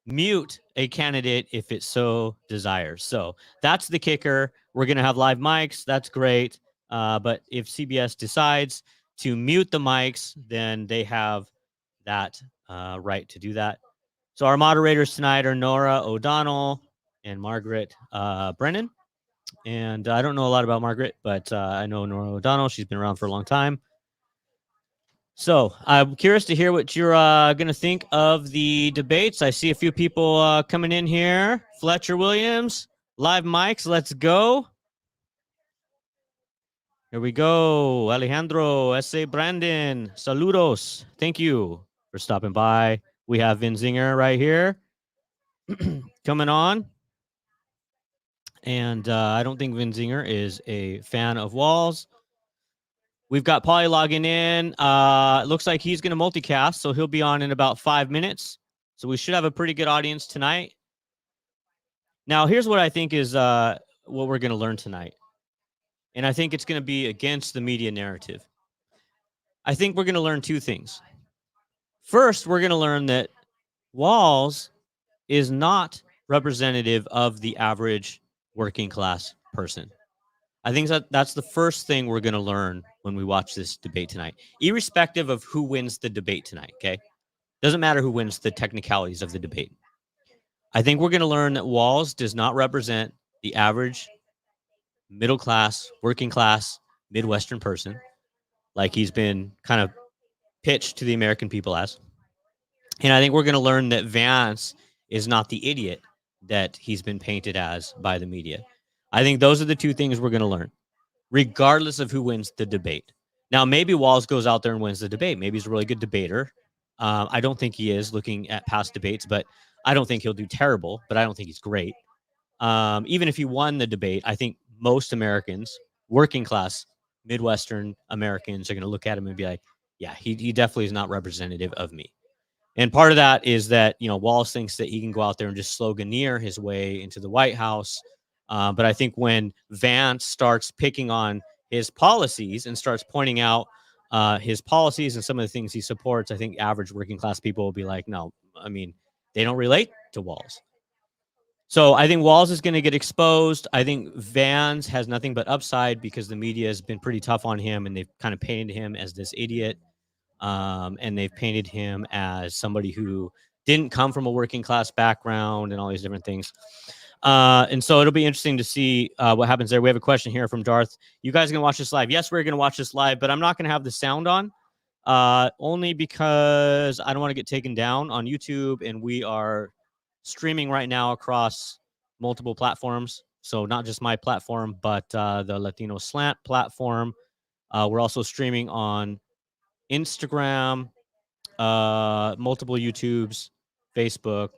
mute a candidate if it so desires. So that's the kicker. We're going to have live mics. That's great. But if CBS decides to mute the mics, then they have that right to do that. So our moderators tonight are Nora O'Donnell and Margaret Brennan. And I don't know a lot about Margaret, but I know Nora O'Donnell. She's been around for a long time. So I'm curious to hear what you're going to think of the debates. I see a few people coming in here. Fletcher Williams, live mics. Let's go. Here we go. Alejandro, S.A. Brandon, saludos. Thank you for stopping by. We have Vin Zinger right here coming on. And I don't think Vin Zinger is a fan of walls. We've got Polly logging in. It looks like he's going to multicast, so he'll be on in about 5 minutes. So we should have a pretty good audience tonight. Now, here's what I think is what we're going to learn tonight. And I think it's going to be against the media narrative. I think we're going to learn two things. First, we're going to learn that Walz is not representative of the average working class person. I think that's the first thing we're going to learn when we watch this debate tonight, irrespective of who wins the debate tonight, okay? Doesn't matter who wins the technicalities of the debate. I think we're going to learn that Walz does not represent the average middle class, working class, Midwestern person, like he's been kind of pitched to the American people as. And I think we're going to learn that Vance is not the idiot that he's been painted as by the media. I think those are the two things we're going to learn, regardless of who wins the debate. Now, maybe Walz goes out there and wins the debate. Maybe he's a really good debater. I don't think he is, looking at past debates, but I don't think he'll do terrible, but I don't think he's great. Even if he won the debate, I think most Americans, working class, Midwestern Americans, are going to look at him and be like, yeah, he definitely is not representative of me. And part of that is that, you know, Walz thinks that he can go out there and just sloganeer his way into the White House. But I think when Vance starts picking on his policies and starts pointing out his policies and some of the things he supports, I think average working class people will be like, no, I mean, they don't relate to Walz. So I think Walz is going to get exposed. I think Vance has nothing but upside because the media has been pretty tough on him and they've kind of painted him as this idiot. And they've painted him as somebody who didn't come from a working class background and all these different things. And so it'll be interesting to see what happens there. We have a question here from Darth. You guys are going to watch this live? Yes, we're going to watch this live, but I'm not going to have the sound on only because I don't want to get taken down on YouTube. And we are streaming right now across multiple platforms. So not just my platform, but the Latino Slant platform. We're also streaming on Instagram, multiple YouTubes, Facebook,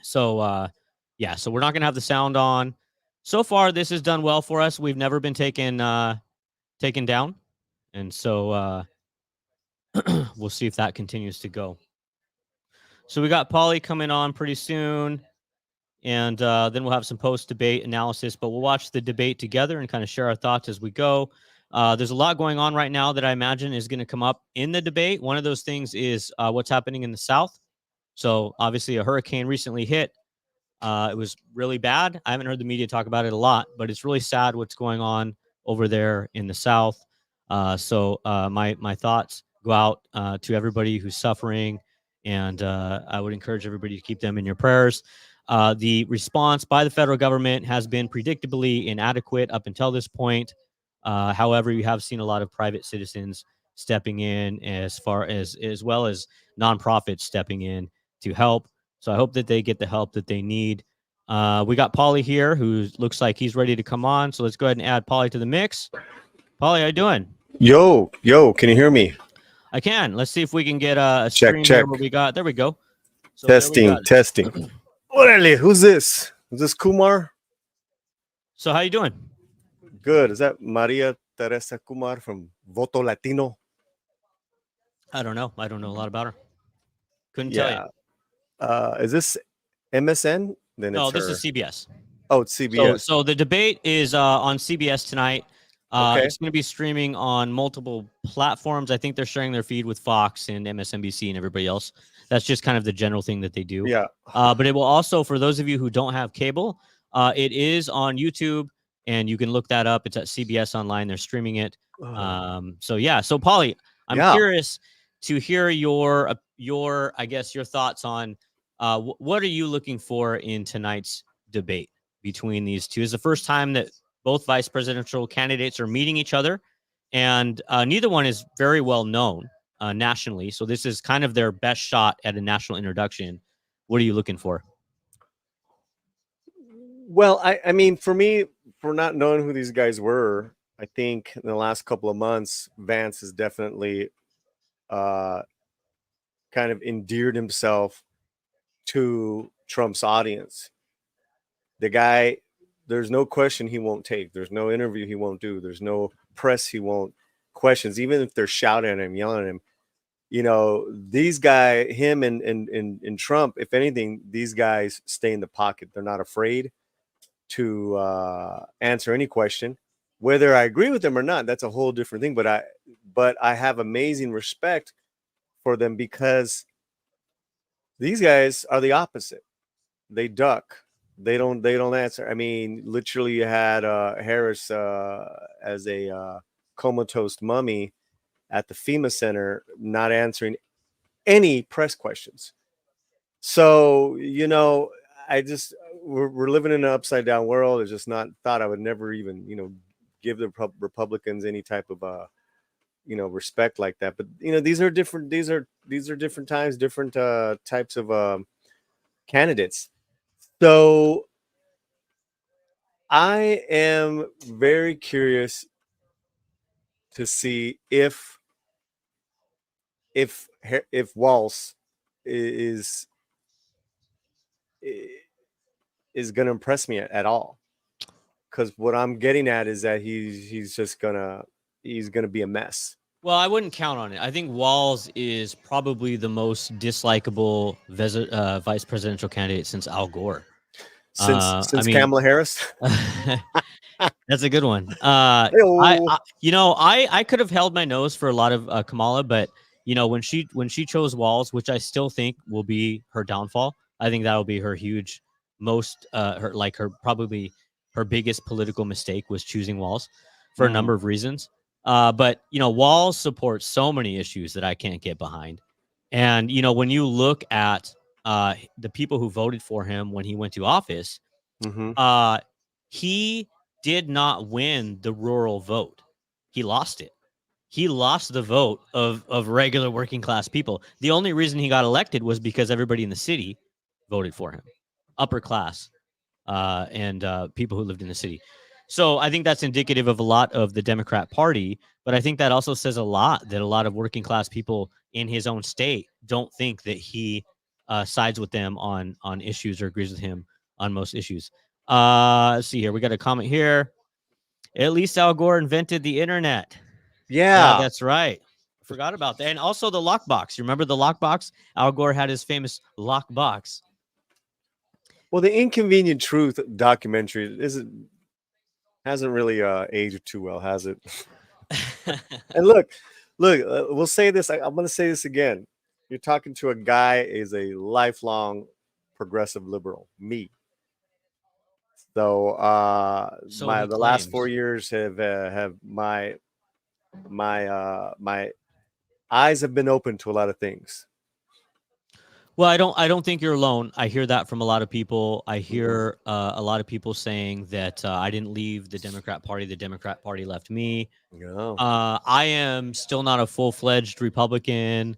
So, yeah, so we're not going to have the sound on. So far, this has done well for us. We've never been taken down. And so we'll see if that continues to go. So we got Polly coming on pretty soon. And then we'll have some post-debate analysis. But we'll watch the debate together and kind of share our thoughts as we go. There's a lot going on right now that I imagine is going to come up in the debate. One of those things is what's happening in the South. So obviously a hurricane recently hit. It was really bad. I haven't heard the media talk about it a lot, but it's really sad what's going on over there in the South. So my thoughts go out to everybody who's suffering, and I would encourage everybody to keep them in your prayers. The response by the federal government has been predictably inadequate up until this point. However, you have seen a lot of private citizens stepping in as well as nonprofits stepping in to help. So I hope that they get the help that they need. We got Paulie here, who looks like he's ready to come on. So let's go ahead and add Paulie to the mix. Paulie, how you doing? Yo, can you hear me? I can. Let's see if we can get a stream check. here where we got. There we go. So testing. Orale, who's this? Is this Kumar? So how you doing? Good. Is that Maria Teresa Kumar from Voto Latino? I don't know. I don't know a lot about her. Couldn't tell you. Is this MSN? Then no, this is CBS. Oh, it's CBS. So the debate is on CBS tonight. Okay. It's going to be streaming on multiple platforms. I think they're sharing their feed with Fox and MSNBC and everybody else. That's just kind of the general thing that they do. Yeah. But it will also, for those of you who don't have cable, it is on YouTube, and you can look that up. It's at CBS Online. They're streaming it. So yeah. So Pauly, I'm Yeah. curious to hear your I guess your thoughts on what are you looking for in tonight's debate between these two? Is the first time that both vice presidential candidates are meeting each other, and neither one is very well known nationally. So this is kind of their best shot at a national introduction. What are you looking for? Well, I mean, for me, for not knowing who these guys were, I think in the last couple of months, Vance has definitely uh, kind of endeared himself to Trump's audience. The guy, there's no question he won't take. There's no interview he won't do. There's no press he won't questions, even if they're shouting at him, yelling at him. You know, these guys, him and Trump, if anything, these guys stay in the pocket. They're not afraid to answer any question. Whether I agree with them or not, that's a whole different thing. But I have amazing respect for them because these guys are the opposite. They duck. They don't answer. I mean, literally, you had Harris as a comatose mummy at the FEMA center, not answering any press questions. So, you know, we're living in an upside down world. I just not thought I would never even, give the Republicans any type of respect like that. But these are different. These are different times, different types of candidates. So I am very curious to see if Walz is is going to impress me at all. Because what I'm getting at is that he's gonna be a mess. Well, I wouldn't count on it. I think Walz is probably the most dislikable vice presidential candidate since Al Gore. Since I mean, Kamala Harris. that's a good one. Hey-o. I could have held my nose for a lot of Kamala, but when she chose Walz, which I still think will be her downfall. I think that'll be her huge, probably her biggest political mistake was choosing Walz for a number of reasons. But Walz supports so many issues that I can't get behind. And when you look at the people who voted for him when he went to office, he did not win the rural vote. He lost it. He lost the vote of regular working class people. The only reason he got elected was because everybody in the city voted for him, upper class and people who lived in the city. So I think that's indicative of a lot of the Democrat Party, but I think that also says a lot that a lot of working class people in his own state don't think that he sides with them on issues or agrees with him on most issues. Let's see here. We got a comment here. At least Al Gore invented the internet. Yeah. That's right. I forgot about that. And also the lockbox. You remember the lockbox? Al Gore had his famous lockbox. Well, the Inconvenient Truth documentary hasn't really aged too well, has it? And look, we'll say this. I'm going to say this again. You're talking to a guy is a lifelong progressive liberal. Me. So the last 4 years have my eyes have been open to a lot of things. Well, I don't think you're alone. I hear that from a lot of people. I hear a lot of people saying that I didn't leave the Democrat Party. The Democrat Party left me. No. I am still not a full-fledged Republican.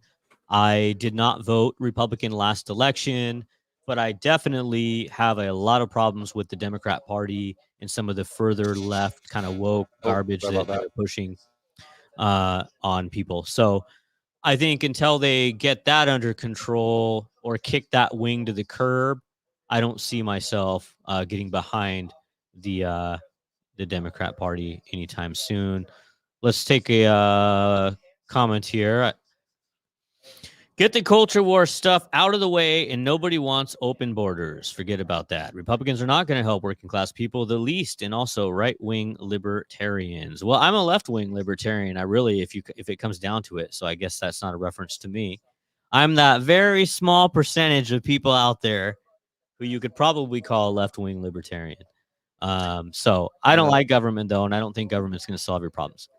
I did not vote Republican last election, but I definitely have a lot of problems with the Democrat Party and some of the further left kind of woke garbage that they're pushing on people. So I think until they get that under control or kick that wing to the curb, I don't see myself getting behind the Democrat Party anytime soon. Let's take a comment here. Get the culture war stuff out of the way, and nobody wants open borders. Forget about that. Republicans are not going to help working class people the least, and also right wing libertarians. Well, I'm a left wing libertarian. I really, if it comes down to it, so I guess that's not a reference to me. I'm that very small percentage of people out there who you could probably call a left wing libertarian. So I don't like government though, and I don't think government's going to solve your problems.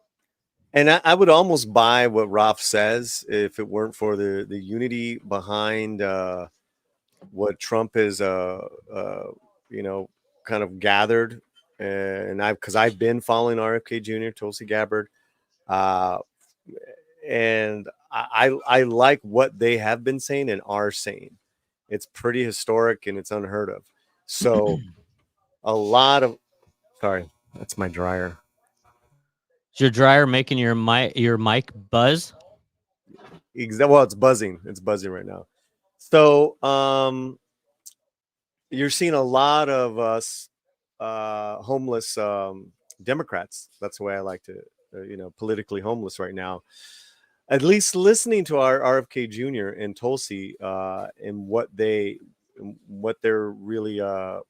And I would almost buy what Ralph says if it weren't for the unity behind what Trump is, kind of gathered. And because I've been following RFK Jr., Tulsi Gabbard, and I like what they have been saying and are saying. It's pretty historic and it's unheard of. So a lot of, sorry, that's my dryer. Is your dryer making your mic buzz? Well, it's buzzing. It's buzzing right now. So you're seeing a lot of us homeless Democrats. That's the way I like to, politically homeless right now. At least listening to our RFK Jr. and Tulsi and what they're really all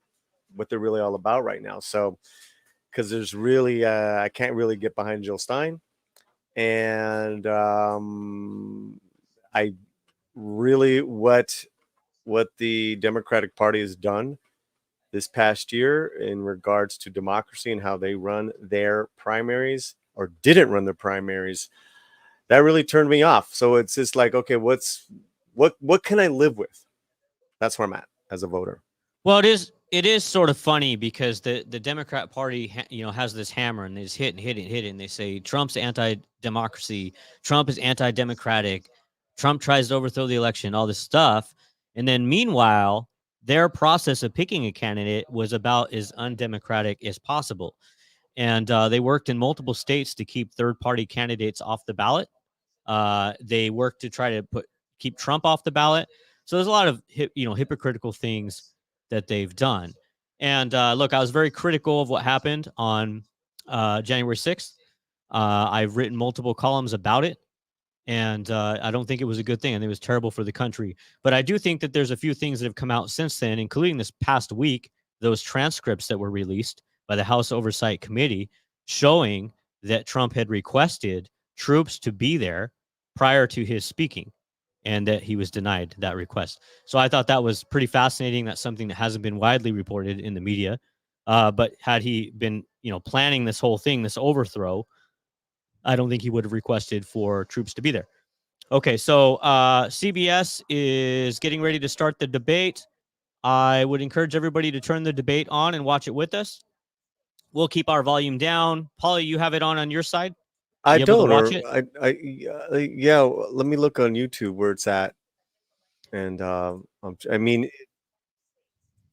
about right now. So because there's really I can't really get behind Jill Stein, and I really what the Democratic Party has done this past year in regards to democracy and how they run their primaries or didn't run their primaries, that really turned me off. So it's just like, okay, what can I live with? That's where I'm at as a voter. Well, it is sort of funny because the Democrat Party, has this hammer and they just hit it, and they say Trump's anti-democracy, Trump is anti-democratic, Trump tries to overthrow the election, all this stuff, and then meanwhile, their process of picking a candidate was about as undemocratic as possible, and they worked in multiple states to keep third-party candidates off the ballot. They worked to try to keep Trump off the ballot. So there's a lot of hypocritical things that they've done. And look, I was very critical of what happened on January 6th. I've written multiple columns about it, and I don't think it was a good thing. I think it was terrible for the country. But I do think that there's a few things that have come out since then, including this past week, those transcripts that were released by the House Oversight Committee showing that Trump had requested troops to be there prior to his speaking, and that he was denied that request. So I thought that was pretty fascinating. That's something that hasn't been widely reported in the media. But had he been, planning this whole thing, this overthrow, I don't think he would have requested for troops to be there. Okay, so CBS is getting ready to start the debate. I would encourage everybody to turn the debate on and watch it with us. We'll keep our volume down. Paulie, you have it on your side? I don't. Watch it? Yeah. Let me look on YouTube where it's at. And I mean,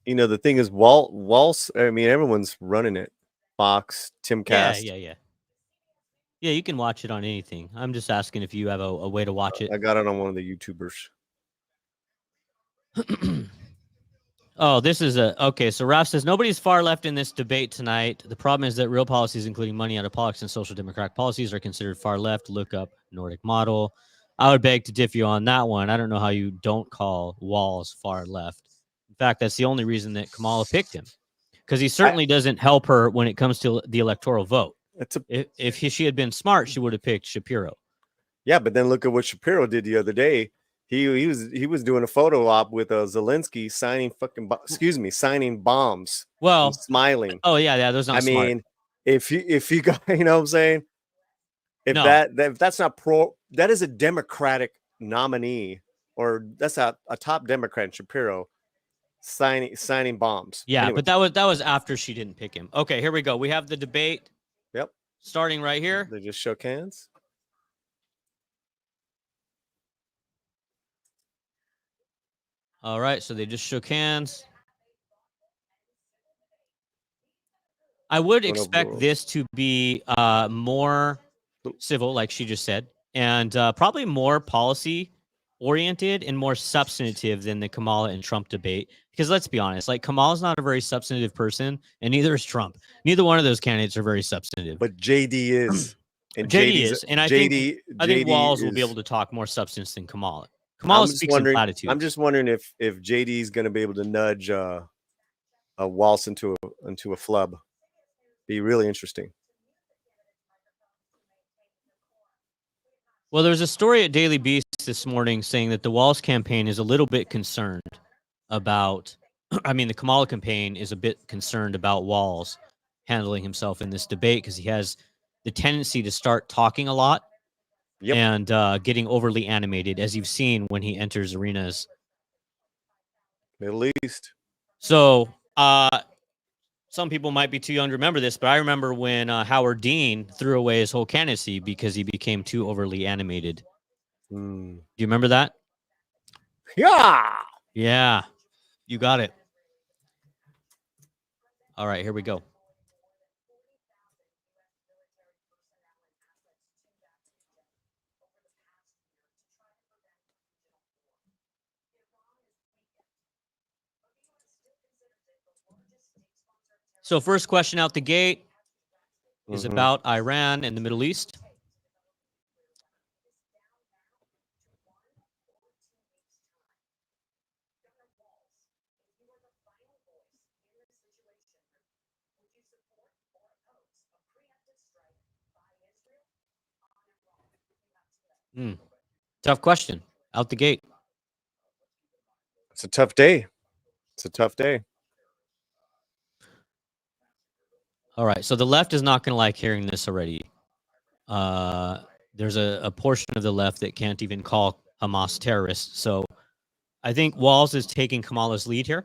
the thing is, Waltz. I mean, everyone's running it. Fox, Timcast. Yeah. Yeah, you can watch it on anything. I'm just asking if you have a way to watch it. I got it on one of the YouTubers. Oh, this is okay. So Ralph says nobody's far left in this debate tonight. The problem is that real policies, including money out of politics and social democratic policies, are considered far left. Look up Nordic model. I would beg to differ you on that one. I don't know how you don't call Walz far left. In fact, that's the only reason that Kamala picked him, because he certainly doesn't help her when it comes to the electoral vote. If she had been smart, she would have picked Shapiro. Yeah, but then look at what Shapiro did the other day. He was doing a photo op with Zelensky signing bombs. Well, and smiling. Oh yeah, those not. I smart. mean, if you got, you know what I'm saying, if that's not that is a Democratic nominee, or that's a top Democrat, Shapiro, signing bombs. Yeah, anyway. But that was after she didn't pick him. Okay, here we go. We have the debate. Yep. Starting right here. They just shook hands. All right, so they just shook hands. I would expect this to be more civil, like she just said, and probably more policy oriented and more substantive than the Kamala and Trump debate. Because let's be honest, like Kamala's not a very substantive person, and neither is Trump. Neither one of those candidates are very substantive. But JD is. And JD is, and I think Walz will be able to talk more substance than Kamala. Kamala speaks in I'm platitudes. just wondering if JD is going to be able to nudge a Waltz into a flub. Be really interesting. Well, there's a story at Daily Beast this morning saying that the Walz campaign is a little bit concerned about, I mean, the Kamala campaign is a bit concerned about Walz handling himself in this debate because he has the tendency to start talking a lot Yep. and getting overly animated, as you've seen when he enters arenas. Middle East. So, some people might be too young to remember this, but I remember when Howard Dean threw away his whole candidacy because he became too overly animated. Mm. Do you remember that? Yeah. Yeah, you got it. All right, here we go. So, first question out the gate is about Iran and the Middle East. Tough question out the gate. It's a tough day. It's a tough day. All right, so the left is not going to like hearing this already. There's a portion of the left that can't even call Hamas terrorists. So I think Walz is taking Kamala's lead here.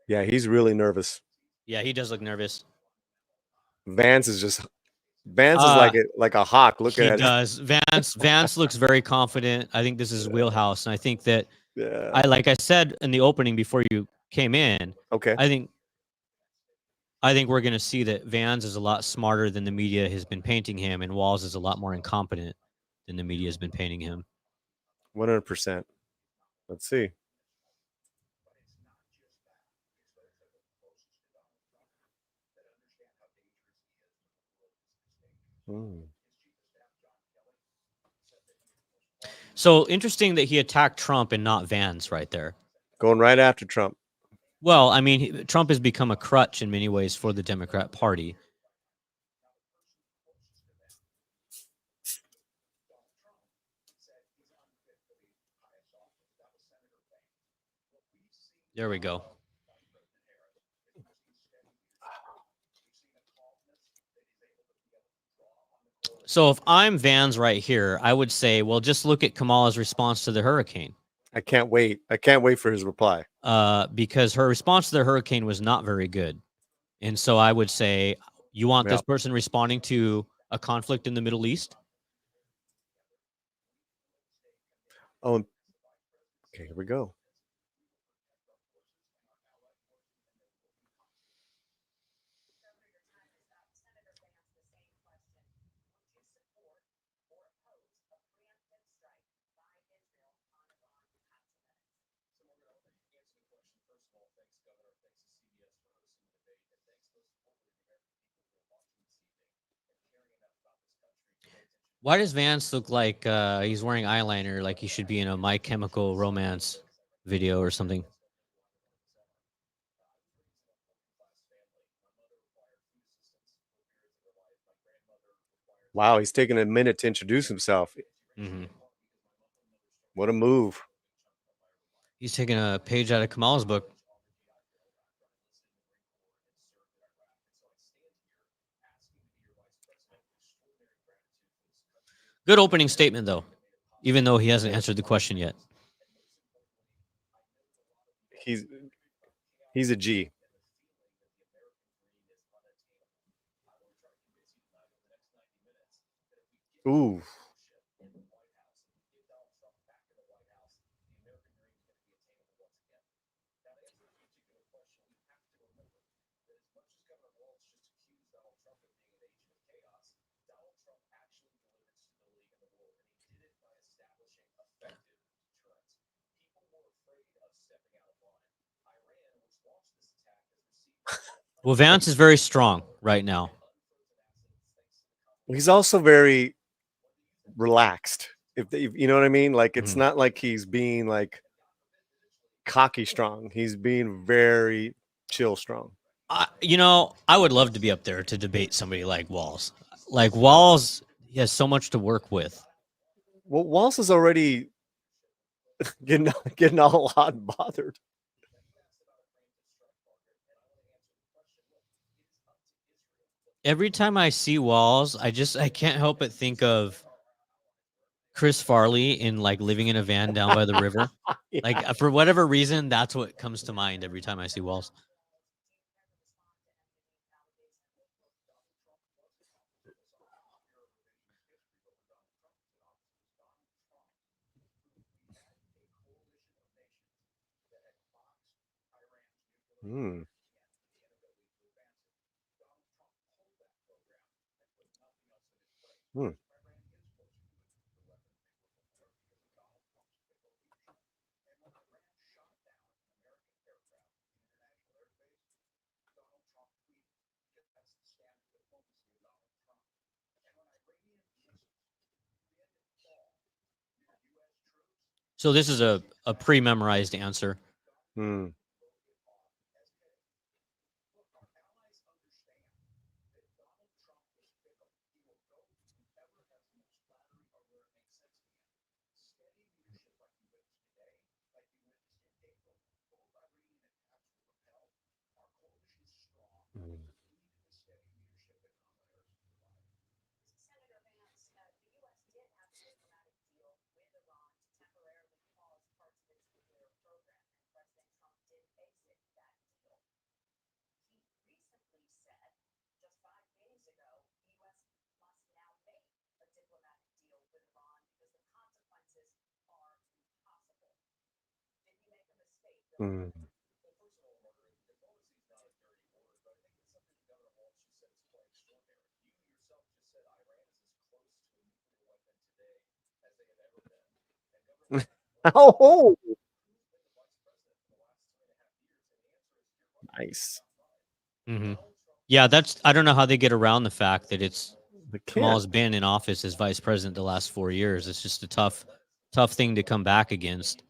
Yeah, he's really nervous. Yeah, he does look nervous. Vance is like a hawk looking He at it. does. Vance looks very confident. I think this is wheelhouse, and I think that Yeah. like I said in the opening before you came in, Okay. I think we're going to see that Vance is a lot smarter than the media has been painting him, and Walz is a lot more incompetent than the media has been painting him. 100%. Let's see. So interesting that he attacked Trump and not Vance right there. Going right after Trump. Well, I mean, Trump has become a crutch in many ways for the Democrat Party. There we go. So if I'm Vance right here, I would say, well, just look at Kamala's response to the hurricane. I can't wait. I can't wait for his reply. Because her response to the hurricane was not very good. And so I would say, you want this person responding to a conflict in the Middle East? Oh, okay, here we go. Why does Vance look like he's wearing eyeliner, like he should be in a My Chemical Romance video or something? Wow, he's taking a minute to introduce himself. Mm-hmm. What a move. He's taking a page out of Kamala's book. Good opening statement, though, even though he hasn't answered the question yet. He's a G. Ooh. Well, Vance is very strong right now. He's also very relaxed. If you know what I mean? Like it's Mhm. not like he's being like cocky strong. He's being very chill strong. I would love to be up there to debate somebody like Walls. Like Walls, he has so much to work with. Well, Walls is already getting all hot and bothered. Every time I see Walls, I can't help but think of Chris Farley in like living in a van down by the river. Yeah. Like for whatever reason, that's what comes to mind every time I see Walls. Hmm. Hmm. So this is a pre-memorized answer. Hmm. Hmm. Hmm. Oh, nice. Mhm. Yeah, I don't know how they get around the fact that it's They can't. Kamal's been in office as vice president the last 4 years. It's just a tough thing to come back against.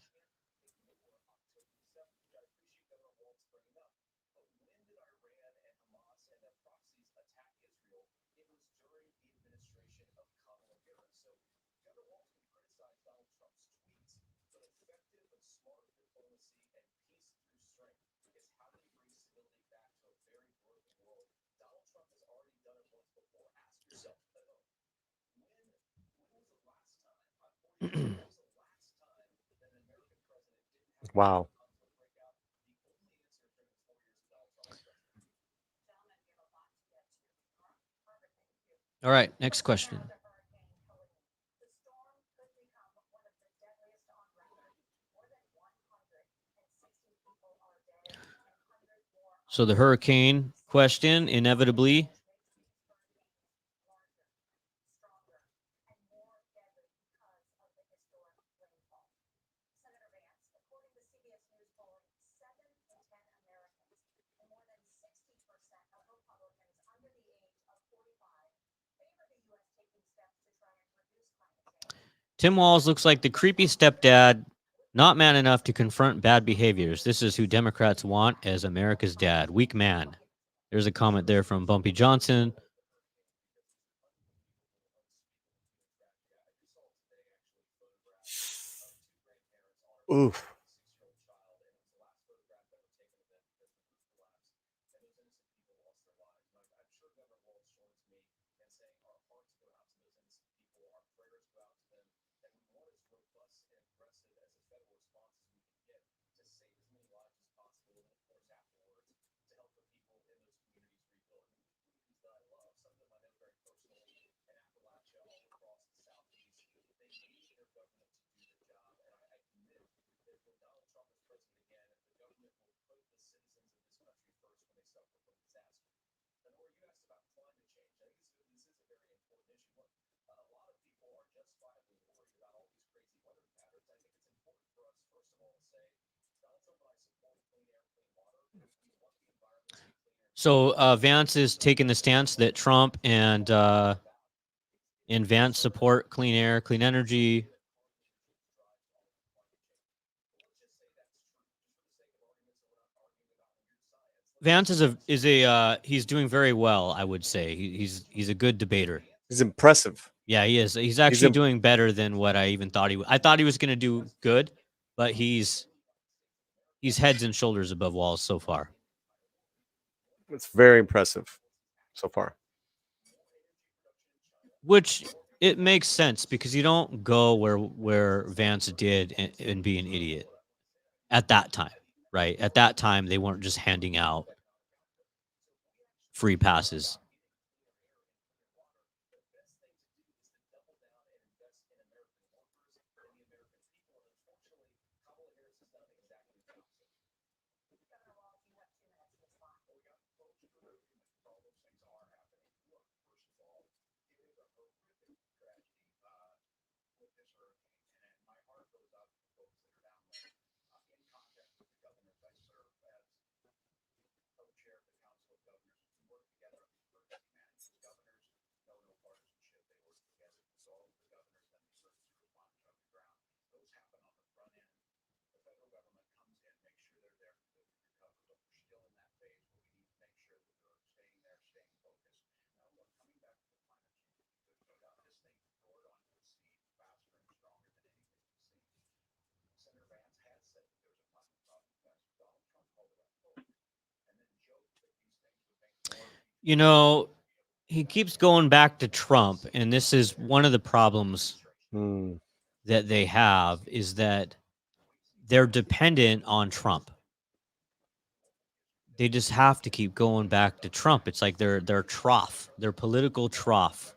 Wow. All right, next question. So the hurricane question inevitably. Tim Walz looks like the creepy stepdad, not man enough to confront bad behaviors. This is who Democrats want as America's dad. Weak man. There's a comment there from Bumpy Johnson. Oof. So Vance is taking the stance that Trump and and Vance support clean air, clean energy. Vance is a he's doing very well, I would say. He's a good debater. He's impressive. Yeah, he is. He's actually doing better than what I even thought he would. I thought he was going to do good, but he's heads and shoulders above Walls so far. It's very impressive so far. Which it makes sense because you don't go where Vance did and be an idiot at that time, right? At that time, they weren't just handing out free passes. You know, he keeps going back to Trump, and this is one of the problems that they have is that they're dependent on Trump. They just have to keep going back to Trump. It's like their trough, their political trough.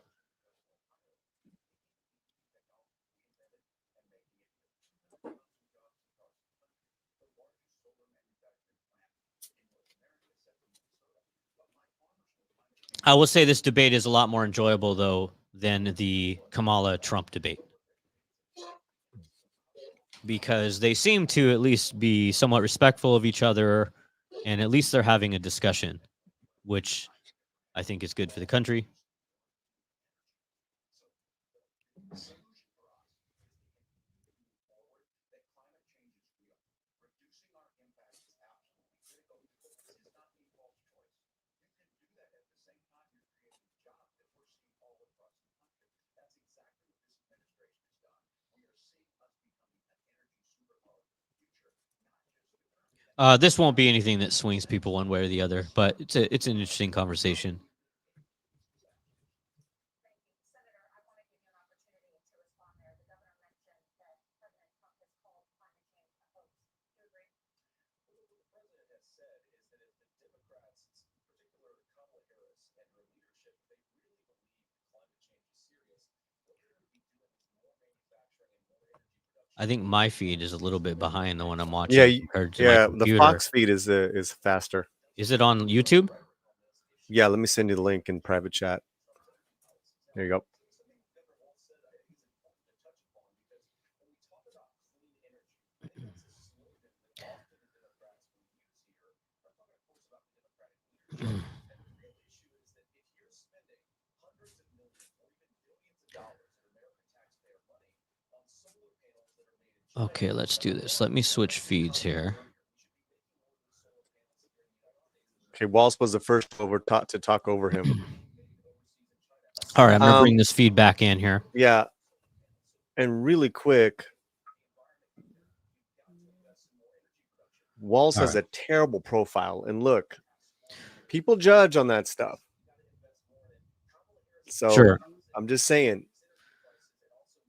I will say this debate is a lot more enjoyable, though, than the Kamala Trump debate. Because they seem to at least be somewhat respectful of each other, and at least they're having a discussion, which I think is good for the country. This won't be anything that swings people one way or the other, but it's an interesting conversation. I think my feed is a little bit behind the one I'm watching compared to my computer. The Fox feed is faster. Is it on YouTube? Yeah, let me send you the link in private chat. There you go. Okay, let's do this. Let me switch feeds here. Okay, Walls was the first to talk over him. All right, I'm gonna bring this feed back in here. Yeah, and really quick, Walls has a terrible profile, and look, people judge on that stuff. So sure. I'm just saying.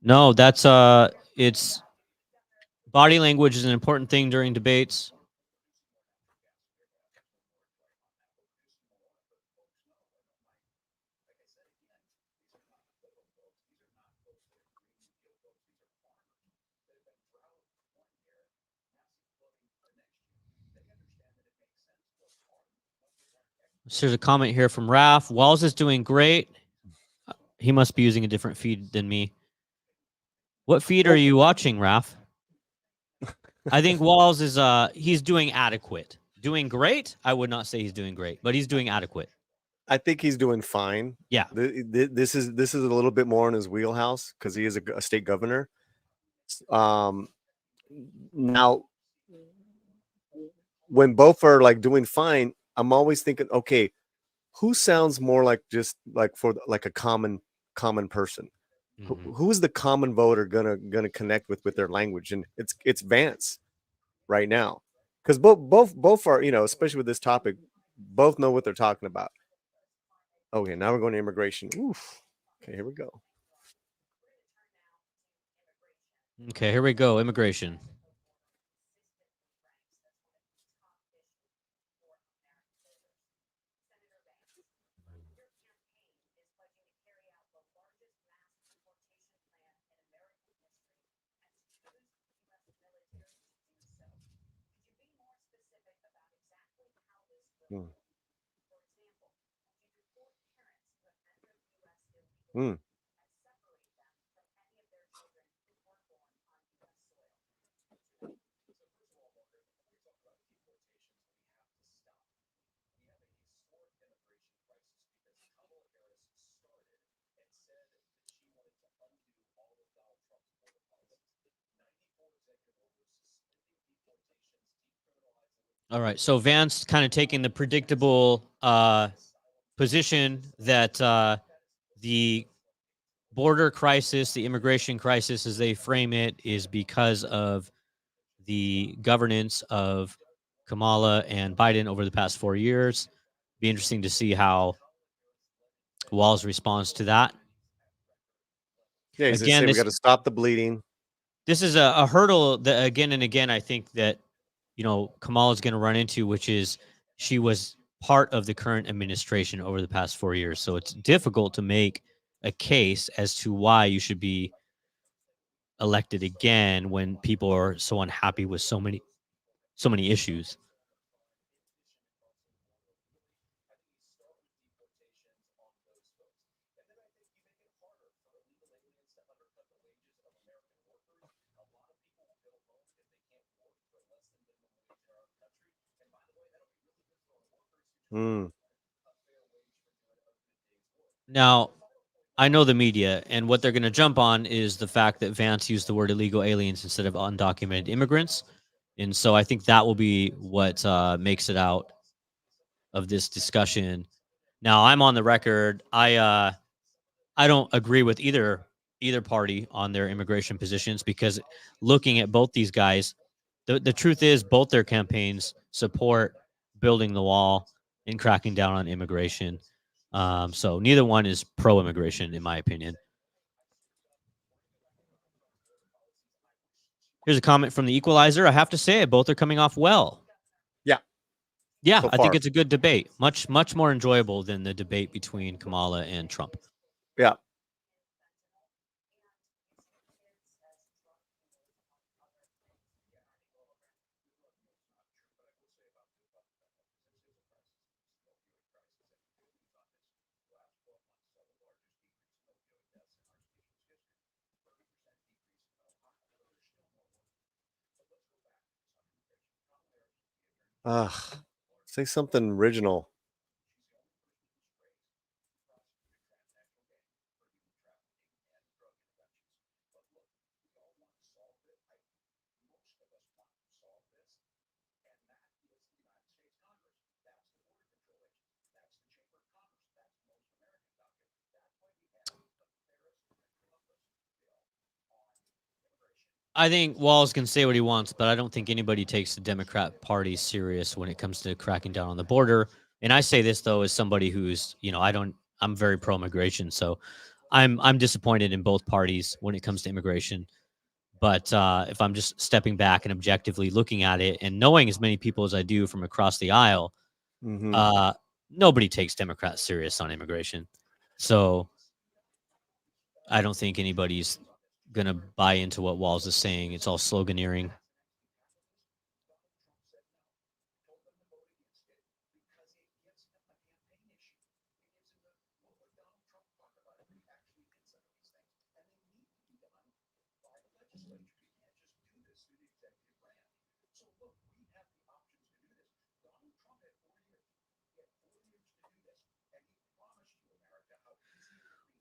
No, that's it's body language is an important thing during debates. So there's a comment here from Raf. Walls is doing great. He must be using a different feed than me. What feed are you watching, Raf? I think Walls is he's doing adequate. Doing great? I would not say he's doing great, but he's doing adequate. I think he's doing fine. Yeah. This is a little bit more in his wheelhouse because he is a state governor. Um, now, when both are like doing fine, I'm always thinking, okay, who sounds more like just like for like a common person? Mhm. Who is the common voter gonna connect with their language? And it's Vance right now because both are, especially with this topic, both know what they're talking about. Okay, now we're going to immigration. Oof. Okay, here we go. Okay, here we go. Immigration. Hmm. Hmm. All right. So Vance kind of taking the predictable position that the border crisis, the immigration crisis, as they frame it, is because of the governance of Kamala and Biden over the past 4 years. Be interesting to see how Walz responds to that. Yeah, he's gonna Again, say we got to stop the bleeding. this is a hurdle that again and again I think that Kamala is going to run into, which is she was part of the current administration over the past 4 years, so it's difficult to make a case as to why you should be elected again when people are so unhappy with so many issues. Hmm. Now, I know the media, and what they're going to jump on is the fact that Vance used the word illegal aliens instead of undocumented immigrants. And so I think that will be what makes it out of this discussion. Now, I'm on the record. I don't agree with either party on their immigration positions because looking at both these guys, the truth is both their campaigns support building the wall and cracking down on immigration. So neither one is pro immigration, in my opinion. Here's a comment from the Equalizer. I have to say, both are coming off well. Yeah, Yeah, so I think far. it's a good debate. Much more enjoyable than the debate between Kamala and Trump. Yeah. Ugh. Say something original. I think Walls can say what he wants, but I don't think anybody takes the Democrat Party serious when it comes to cracking down on the border. And I say this though as somebody who's, I'm very pro immigration, so I'm disappointed in both parties when it comes to immigration. But if I'm just stepping back and objectively looking at it and knowing as many people as I do from across the aisle, Hmm. uh, nobody takes Democrats serious on immigration. So I don't think anybody's gonna buy into what Walls is saying. It's all sloganeering.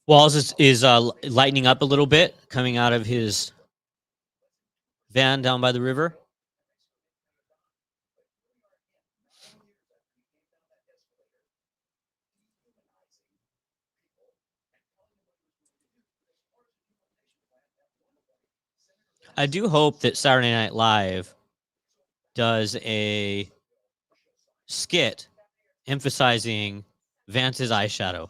Walls is lightening up a little bit, coming out of his van down by the river. I do hope that Saturday Night Live does a skit emphasizing Vance's eyeshadow.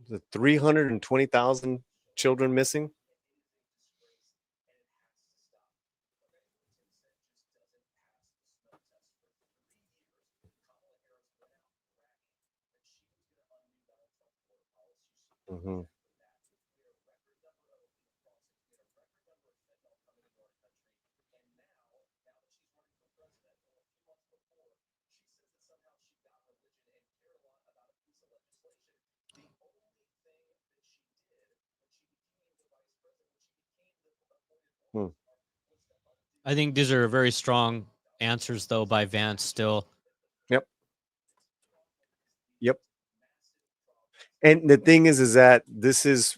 The 320,000 children missing. Mhm. Hmm. I think these are very strong answers, though, by Vance still. Yep. Yep. And the thing is that this is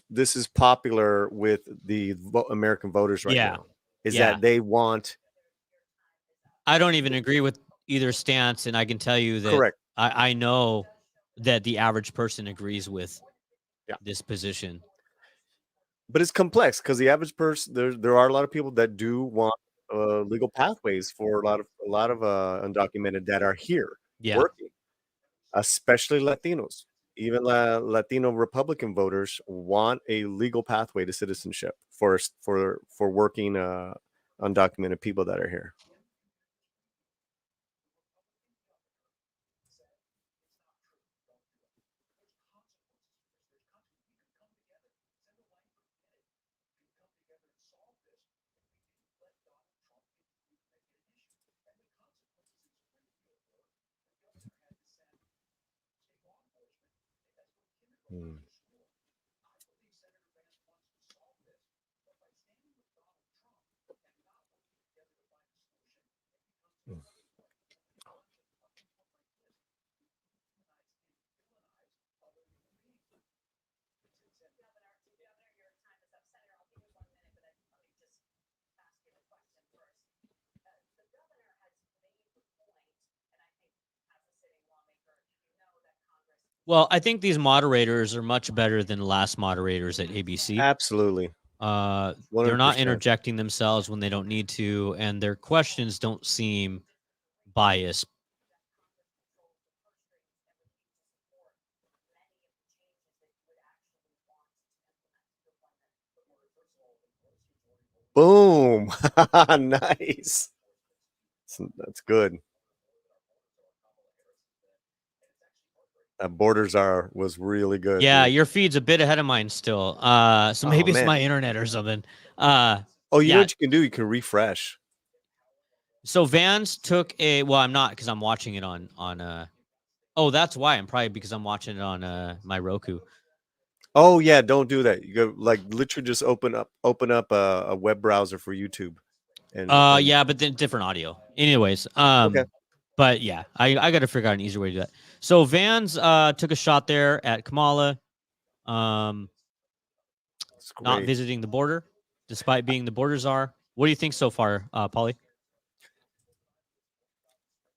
popular with the American voters right Yeah. now. Is Yeah. that they want I don't even agree with either stance, and I can tell you that correct. I know that the average person agrees with Yeah. this position. But it's complex because the average person there are a lot of people that do want legal pathways for a lot of undocumented that are here Yeah. working, especially Latinos. Even Latino Republican voters want a legal pathway to citizenship for working undocumented people that are here. Hmm. Well, I think these moderators are much better than the last moderators at ABC. Absolutely, They're not 100%. interjecting themselves when they don't need to, and their questions don't seem biased. Boom, nice. That's good. Borders are was really good, Yeah, dude. your feed's a bit ahead of mine still. So Oh maybe it's man. my internet or something. Uh, Oh, you know yeah. what you can do? You can refresh. So Vans took a. Well, I'm not because I'm watching it on. Oh, that's why. I'm probably because I'm watching it on my Roku. Oh yeah, don't do that. You go like literally just open up a web browser for YouTube and Yeah, but then different audio. Anyways, okay, but yeah, I got to figure out an easier way to do that. So Vans took a shot there at Kamala, um, it's not great. visiting the border, despite being the border czar. What do you think so far, Polly?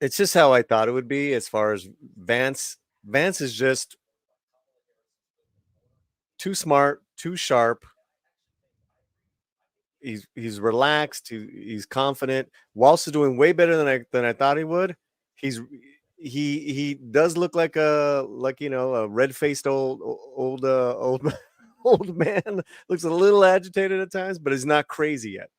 It's just how I thought it would be as far as Vance. Vance is just too smart, too sharp. He's relaxed. He's confident. Walsh is doing way better than I thought he would. He's he does look like a red faced old old man. Looks a little agitated at times, but he's not crazy yet.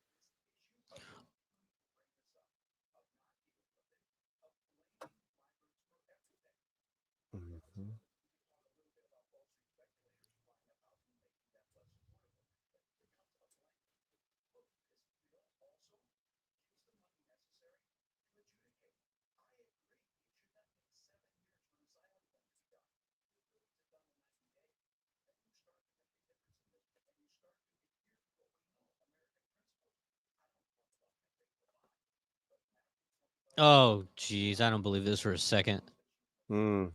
Mhm. Oh, geez, I don't believe this for a second. Mm.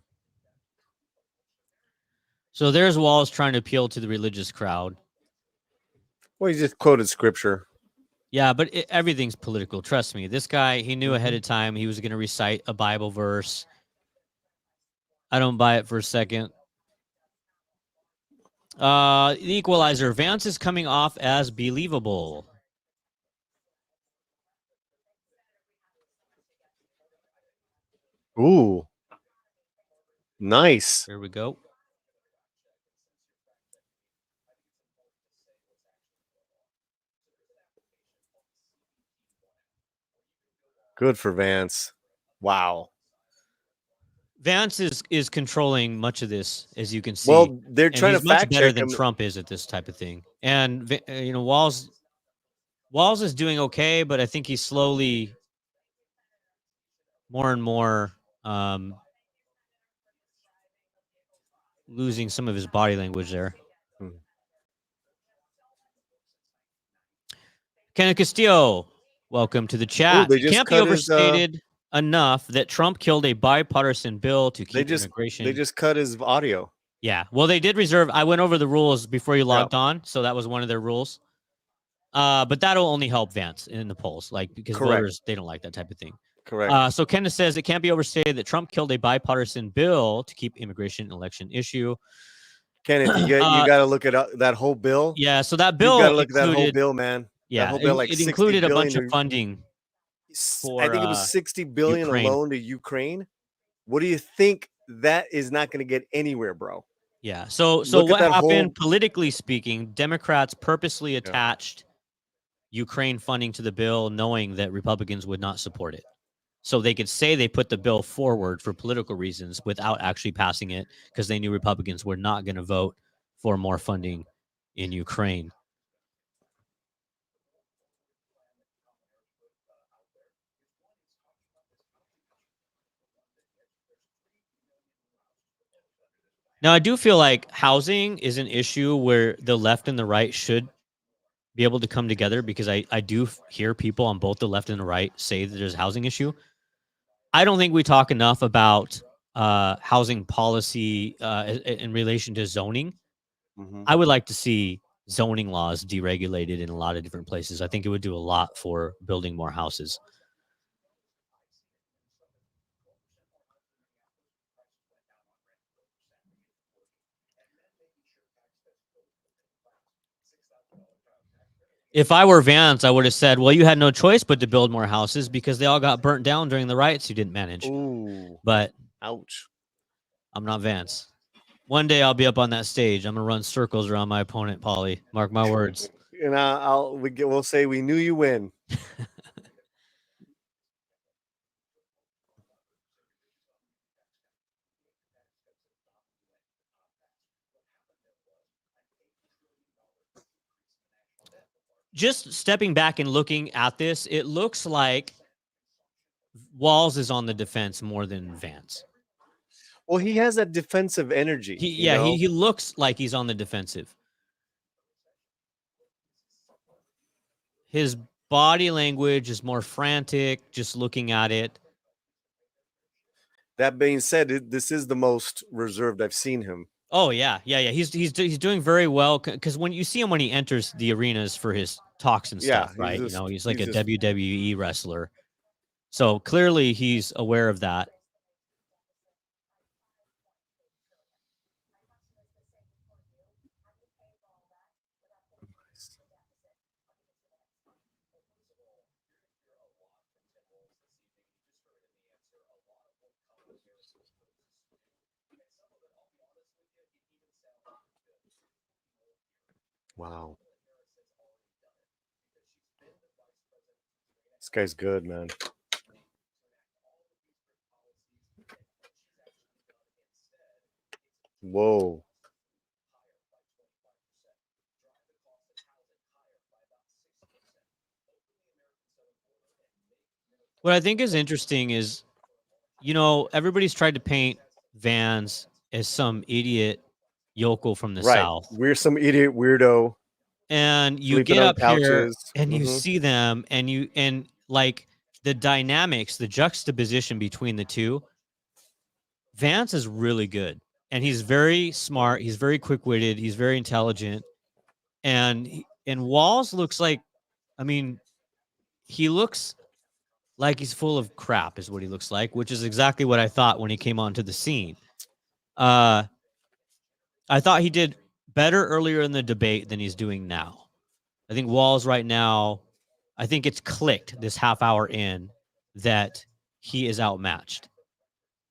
So there's Walls trying to appeal to the religious crowd. Well, he just quoted scripture. Yeah, but everything's political. Trust me. This guy, he knew ahead Mhm. of time he was going to recite a Bible verse. I don't buy it for a second. The Equalizer. Vance is coming off as believable. Ooh, nice. Here we go. Good for Vance. Wow. Vance is controlling much of this, as you can see, Well, they're and trying to he's much fact better check than him. Trump is at this type of thing. And Walls is doing okay, but I think he's slowly more and more losing some of his body language there. Hmm. Kenneth Castillo, welcome to the Oh, chat. they It just can't be cut his. overstated enough that Trump killed a bipartisan bill to They keep just immigration. they just cut his audio. Yeah, well, they did reserve. I went over the rules before you Yeah. logged on, so that was one of their rules. But that'll only help Vance in the polls, like because Correct. voters they don't like that type of thing. Correct. So Kenneth says it can't be overstated that Trump killed a bipartisan bill to keep immigration an election issue. Kenneth, you got to look at that whole bill. Yeah, so that You bill got to look at that whole included. bill, man. That Yeah, whole bill, like it 60 included a bunch billion. of funding I for think it was 60 billion Ukraine. alone to Ukraine. What do you think? That is not going to get anywhere, bro. Yeah. So Look at what that happened, whole. politically speaking, Democrats purposely attached Ukraine funding to the bill, knowing that Republicans would not support it. So they could say they put the bill forward for political reasons without actually passing it because they knew Republicans were not going to vote for more funding in Ukraine. Now, I do feel like housing is an issue where the left and the right should be able to come together because I do hear people on both the left and the right say that there's a housing issue. I don't think we talk enough about housing policy in relation to zoning. Mhm. I would like to see zoning laws deregulated in a lot of different places. I think it would do a lot for building more houses. If I were Vance, I would have said, well, you had no choice but to build more houses because they all got burnt down during the riots you didn't manage. Ooh. But ouch. I'm not Vance. One day I'll be up on that stage. I'm going to run circles around my opponent, Paulie. Mark my words. And we'll say we knew you win. Just stepping back and looking at this, it looks like Walls is on the defense more than Vance. Well, he has that defensive energy. He looks like he's on the defensive. His body language is more frantic, just looking at it. That being said, this is the most reserved I've seen him. Oh yeah. He's doing very well because when you see him when he enters the arenas for his talks and stuff, right? He's like a WWE wrestler. So clearly he's aware of that. Wow. This guy's good, man. Whoa. What I think is interesting is, everybody's tried to paint Vance as some idiot yokel from the South. We're some idiot weirdo. And you Sleeping get on up here couches. and you see them and the dynamics, the juxtaposition between the two, Vance is really good. And he's very smart. He's very quick-witted. He's very intelligent. And Walls looks like, I mean, he looks like he's full of crap is what he looks like, which is exactly what I thought when he came onto the scene. I thought he did better earlier in the debate than he's doing now. I think Walls right now, I think it's clicked this half hour in that he is outmatched.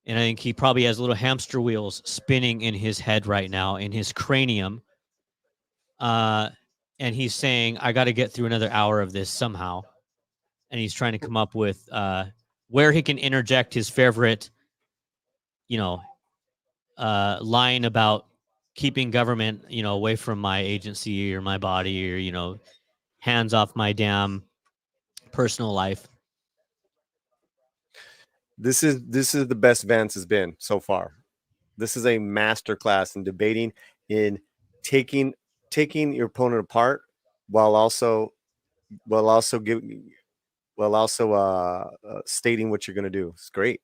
And I think he probably has little hamster wheels spinning in his head right now, in his cranium. And he's saying, I got to get through another hour of this somehow. And he's trying to come up with where he can interject his favorite, line about keeping government, away from my agency or my body, or, hands off my damn personal life. This is the best Vance has been so far. This is a masterclass in debating, in taking your opponent apart while also stating what you're going to do. It's great.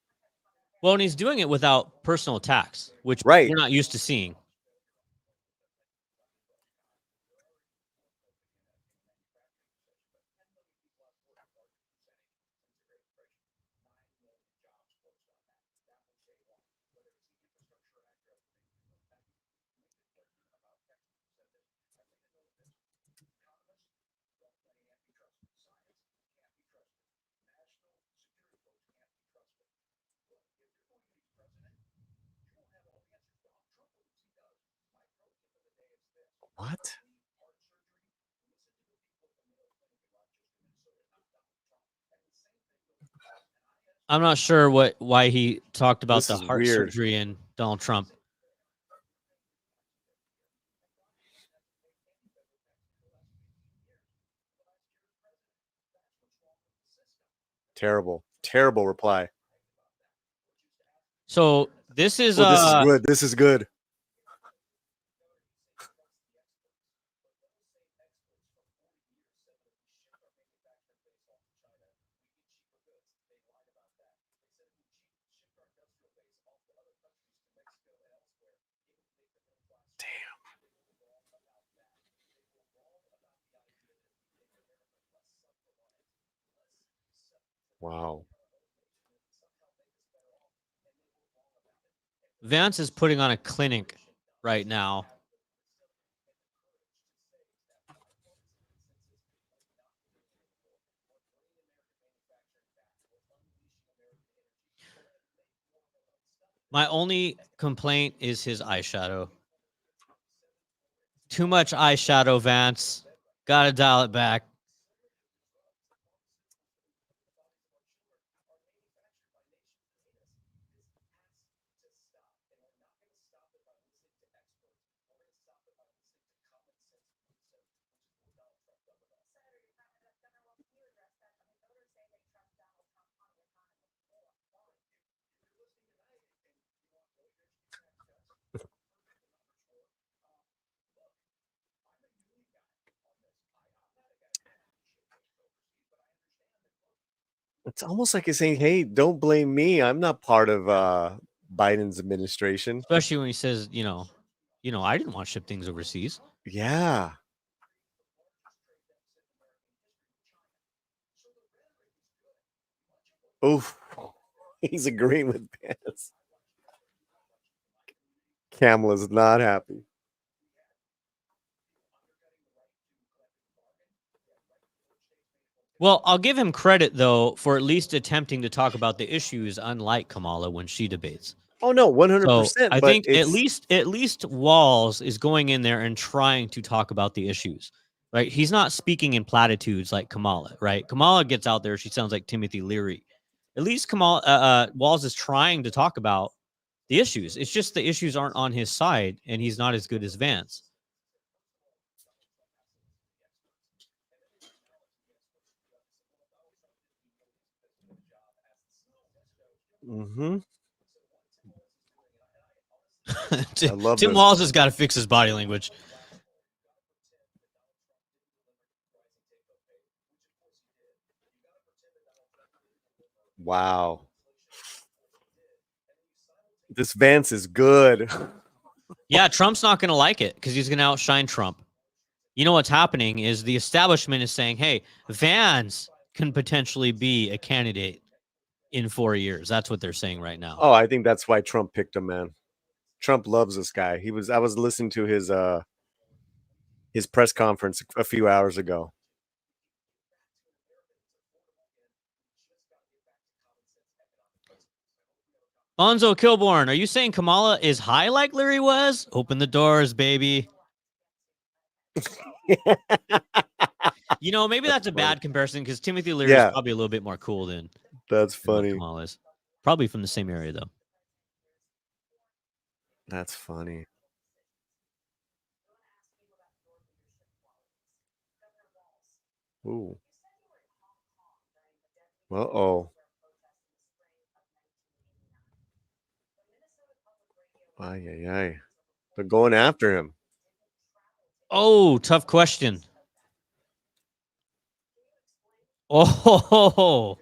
Well, and he's doing it without personal attacks, which Right. we're not used to seeing. What? I'm not sure why he talked about This the is heart weird. surgery and Donald Trump. Terrible reply. So this is this is good. This is good. Wow. Vance is putting on a clinic right now. My only complaint is his eyeshadow. Too much eyeshadow, Vance. Gotta dial it back. It's almost like he's saying, "Hey, don't blame me. I'm not part of Biden's administration." Especially when he says, I didn't want to ship things overseas. Yeah. Oof. He's agreeing with Vance. Kamala's not happy. Well, I'll give him credit, though, for at least attempting to talk about the issues, unlike Kamala when she debates. Oh no, So 100%. I But think at it's least Walls is going in there and trying to talk about the issues, right? He's not speaking in platitudes like Kamala, right? Kamala gets out there, she sounds like Timothy Leary. At least Walls is trying to talk about the issues. It's just the issues aren't on his side, and he's not as good as Vance. I Tim love this. Walls has got to fix his body language. Wow. This Vance is good. Yeah, Trump's not going to like it because he's going to outshine Trump. You know what's happening is the establishment is saying, hey, Vance can potentially be a candidate in 4 years. That's what they're saying right now. Oh, I think that's why Trump picked him, man. Trump loves this guy. I was listening to his press conference a few hours ago. Bonzo Kilborn, are you saying Kamala is high like Larry was? Open the doors, baby. You know, maybe that's a funny. bad comparison because Timothy Leary is probably a little bit more cool than That's what funny. Kamala is. Probably from the same area, though. That's funny. Ooh. Uh-oh. Ay, ay, ay. They're going after him. Oh, tough question. Oh,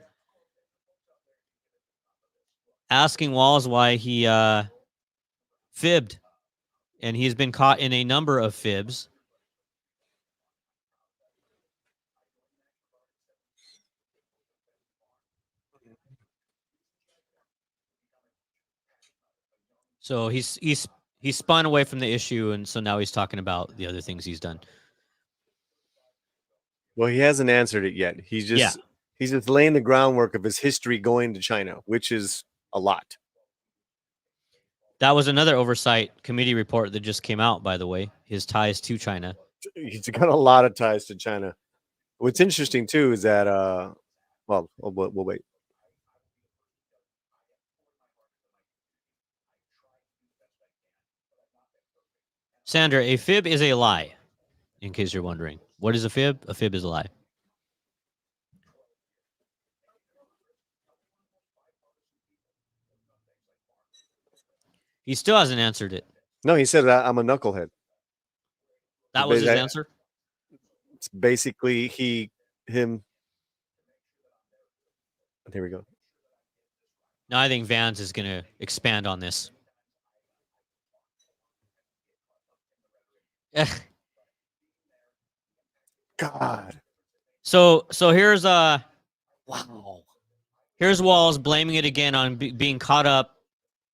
asking Walls why he fibbed, and he's been caught in a number of fibs. So he's spun away from the issue, and so now he's talking about the other things he's done. Well, he hasn't answered it yet. He's just laying the groundwork of his history going to China, which is a lot. That was another oversight committee report that just came out, by the way, his ties to China. He's got a lot of ties to China. What's interesting too is that well, we'll wait. Sandra, a fib is a lie, in case you're wondering. What is a fib? A fib is a lie. He still hasn't answered it. No, he said I'm a knucklehead. That was his answer? It's basically him. There we go. No, I think Vance is going to expand on this. God. So here's wow. Here's Walls blaming it again on being caught up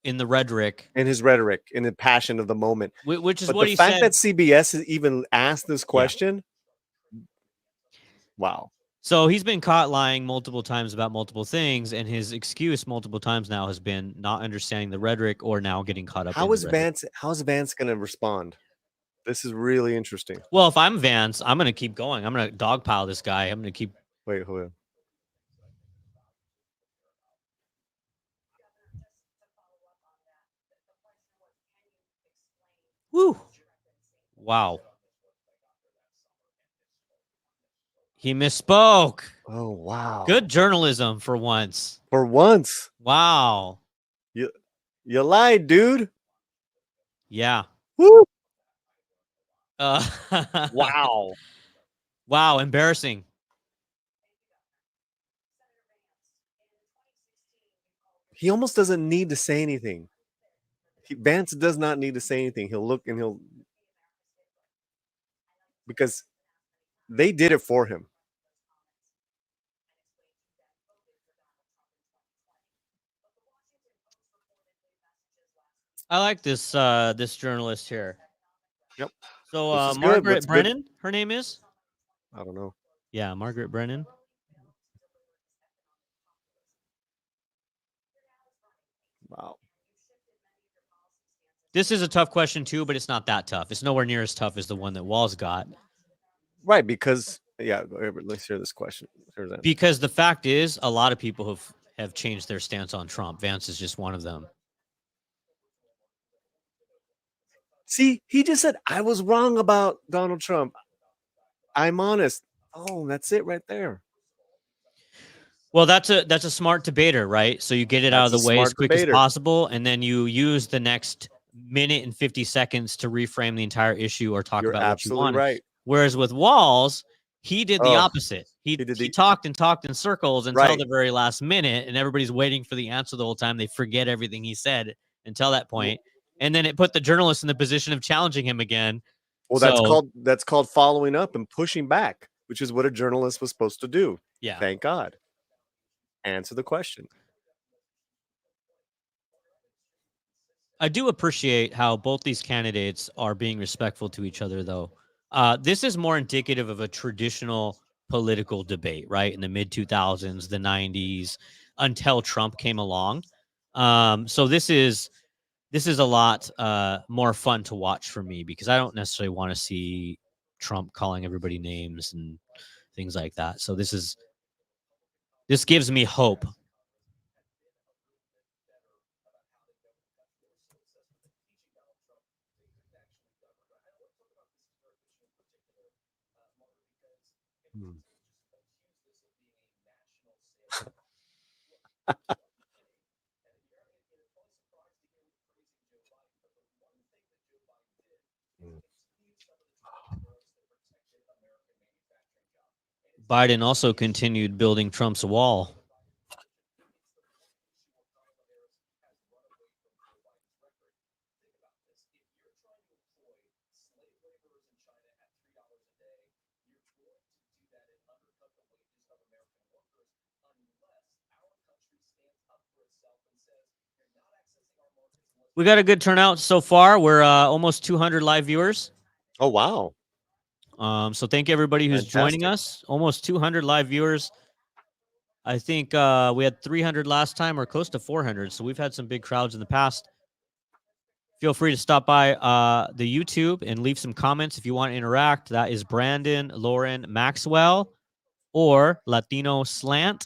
in the rhetoric. In his rhetoric, in the passion of the moment. Which is but what he said. The fact that CBS has even asked this question. Yeah. Wow. So he's been caught lying multiple times about multiple things, and his excuse multiple times now has been not understanding the rhetoric or now getting caught up. How is Vance going to respond? This is really interesting. Well, if I'm Vance, I'm going to keep going. I'm going to dogpile this guy. I'm going to keep. Wait, hold on. Woo. Wow. He misspoke. Oh, wow. Good journalism for once. For once. Wow. You lied, dude. Yeah. Woo. Wow. Wow. Embarrassing. He almost doesn't need to say anything. Vance does not need to say anything. He'll look and he'll, because they did it for him. I like this this journalist here. Yep. So Margaret Brennan, her name is? I don't know. Yeah, Margaret Brennan. Wow. This is a tough question too, but it's not that tough. It's nowhere near as tough as the one that Walls got. Right, because let's hear this question. Because the fact is, a lot of people have changed their stance on Trump. Vance is just one of them. See, he just said, I was wrong about Donald Trump. I'm honest. Oh, that's it right there. Well, that's a smart debater, right? So you get it out of the way as quick as possible, and then you use the next minute and 50 seconds to reframe the entire issue or talk about what you want. Right. Whereas with Walls, he did the opposite. he He did he the talked and talked in circles until right. the very last minute, and everybody's waiting for the answer the whole time. They forget everything he said until that Well, point, and then it put the journalist in the position of challenging him again. well, So that's called following up and pushing back, which is what a journalist was supposed to do. yeah, Thank God. Answer the question. I do appreciate how both these candidates are being respectful to each other, though. This is more indicative of a traditional political debate, right? In the mid 2000s, the 90s, until Trump came along. So this is a lot more fun to watch for me because I don't necessarily want to see Trump calling everybody names and things like that. So this gives me hope. Hmm. Mm. Biden also continued building Trump's wall. We got a good turnout so far. We're almost 200 live viewers. Oh, wow. So thank everybody who's joining Fantastic. us. Almost 200 live viewers. I think we had 300 last time or close to 400. So we've had some big crowds in the past. Feel free to stop by the YouTube and leave some comments if you want to interact. That is Brandon Lauren Maxwell or Latino Slant.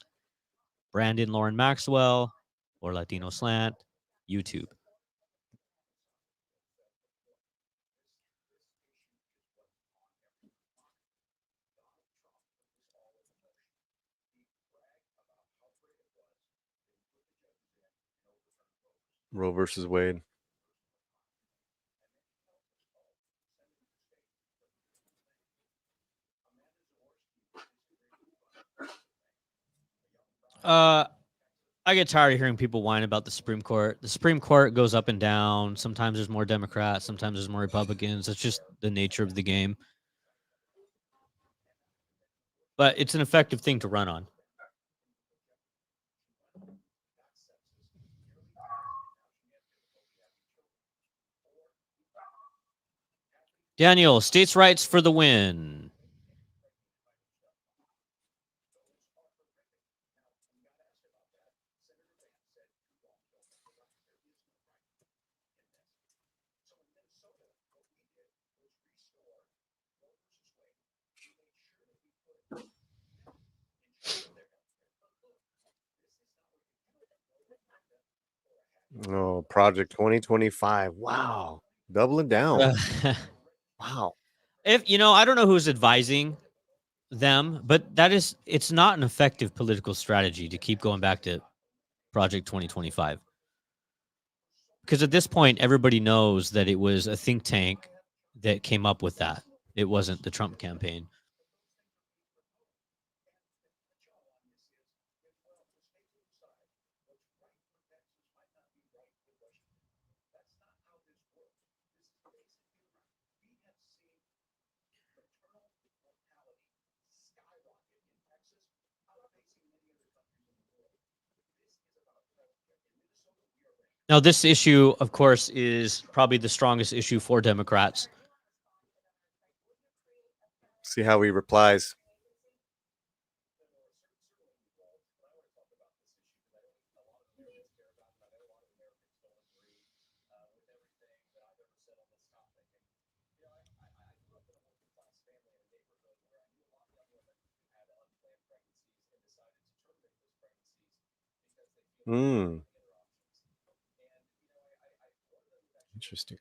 Brandon Lauren Maxwell or Latino Slant, YouTube. Roe versus Wade. Uh, I get tired of hearing people whine about the Supreme Court. The Supreme Court goes up and down. Sometimes there's more Democrats, sometimes there's more Republicans. That's just the nature of the game. But it's an effective thing to run on. Daniel, states' rights for the win. Oh, Project 2025. Wow. Doubling down. Wow. If I don't know who's advising them, but it's not an effective political strategy to keep going back to Project 2025. Because at this point, everybody knows that it was a think tank that came up with that. It wasn't the Trump campaign. Now, this issue, of course, is probably the strongest issue for Democrats. See how he replies. Hmm. Interesting.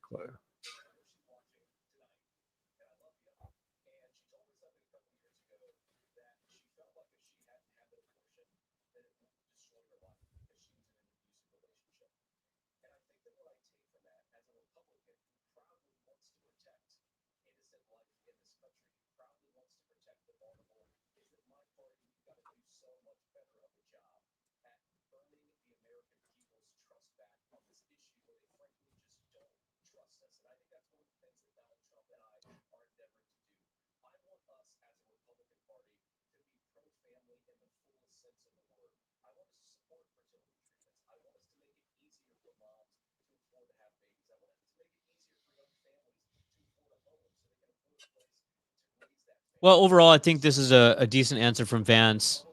Well, overall, I think this is a decent answer from Vance.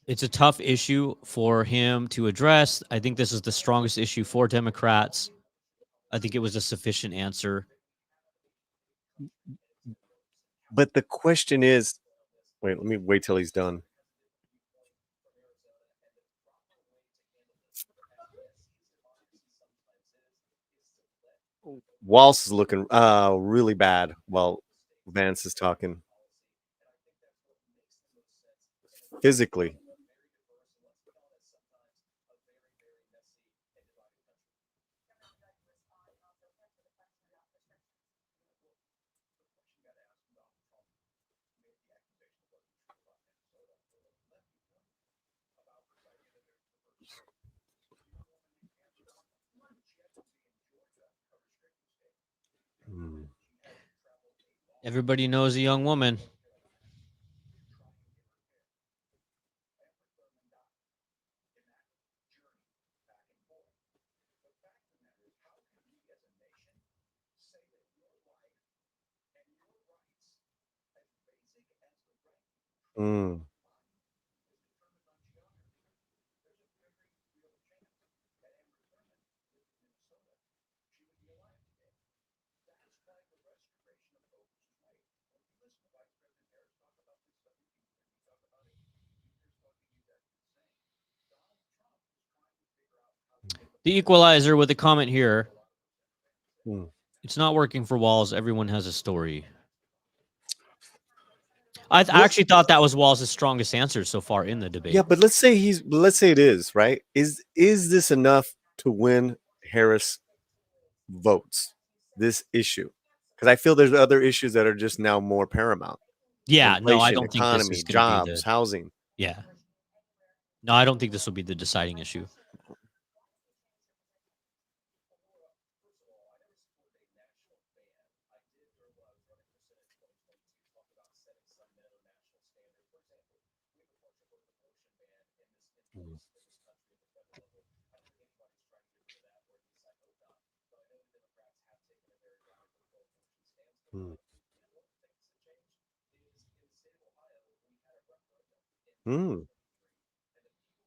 It's a tough issue for him to address. I think this is the strongest issue for Democrats. I think it was a sufficient answer. But the question is, wait, let me wait till he's done. Walsh is looking really bad while Vance is talking. Physically. Everybody knows a young woman. Mm. The Equalizer with a comment here. Mm. It's not working for Walls. Everyone has a story. I actually thought that was Walls' strongest answer so far in the debate. Yeah, but let's say it is, right? Is this enough to win Harris votes? This issue? Because I feel there's other issues that are just now more paramount. Yeah, no, I Inflation, don't think this economy, is going to be jobs, housing. Yeah. No, I don't think this will be the deciding issue.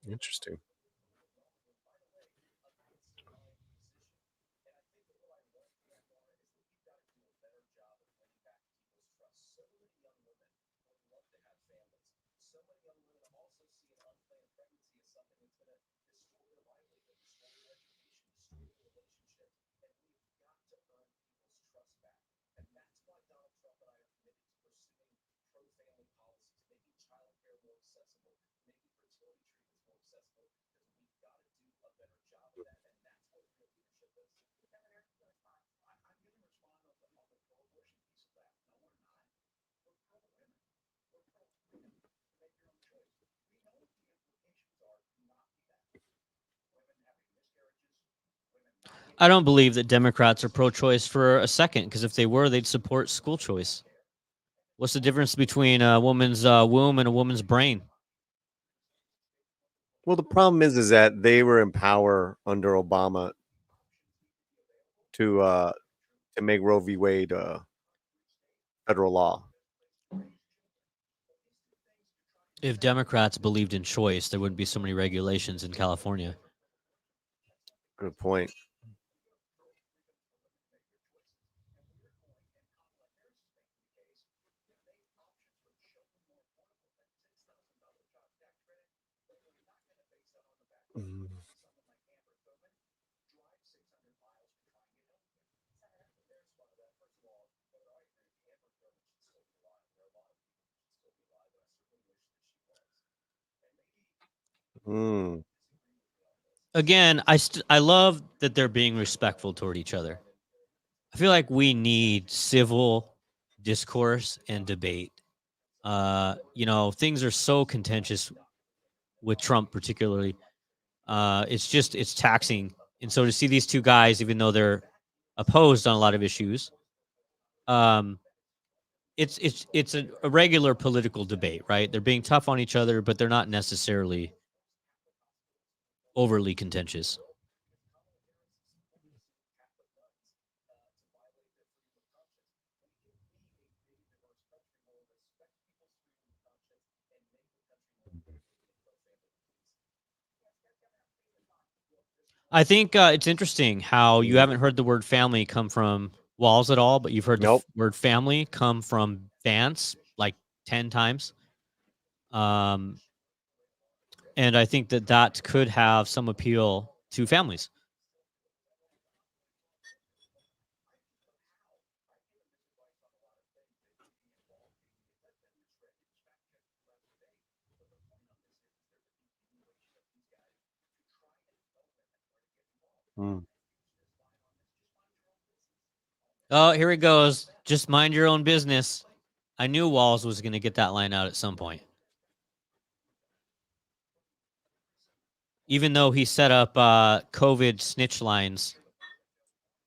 Interesting. I don't believe that Democrats are pro-choice for a second, because if they were, they'd support school choice. What's the difference between a woman's womb and a woman's brain? Well, the problem is that they were in power under Obama to make Roe v. Wade federal law. If Democrats believed in choice, there wouldn't be so many regulations in California. Good point. Mm. Again, I love that they're being respectful toward each other. I feel like we need civil discourse and debate. Things are so contentious with Trump, particularly. It's taxing, and so to see these two guys, even though they're opposed on a lot of issues, um, it's a regular political debate, right? They're being tough on each other, but they're not necessarily overly contentious. I think it's interesting how you Mhm. haven't heard the word family come from Walls at all, but you've heard the Nope. word family come from Vance like 10 times. Um, and I think that could have some appeal to families. Mm. Oh, here it goes. Just mind your own business. I knew Walls was going to get that line out at some point. Even though he set up COVID snitch lines.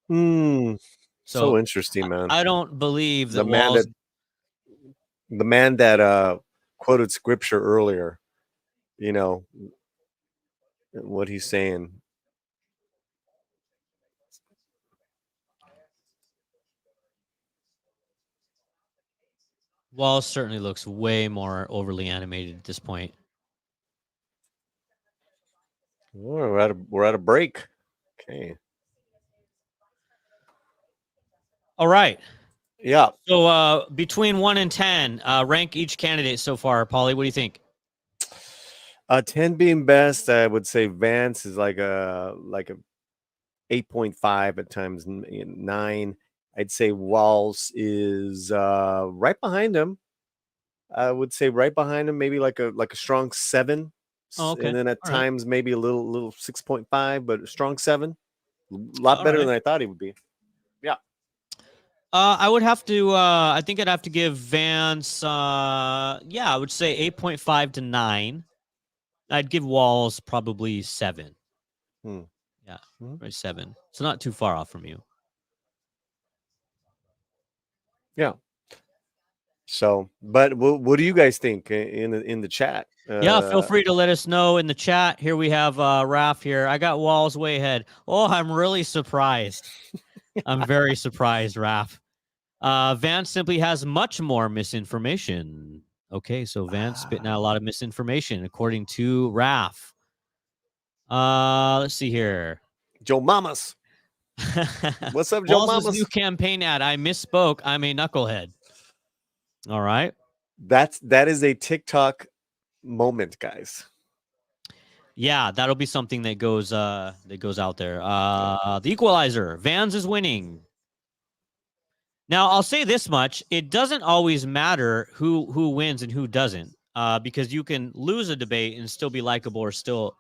So So interesting, man. I don't believe The that man Walls. that the man that quoted scripture earlier, you know, what he's saying. Walls certainly looks way more overly animated at this point. We're at a break. Okay. All right. Yeah. So between 1 and 10, rank each candidate so far. Paulie, what do you think? 10 being best, I would say Vance is like a 8.5 at times, 9. I'd say Walls is right behind him. I would say right behind him, maybe like a strong 7. Oh, okay. And then at All right. times maybe a little 6.5, but a strong 7. A lot All better right. than I thought he would be. Yeah. I would have to. I think I'd have to give Vance. I would say 8.5 to 9. I'd give Walls probably 7. Hmm. Yeah, right, 7. So not too far off from you. Yeah. So, but what do you guys think in the chat? Yeah, feel free to let us know in the chat. Here we have Raph here. I got Walls way ahead. Oh, I'm really surprised. I'm very surprised, Raph. Vance simply has much more misinformation. Okay, so Vance spitting out a lot of misinformation, according to Raph. Let's see here. Joe Mamas. What's up, Joe Walls' new Mamas? campaign ad. I misspoke. I'm a knucklehead. All right. That is a TikTok moment, guys. Yeah, that'll be something that goes out there. The Equalizer. Vans is winning. Now, I'll say this much: it doesn't always matter who wins and who doesn't, because you can lose a debate and still be likable or still,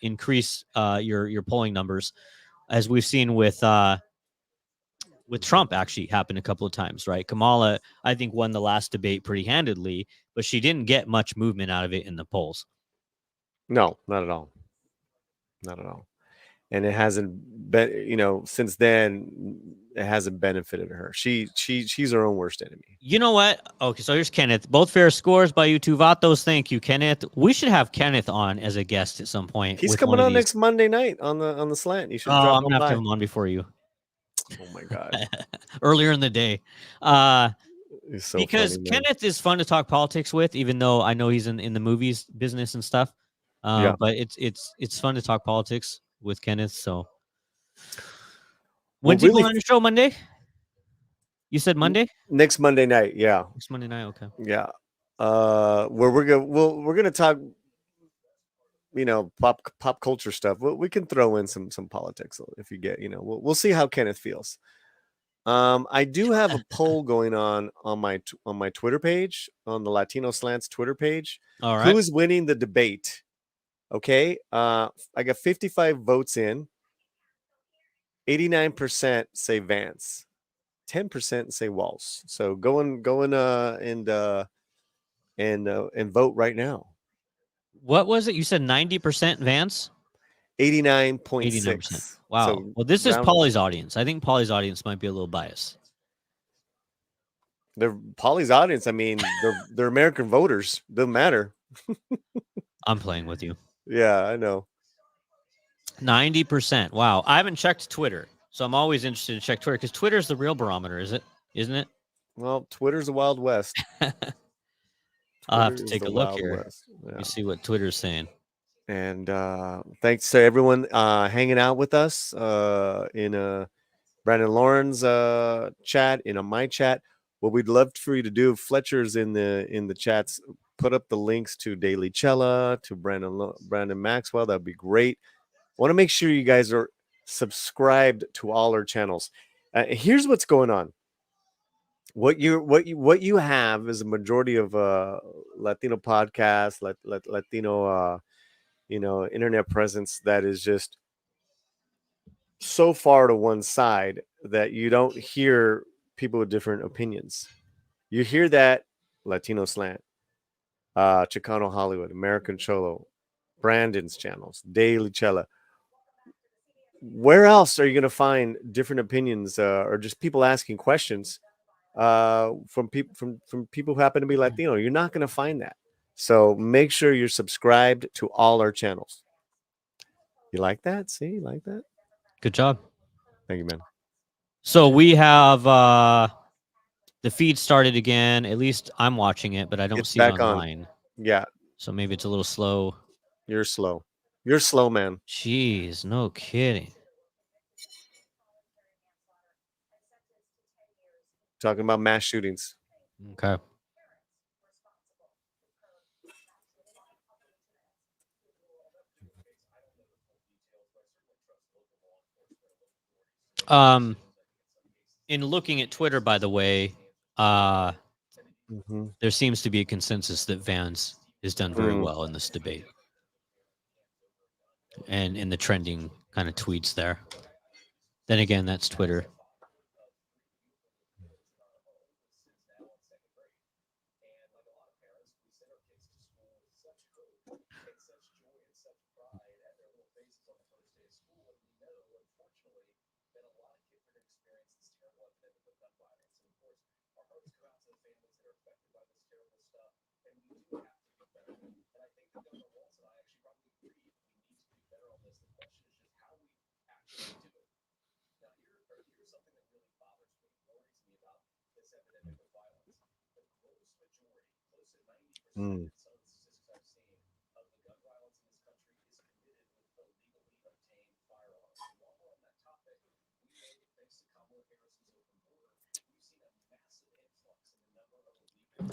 increase your polling numbers, as we've seen with Trump actually happened a couple of times, right? Kamala, I think, won the last debate pretty handedly, but she didn't get much movement out of it in the polls. No, not at all. Not at all. And it hasn't been, since then, it hasn't benefited her. She's her own worst enemy. You know what? Okay, so here's Kenneth. Both fair scores by you two Vatos. Thank you, Kenneth. We should have Kenneth on as a guest at some point. He's with coming one of on these. next Monday night on the slant. You should Oh, drop I'm on gonna have to by. have him on before you. Oh my god. Earlier in the day. It's so Because funny, man. Kenneth is fun to talk politics with, even though I know he's in the movies business and stuff. Yeah. But it's fun to talk politics with Kenneth. So Well, when's he really, going on your show? Monday? You said Monday? next Monday night. Yeah. Next Monday night, okay. Yeah. Where we're gonna talk, pop culture stuff. We can throw in some politics if you get, we'll see how Kenneth feels. I do have a poll going on my Twitter page, on the Latino Slants Twitter page. All right. Who is winning the debate? Okay. I got 55 votes in. 89% say Vance. 10% say walls. So go and vote right now. What was it? You said 90% Vance? 89%. 89.6. Wow. So Well, this is round, Polly's audience. I think Polly's audience might be a little biased. they're Polly's audience. I mean, they're American voters. Doesn't matter. I'm playing with you. Yeah, I know. 90%. Wow. I haven't checked Twitter, so I'm always interested to check Twitter because Twitter's the real barometer, isn't it? Well, Twitter's the Wild West. I'll have to Twitter is take the a look Wild here. West. Let Yeah. me see what Twitter's saying. And thanks to everyone hanging out with us in Brandon Lauren's chat, in my chat. What we'd love for you to do, Fletcher's in the chats, put up the links to Daily Chela, to Brandon Maxwell. That'd be great. Want to make sure you guys are subscribed to all our channels. Here's what's going on. What you have is a majority of Latino podcasts, Latino internet presence that is just so far to one side that you don't hear people with different opinions. You hear that Latino Slant, Chicano Hollywood, American Cholo, Brandon's channels, Daily Chela. Where else are you going to find different opinions or just people asking questions from people who happen to be Latino? You're not going to find that. So make sure you're subscribed to all our channels. You like that? See, you like that? Good job. Thank you, man. So we have the feed started again. At least I'm watching it, but I don't It's see it back on. online. Yeah, So maybe it's a little slow. you're slow. You're slow, man. Jeez, no kidding. Talking about mass shootings. Okay. In looking at Twitter, by the way, there seems to be a consensus that Vance has done very well in this debate. And in the trending kind of tweets there. Then again, that's Twitter.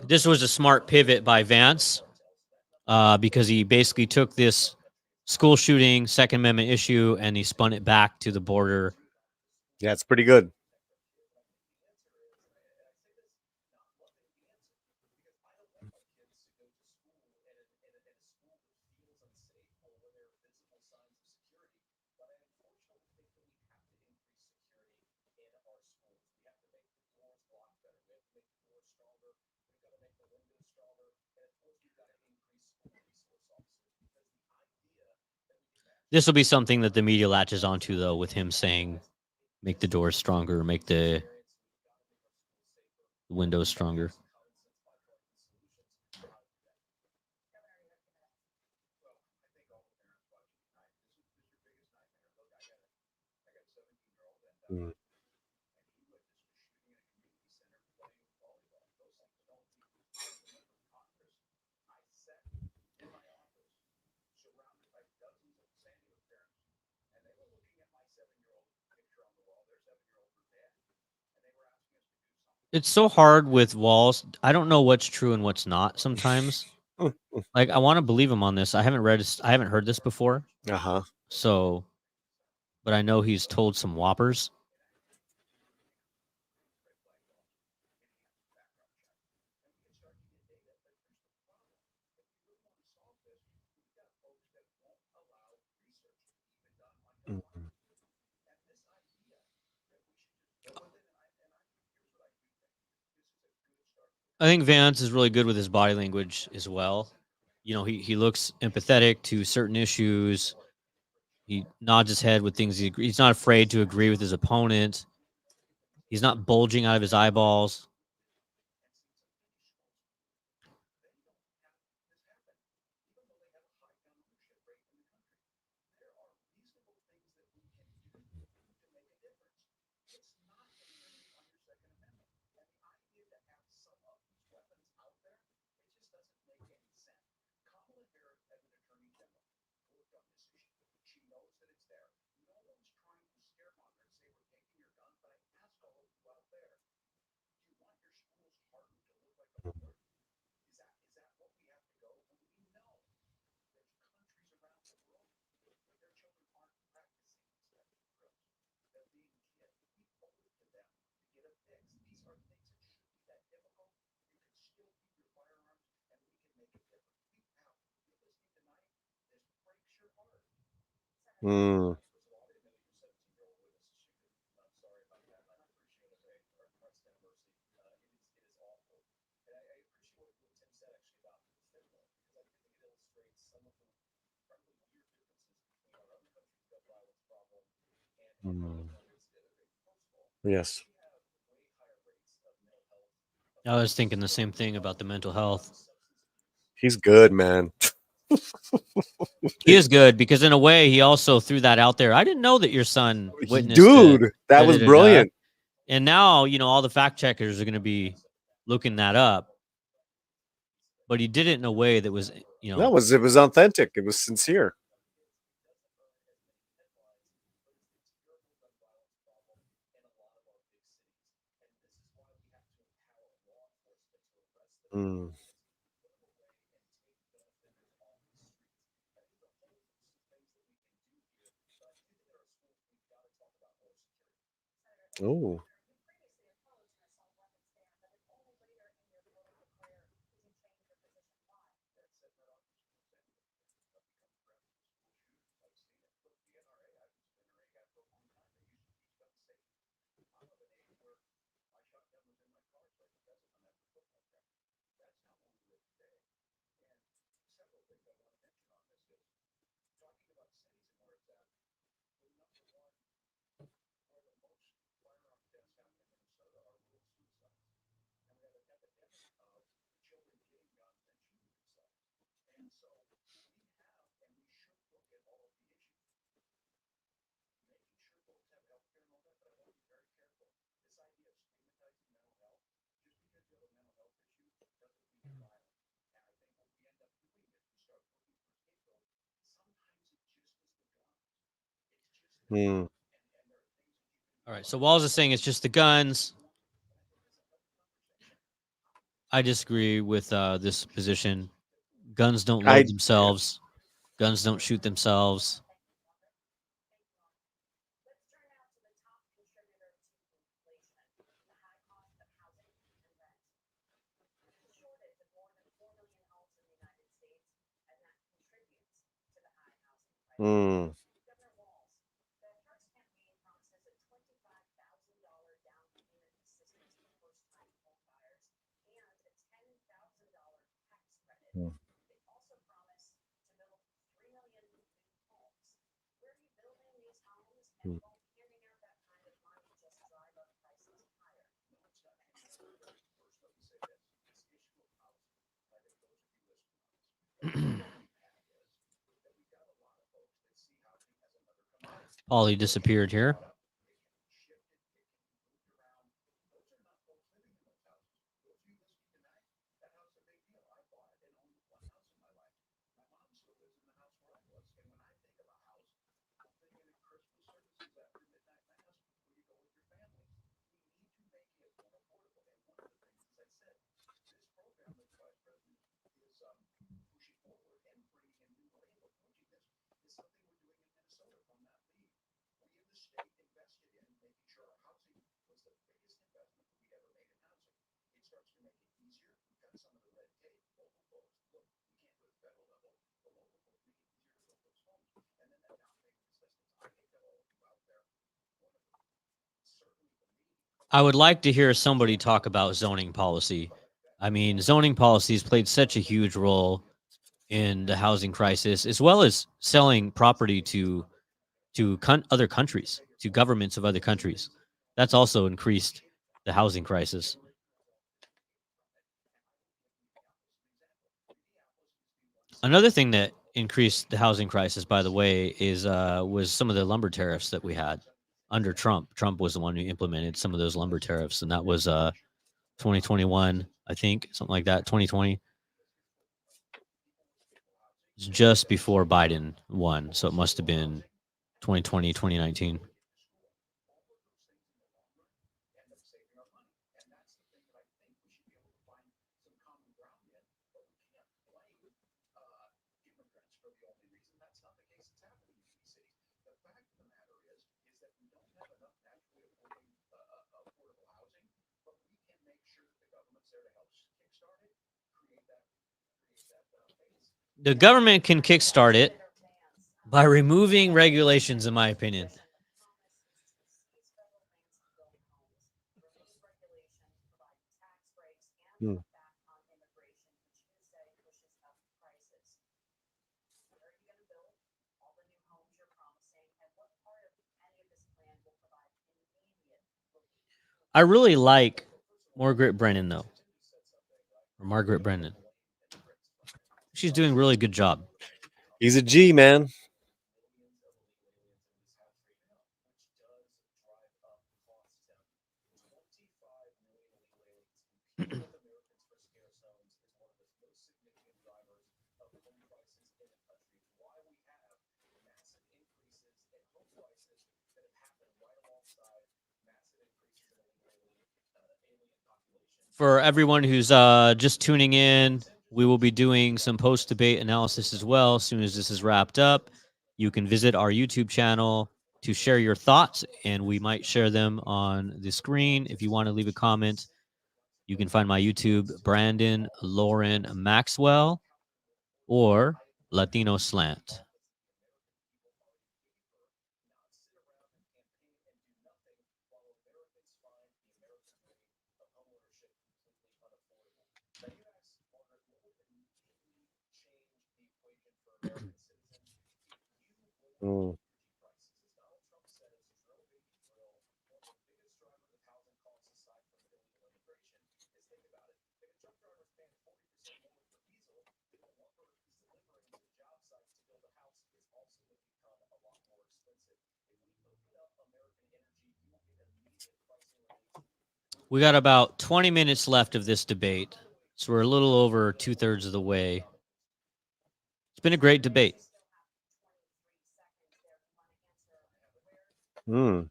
This was a smart pivot by Vance because he basically took this school shooting, Second Amendment issue, and he spun it back to the border. Yeah, it's pretty good. This will be something that the media latches onto, though, with him saying, make the doors stronger, make the windows stronger. It's so hard with Walls. I don't know what's true and what's not sometimes. Like, I want to believe him on this. I haven't heard this before. Uh-huh. So, but I know he's told some whoppers. I think Vance is really good with his body language as well. He looks empathetic to certain issues. He nods his head with things he's not afraid to agree with his opponent. He's not bulging out of his eyeballs. Mm. Mm. Yes. I was thinking the same thing about the mental health. He's good, man. He is good because in a way he also threw that out there. I didn't know that your son witnessed it. Dude, that Da, was da, da, da. brilliant. And now, all the fact checkers are going to be looking that up. But he did it in a way that was, It was authentic. It was sincere. Mm. Oh. Mm. all right. So Walls is saying it's just the guns. I disagree with this position. Guns don't load Yeah. themselves. Guns don't shoot themselves. Mm. Mm. Mm. Paulie disappeared here. I would like to hear somebody talk about zoning policy. I mean, zoning policies played such a huge role in the housing crisis, as well as selling property to other countries, to governments of other countries. That's also increased the housing crisis. Another thing that increased the housing crisis, by the way, is was some of the lumber tariffs that we had under Trump. Trump was the one who implemented some of those lumber tariffs, and that was 2021, I think, something like that. 2020. It's just before Biden won, so it must have been 2020, 2019. The government can kickstart it by removing regulations, in my opinion. Hmm. I really like Margaret Brennan, though, or Margaret Brennan. She's doing a really good job. He's a G, man. For everyone who's just tuning in, we will be doing some post debate analysis as well. As soon as this is wrapped up, you can visit our YouTube channel to share your thoughts, and we might share them on the screen. If you want to leave a comment, you can find my YouTube, Brandon Lauren Maxwell, or Latino Slant. Mm. We got about 20 minutes left of this debate, so we're a little over 2/3 of the way. It's been a great debate. Mm.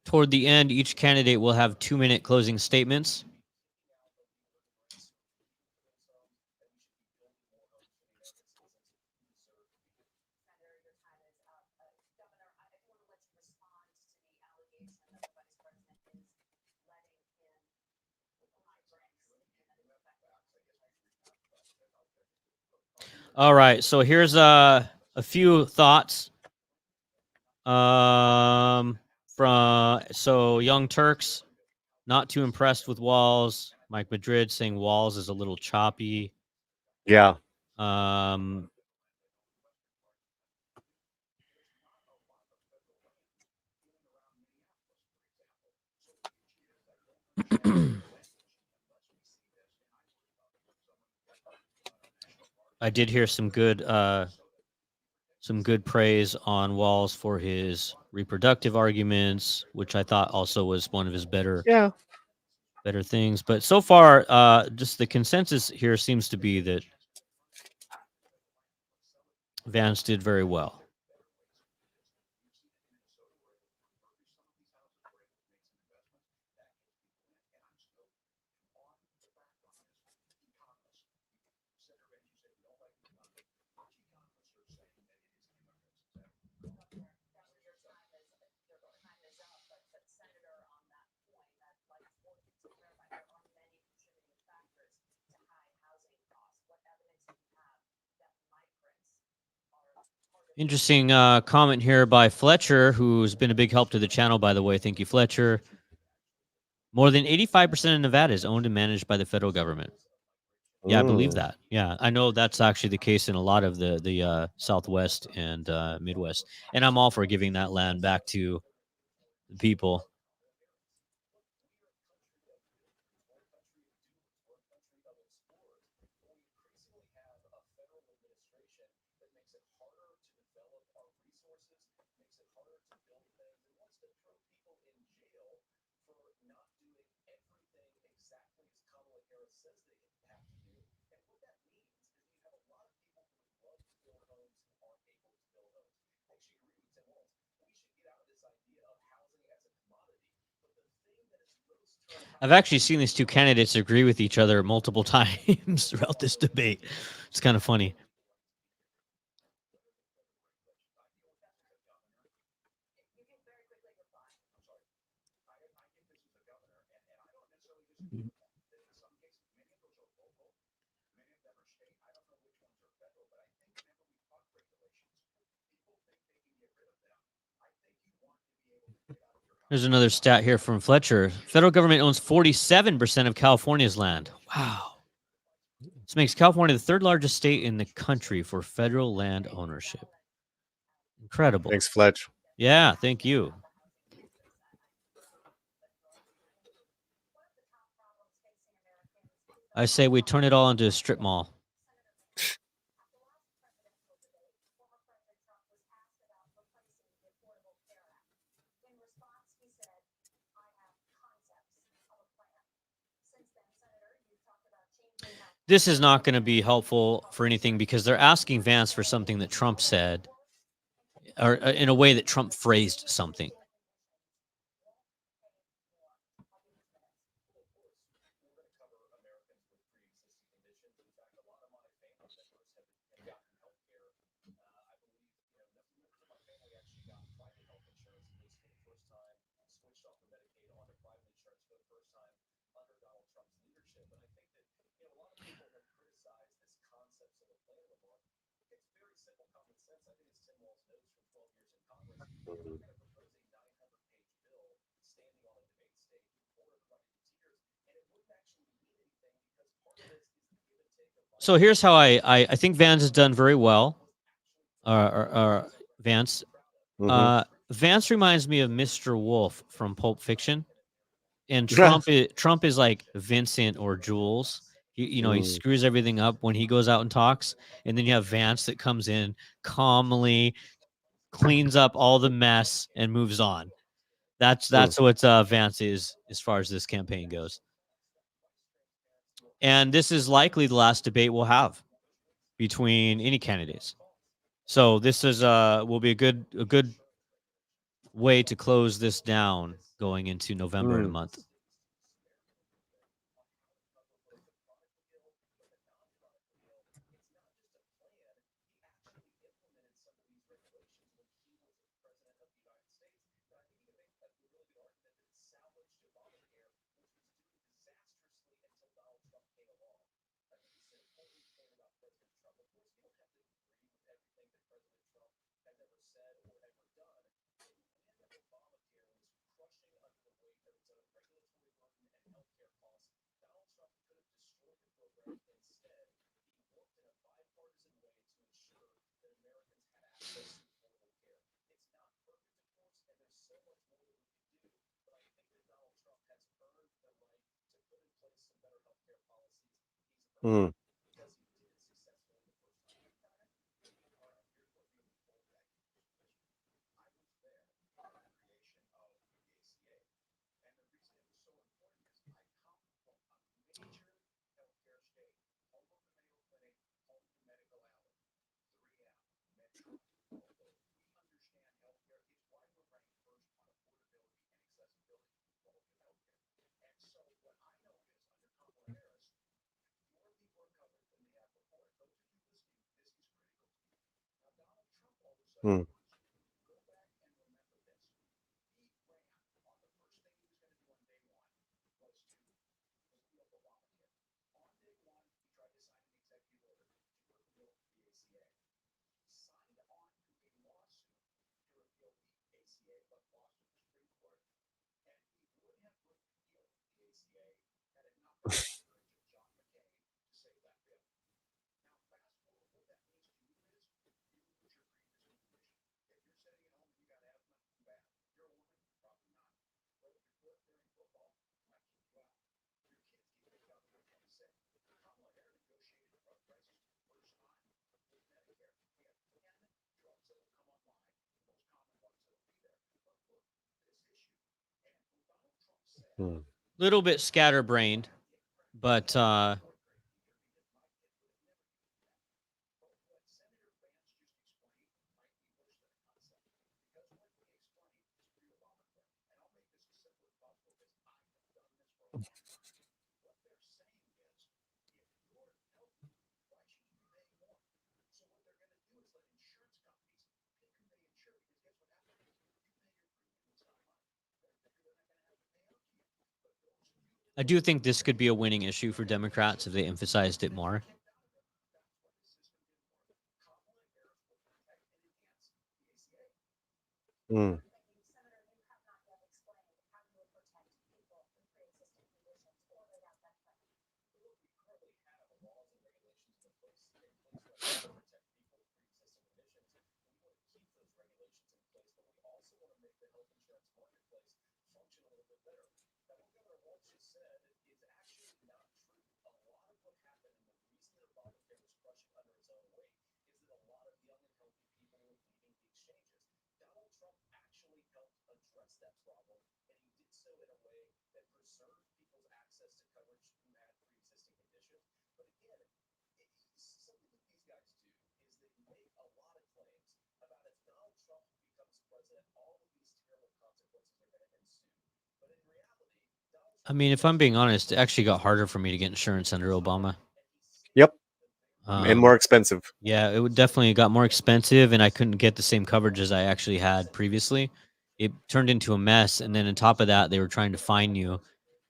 Toward the end, each candidate will have 2-minute closing statements. All right, so here's a few thoughts from Young Turks, not too impressed with Walls. Mike Madrid saying Walls is a little choppy. Yeah. Um, I did hear some good praise on Walls for his reproductive arguments, which I thought also was one of his better Yeah. things. But so far, just the consensus here seems to be that Vance did very well. Interesting comment here by Fletcher, who's been a big help to the channel, by the way. Thank you, Fletcher. More than 85% of Nevada is owned and managed by the federal government. Yeah, I believe Mm. that. Yeah, I know that's actually the case in a lot of the Southwest and Midwest, and I'm all for giving that land back to the people. I've actually seen these two candidates agree with each other multiple times throughout this debate. It's kind of funny. There's another stat here from Fletcher. Federal government owns 47% of California's land. Wow. This makes California the third largest state in the country for federal land ownership. Incredible. Thanks, Fletch. Yeah, thank you. I say we turn it all into a strip mall. This is not going to be helpful for anything because they're asking Vance for something that Trump said, or in a way that Trump phrased something. So here's how I think Vance has done very well. Vance. Mm-hmm. Vance reminds me of Mr. Wolf from Pulp Fiction, and Yeah. Trump is like Vincent or Jules. He he Mm. screws everything up when he goes out and talks, and then you have Vance that comes in calmly, cleans up all the mess, and moves on. Mm. That's what Vance is as far as this campaign goes. And this is likely the last debate we'll have between any candidates. So this is will be a good way to close this down going into November in a Mm. month. Mm. Mm. Hmm. Little bit scatterbrained, but I do think this could be a winning issue for Democrats if they emphasized it more. Hmm. I mean, if I'm being honest, it actually got harder for me to get insurance under Obama. Yep. And more Um, expensive. yeah, it would definitely got more expensive, and I couldn't get the same coverage as I actually had previously. It turned into a mess, and then on top of that, they were trying to fine you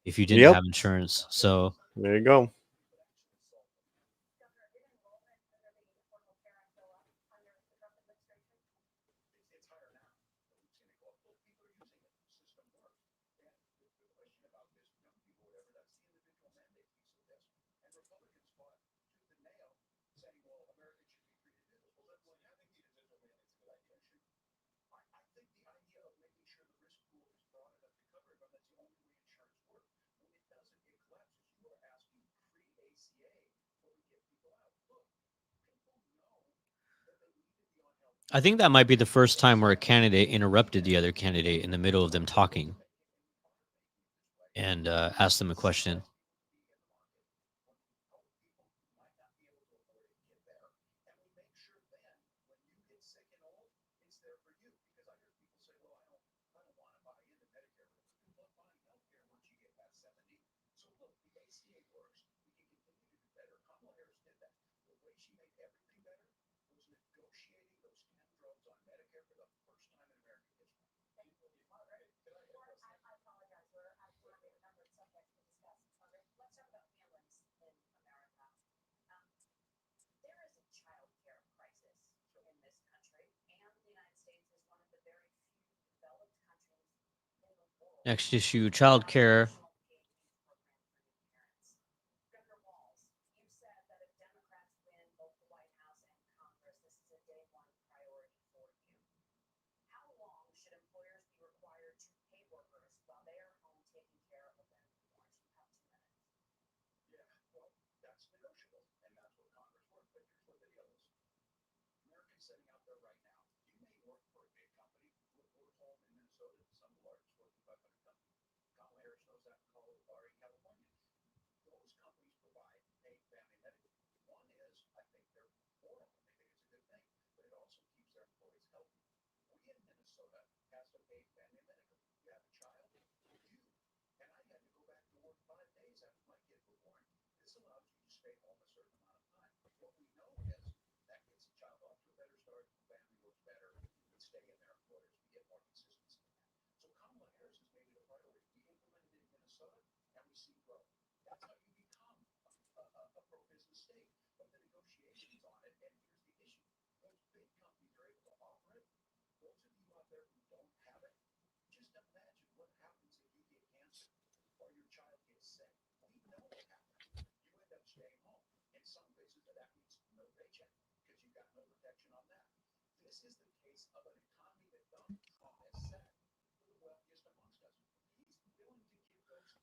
if you didn't Yep. have insurance. So There you go. I think that might be the first time where a candidate interrupted the other candidate in the middle of them talking and asked them a question. Next issue, childcare.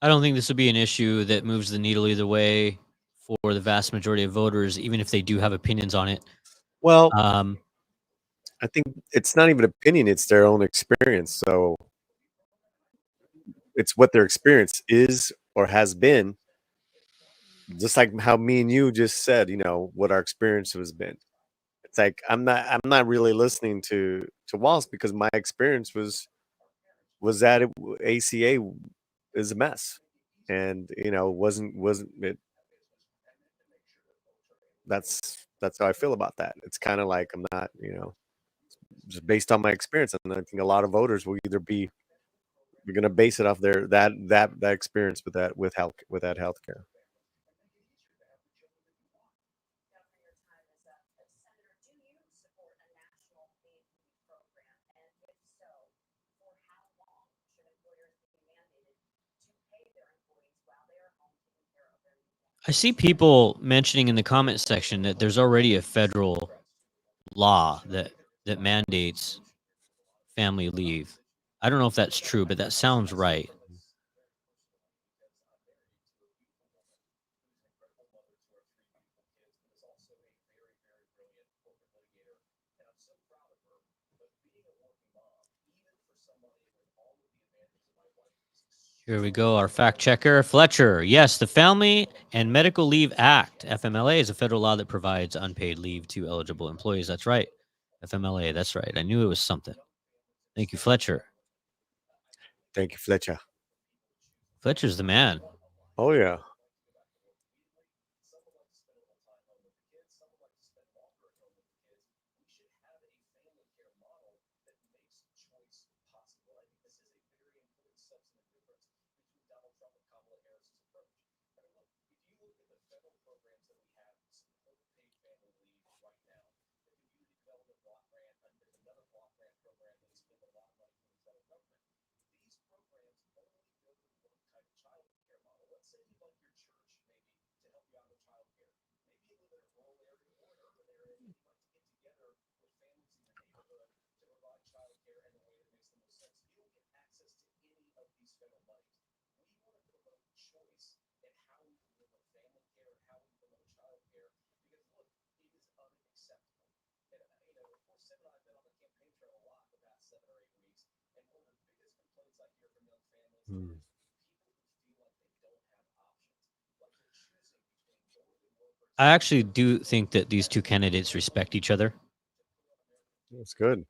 I don't think this would be an issue that moves the needle either way for the vast majority of voters, even if they do have opinions on it. Well, Um, I think it's not even opinion; it's their own experience. So it's what their experience is or has been. Just like how me and you just said, what our experience has been. It's like I'm not really listening to Wallace because my experience was that ACA is a mess, and wasn't it. That's how I feel about that. It's kind of like I'm not, just based on my experience, and I think a lot of voters will either be you're going to base it off their that experience with that healthcare. I see people mentioning in the comment section that there's already a federal law that mandates family leave. I don't know if that's true, but that sounds right. Here we go. Our fact checker, Fletcher. Yes, the Family and Medical Leave Act, FMLA, is a federal law that provides unpaid leave to eligible employees. That's right. FMLA. That's right. I knew it was something. Thank you, Fletcher. Thank you, Fletcher. Fletcher's the man. Oh yeah. Hmm. I actually do think that these two candidates respect each other. That's good.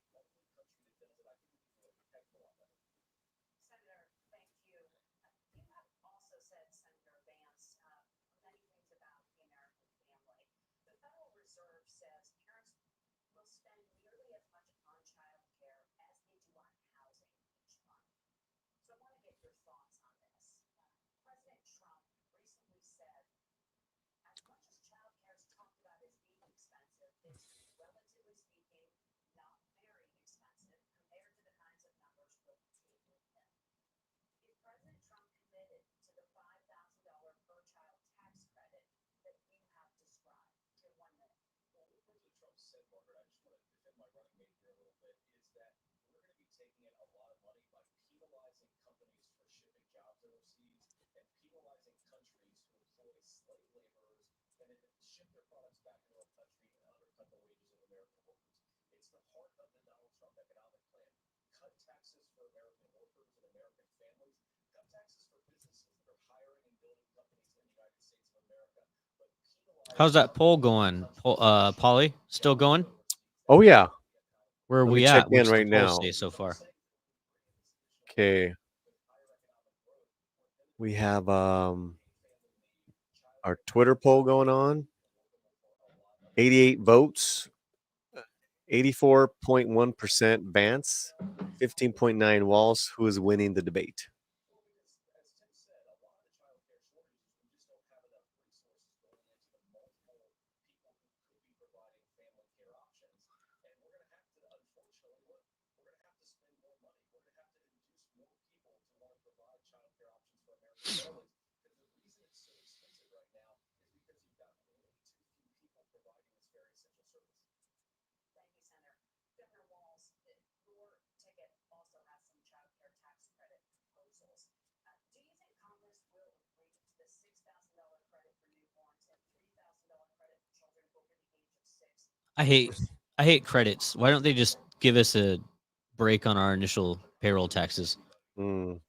How's that poll going, Polly? Still going? Oh yeah. Where are Let me we check at? in What's the right poll now. say so far? Okay. We have our Twitter poll going on. 88 votes. 84.1% Vance. 15.9 Walls. Who is winning the debate? I hate I hate credits. Why don't they just give us a break on our initial payroll taxes? Mm.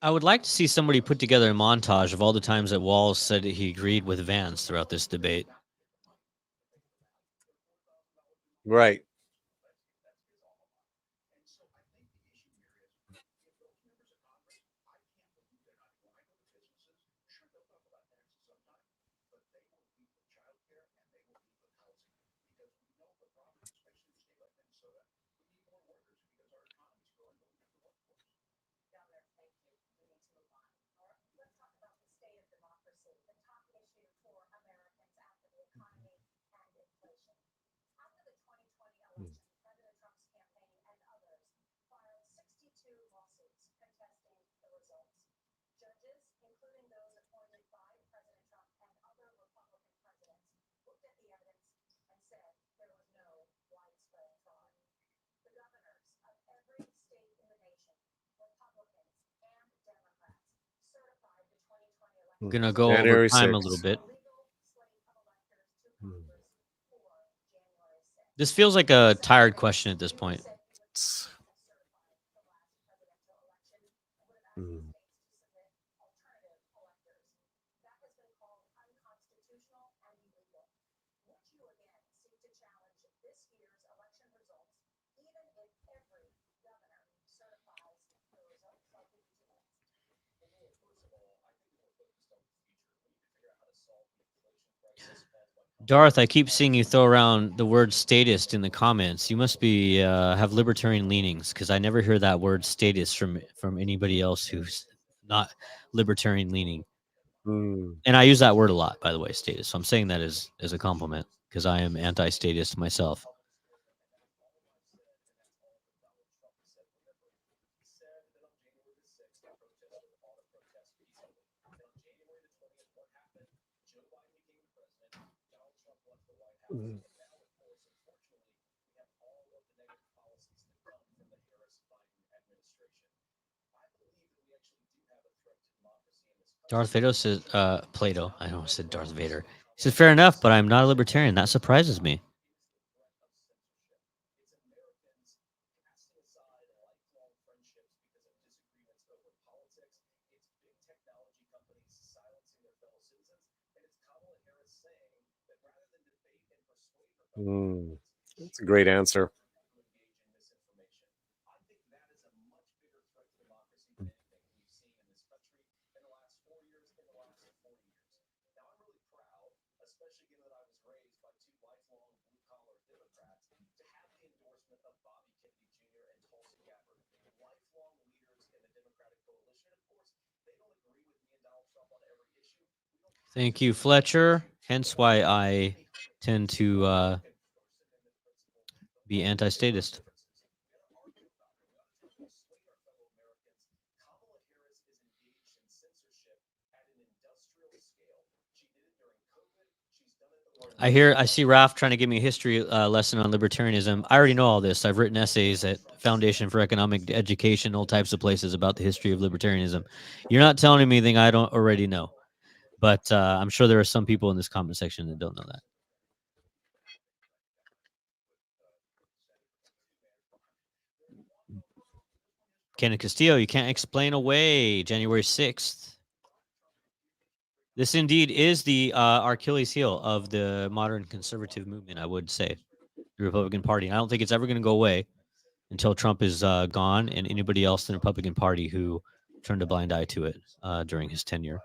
I would like to see somebody put together a montage of all the times that Walls said that he agreed with Vance throughout this debate. Right. Gonna go over January time a little 6th. bit. This feels like a tired question at this point. Mm. Darth, I keep seeing you throw around the word statist in the comments. You must be have libertarian leanings because I never hear that word statist from anybody else who's not libertarian leaning. Mm. And I use that word a lot, by the way, statist. So I'm saying that as a compliment because I am anti-statist myself. Mm. Darth Vader says, Plato. I almost said Darth Vader. He said, fair enough, but I'm not a libertarian. That surprises me. Mm. That's a great answer. Thank you, Fletcher. Hence why I tend to be anti-statist. I see Raf trying to give me a history lesson on libertarianism. I already know all this. I've written essays at Foundation for Economic Education, all types of places about the history of libertarianism. You're not telling me anything I don't already know, but I'm sure there are some people in this comment section that don't know that. Kenneth Castillo, you can't explain away. January 6th. This indeed is the Achilles heel of the modern conservative movement, I would say, the Republican Party. I don't think it's ever going to go away until Trump is gone and anybody else in the Republican Party who turned a blind eye to it during his tenure.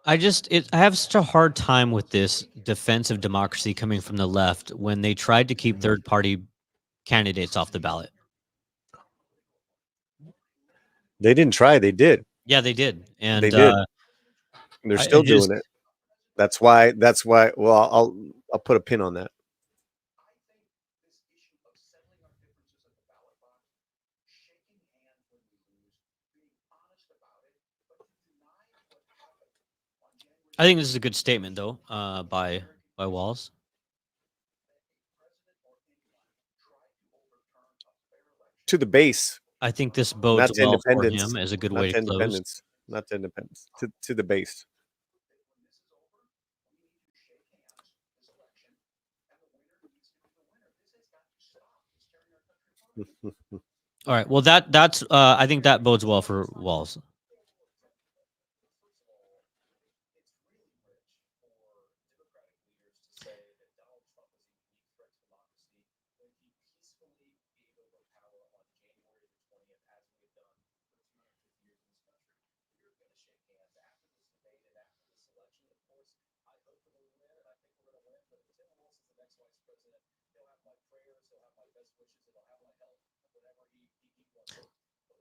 I have such a hard time with this defense of democracy coming from the left when they tried to keep third party candidates off the ballot. They didn't try, they did. Yeah, they did. And They did. They're still doing it. That's why well, I'll put a pin on that. I think this is a good statement though, by Walls. To the base. I think this bodes Not to well for independence. him as a good Not way to to close. independence. Not to independence. To the base. All right. Well, that's I think that bodes well for Walls.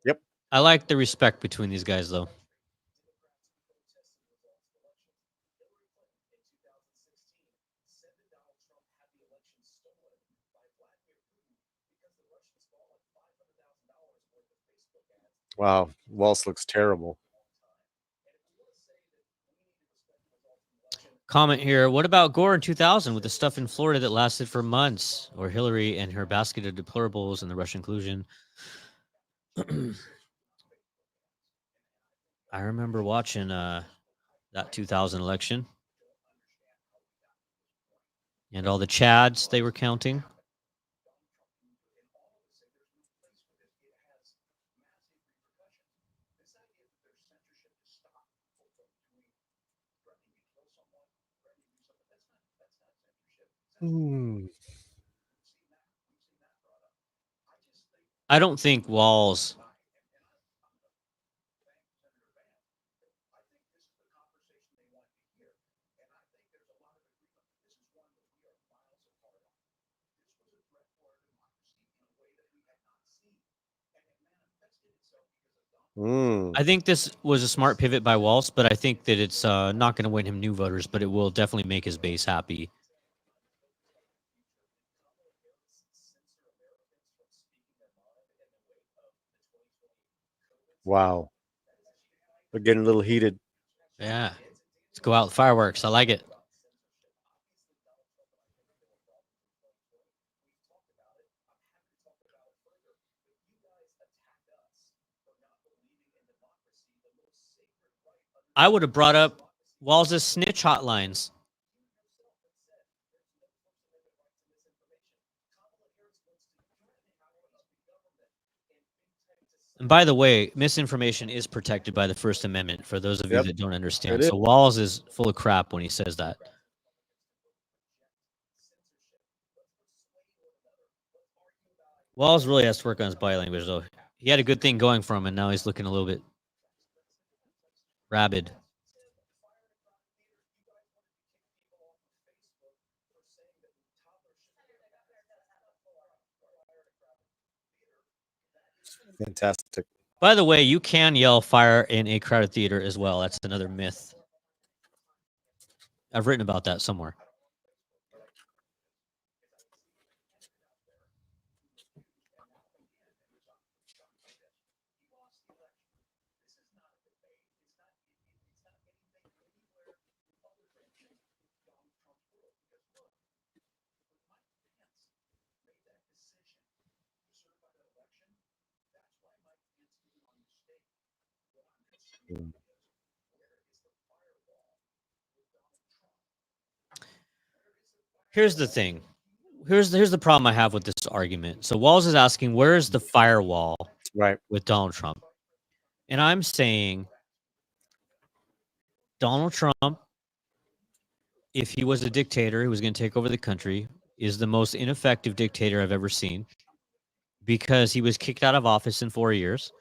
Yep. I like the respect between these guys though. Wow, Walls looks terrible. Comment here. What about Gore in 2000 with the stuff in Florida that lasted for months, or Hillary and her basket of deplorables and the Russian collusion? I remember watching that 2000 election and all the Chads they were counting. I don't think Walls. I think this was a smart pivot by Walls, but I think that it's not going to win him new voters, but it will definitely make his base happy. Wow. They're getting a little heated. Yeah. Let's go out with fireworks. I like it. I would have brought up Walls' snitch hotlines. And by the way, misinformation is protected by the First Amendment for those of you that don't understand. So Walls is full of crap when he says that. Walls really has to work on his body language, though. He had a good thing going for him, and now he's looking a little bit rabid. Fantastic. By the way, you can yell fire in a crowded theater as well. That's another myth. I've written about that somewhere. Here's the thing. Here's the problem I have with this argument. So Walls is asking, where is the firewall with Donald Trump? And I'm saying Donald Trump if he was a dictator who was going to take over the country, is the most ineffective dictator I've ever seen because he was kicked out of office in 4 years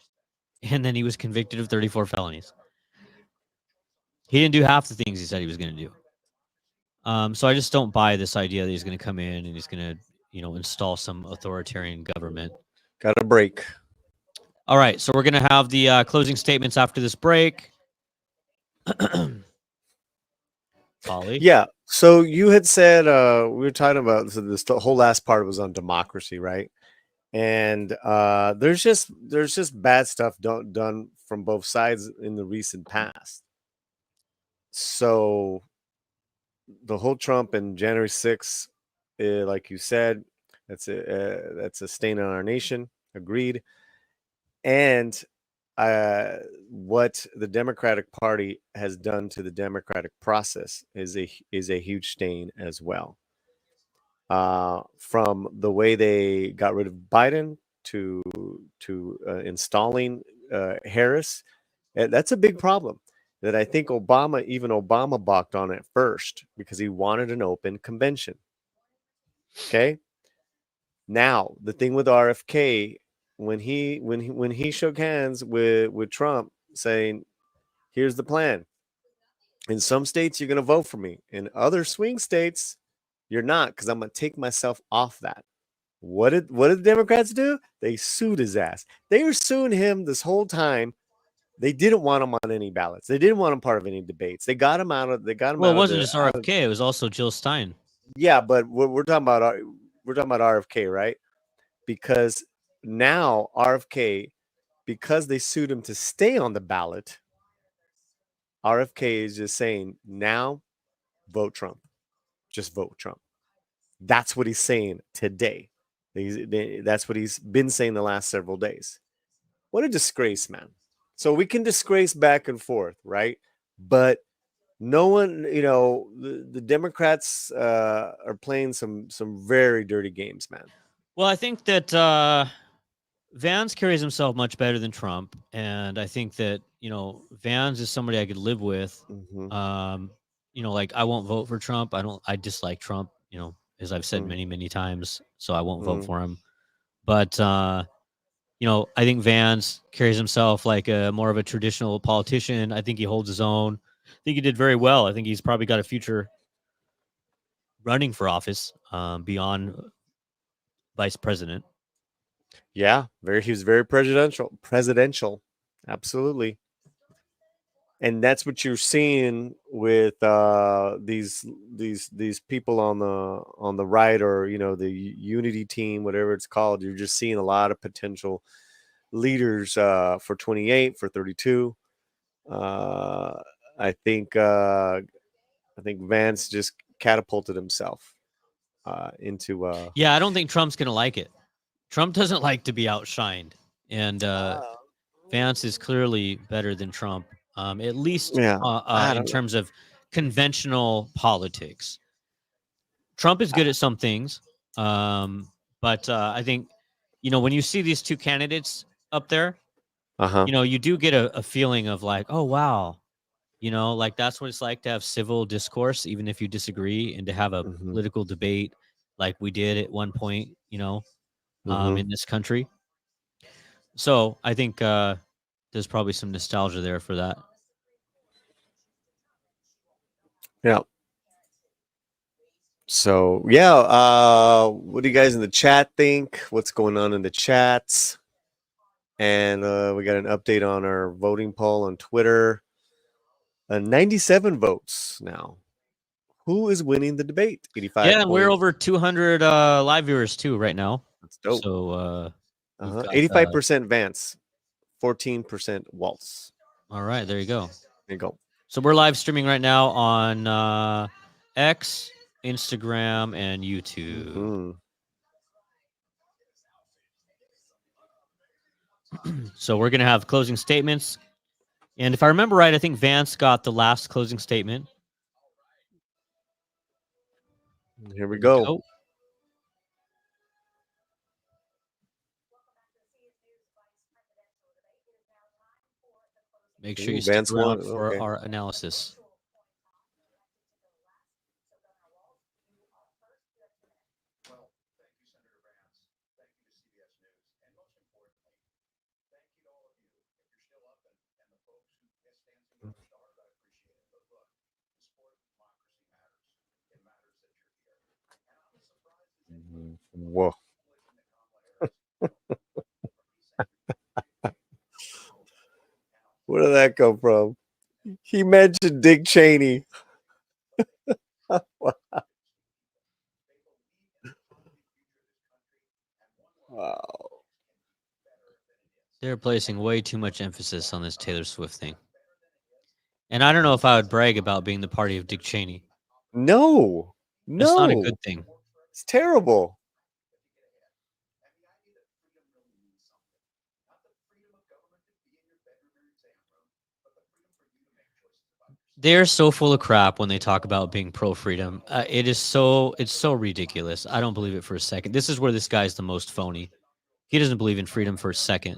and then he was convicted of 34 felonies. He didn't do half the things he said he was going to do. So I just don't buy this idea that he's going to come in and he's going to, install some authoritarian government. Got a break. All right, so we're going to have the closing statements after this break. Polly? Yeah. So you had said we were talking about the whole last part was on democracy, right? And there's just bad stuff done from both sides in the recent past. So the whole Trump and January 6th, like you said, that's a stain on our nation. Agreed. And what the Democratic Party has done to the democratic process is a huge stain as well. From the way they got rid of Biden to installing Harris, that's a big problem. That I think Obama balked on it first because he wanted an open convention. Okay. Now the thing with RFK, when he shook hands with Trump, saying, "Here's the plan. In some states, you're going to vote for me. In other swing states, you're not, because I'm going to take myself off that." What did the Democrats do? They sued his ass. They were suing him this whole time. They didn't want him on any ballots. They didn't want him part of any debates. They got him out of. Well, it wasn't just RFK; it was also Jill Stein. Yeah, but we're talking about RFK, right? Because now RFK, because they sued him to stay on the ballot, RFK is just saying, now vote Trump. Just vote Trump. That's what he's saying today. That's what he's been saying the last several days. What a disgrace, man. So we can disgrace back and forth, right? But no one, the Democrats are playing some very dirty games, man. Well, I think that Vance carries himself much better than Trump, and I think that Vance is somebody I could live with. Mm-hmm. Like I won't vote for Trump. I dislike Trump. As I've said many times, so I won't vote for him. But I think Vance carries himself like a more of a traditional politician. I think he holds his own. I think he did very well. I think he's probably got a future running for office beyond vice president. Yeah, he was very presidential. Absolutely. And that's what you're seeing with these people on the right, or the unity team, whatever it's called. You're just seeing a lot of potential leaders for 28, for 32. I think Vance just catapulted himself into. Yeah, I don't think Trump's gonna like it. Trump doesn't like to be outshined, and Vance is clearly better than Trump, at least in terms of conventional politics. Trump is good at some things, but I think when you see these two candidates up there, you do get a feeling of like, oh wow, like that's what it's like to have civil discourse, even if you disagree, and to have a political debate like we did at one point, in this country. So I think there's probably some nostalgia there for that. Yeah. So yeah, what do you guys in the chat think? What's going on in the chats? And we got an update on our voting poll on Twitter. 97 votes now. Who is winning the debate? 85. Yeah, and we're over 200 live viewers too right now. That's dope. So 85% Vance, 14% Waltz. All right, there you go. There you go. So we're live streaming right now on X, Instagram, and YouTube. So we're gonna have closing statements, and if I remember right, I think Vance got the last closing statement. Here we go. Make sure you stick around for our analysis. Whoa. Where did that come from? He mentioned Dick Cheney. Wow. They're placing way too much emphasis on this Taylor Swift thing. And I don't know if I would brag about being the party of Dick Cheney. No. That's not a good No. thing. It's terrible. They're so full of crap when they talk about being pro freedom. It's so ridiculous. I don't believe it for a second. This is where this guy's the most phony. He doesn't believe in freedom for a second.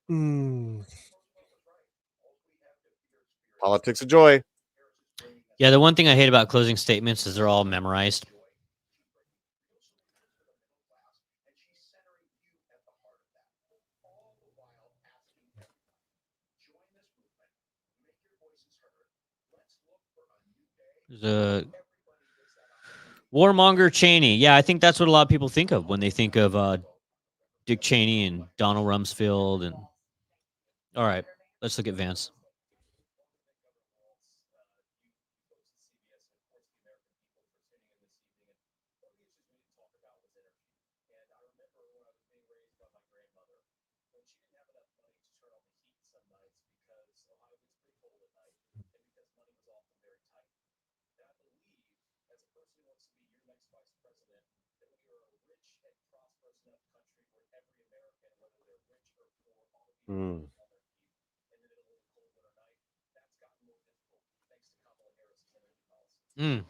Mm. Politics of joy. Yeah, the one thing I hate about closing statements is they're all memorized. The warmonger Cheney. Yeah, I think that's what a lot of people think of when they think of Dick Cheney and Donald Rumsfeld. And all right, let's look at Vance. Mm. Mm.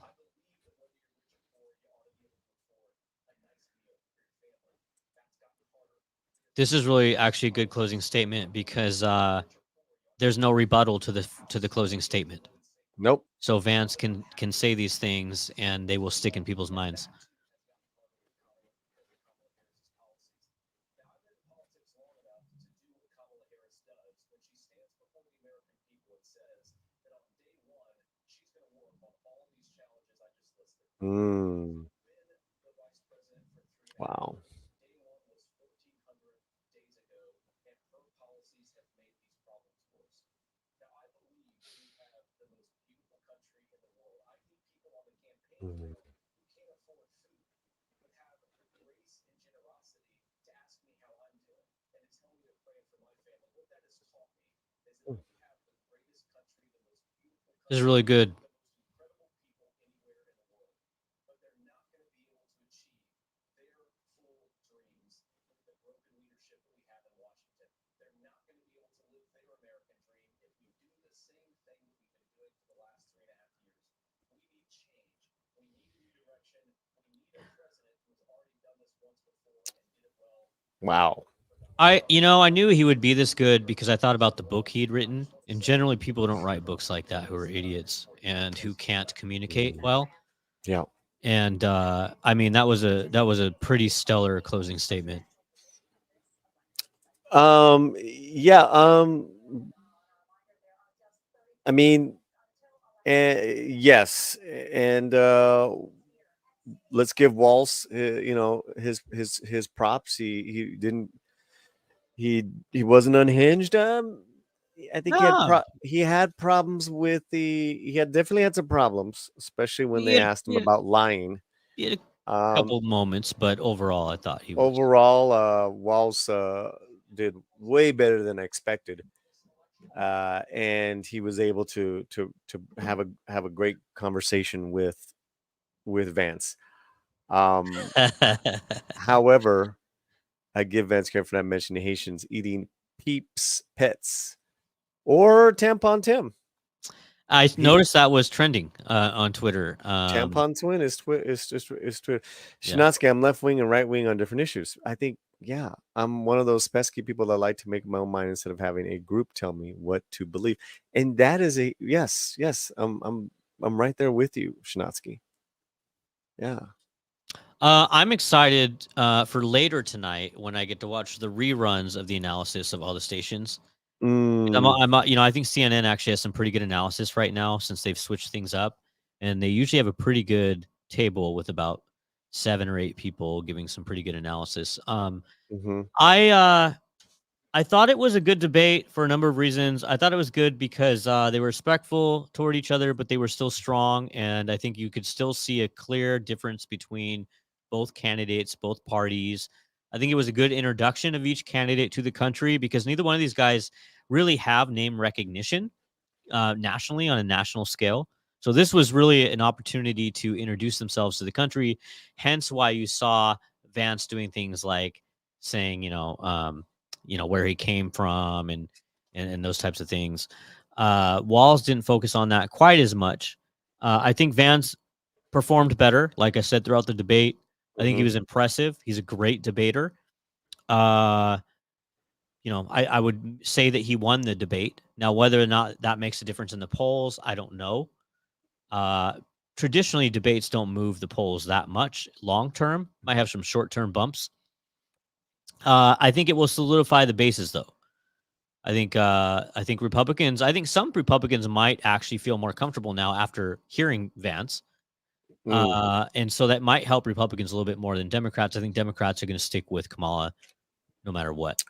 This is really actually a good closing statement because there's no rebuttal to the closing statement. Nope. So Vance can say these things and they will stick in people's minds. Mm. Wow. Mm. This is really good. Wow. I knew he would be this good because I thought about the book he'd written. And generally people don't write books like that who are idiots and who can't communicate Mm. well. Yeah. And I mean that was a pretty stellar closing statement. Yeah. I mean, yes, and let's give Waltz, his props. He didn't he wasn't unhinged. I think No, he had problems with he had definitely had some problems, especially when he they had, asked he him had, about lying. he had a Um, couple moments, but overall I thought he was. Overall, Waltz did way better than expected. And he was able to have a great conversation with Vance. Um, However, I give Vance credit for not mentioning Haitians eating Peeps pets or Tampon Tim. I He noticed that was trending on Twitter. Tampon twin is Twitter. Yeah. Shinatsky, I'm left wing and right wing on different issues. I think, yeah, I'm one of those pesky people that like to make my own mind instead of having a group tell me what to believe. And that is a yes. I'm right there with you, Shinatsky. Yeah. I'm excited for later tonight when I get to watch the reruns of the analysis of all the stations. Mm, I think CNN actually has some pretty good analysis right now since they've switched things up, and they usually have a pretty good table with about 7 or 8 people giving some pretty good analysis. hmm I uh, I thought it was a good debate for a number of reasons. I thought it was good because they were respectful toward each other, but they were still strong, and I think you could still see a clear difference between both candidates, both parties. I think it was a good introduction of each candidate to the country because neither one of these guys really have name recognition nationally on a national scale. So this was really an opportunity to introduce themselves to the country. Hence why you saw Vance doing things like saying, where he came from and those types of things. Walls didn't focus on that quite as much. I think Vance performed better, like I said throughout the debate. I think he hmm was impressive. He's a great debater. Uh, I would say that he won the debate. Now, whether or not that makes a difference in the polls, I don't know. Uh, Traditionally, debates don't move the polls that much long term. Might have some short term bumps. I think it will solidify the bases, though. I think some Republicans might actually feel more comfortable now after hearing Vance, mm. and so that might help Republicans a little bit more than Democrats. I think Democrats are going to stick with Kamala no matter what.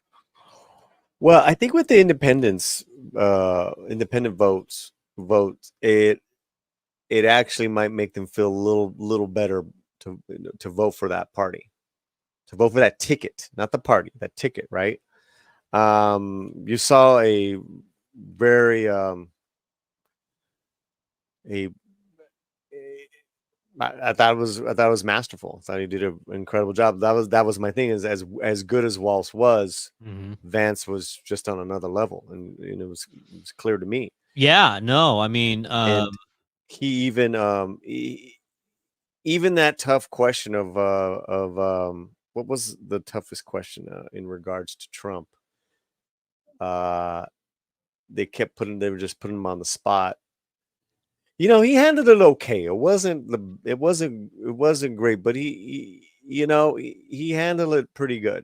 Well, I think with the independent votes, it actually might make them feel a little better to vote for that party, to vote for that ticket, not the party, that ticket, right? You saw a very a I thought it was masterful. I thought he did an incredible job. That was my thing. Is as good as Walsh was, Hmm. Vance was just on another level, and it was clear to me. Yeah, no, I mean, And he even that tough question of what was the toughest question in regards to Trump? Uh, they were just putting him on the spot. He handled it okay. It wasn't great, but he handled it pretty good.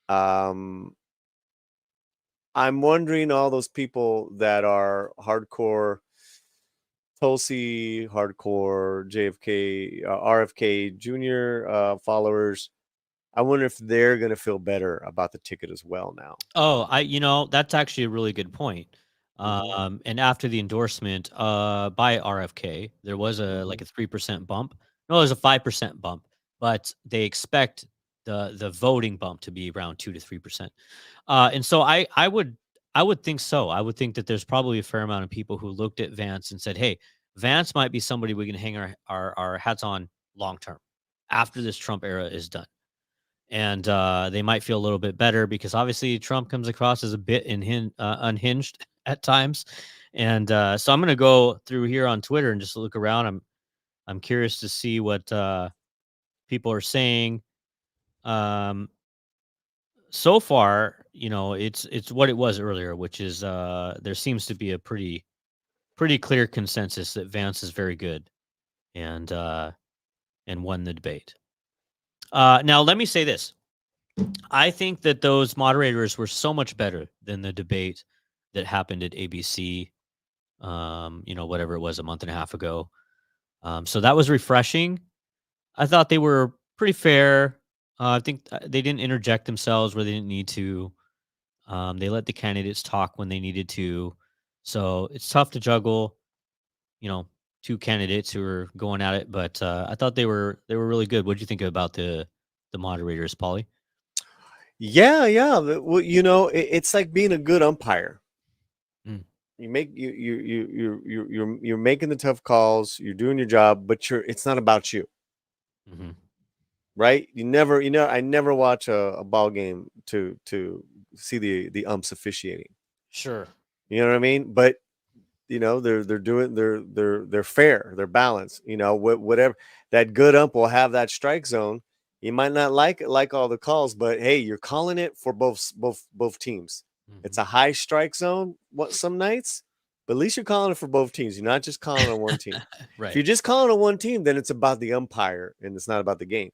Um, I'm wondering all those people that are hardcore Tulsi, hardcore JFK, RFK Jr. Followers. I wonder if they're gonna feel better about the ticket as well now. that's actually a really good point. hmm And after the endorsement by RFK, there was a hmm like a 3% bump. No, there's a 5% bump, but they expect the voting bump to be around 2 to 3%. And so I would think so. I would think that there's probably a fair amount of people who looked at Vance and said, "Hey, Vance might be somebody we can hang our hats on long term after this Trump era is done." And they might feel a little bit better because obviously Trump comes across as a bit unhinged at times. And so I'm going to go through here on Twitter and just look around. I'm curious to see what people are saying. Um, so far, it's what it was earlier, which is there seems to be a pretty clear consensus that Vance is very good and and won the debate. Now let me say this. I think that those moderators were so much better than the debate that happened at ABC, whatever it was a month and a half ago. So that was refreshing. I thought they were pretty fair. I think they didn't interject themselves where they didn't need to. They let the candidates talk when they needed to. So it's tough to juggle, you know, two candidates who are going at it. But I thought they were really good. What do you think about the moderators, Polly? Yeah, yeah. Well, it's like being a good umpire. Mm, You're making the tough calls. You're doing your job, but it's not about you, hmm. right? I never watch a ball game to see the umps officiating. Sure. You know what I mean? But they're fair, they're balanced. Whatever, that good ump will have that strike zone. You might not like all the calls, but hey, you're calling it for both teams. It's a high strike zone some nights, but at least you're calling it for both teams. You're not just calling on one team. Right. If you're just calling on one team, then it's about the umpire and it's not about the game.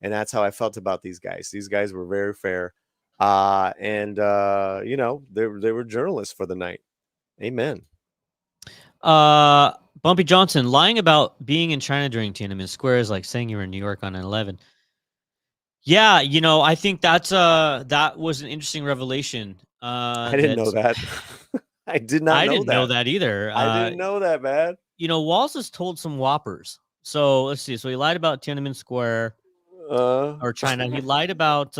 And that's how I felt about these guys. These guys were very fair. And they were journalists for the night. Amen. Bumpy Johnson, lying about being in China during Tiananmen Square is like saying you were in New York on 9/11. Yeah, I think that was an interesting revelation. I didn't know that. I did not I know didn't know that. that either. I didn't know that, man. Walls has told some whoppers. So let's see. So he lied about Tiananmen Square or China. He lied about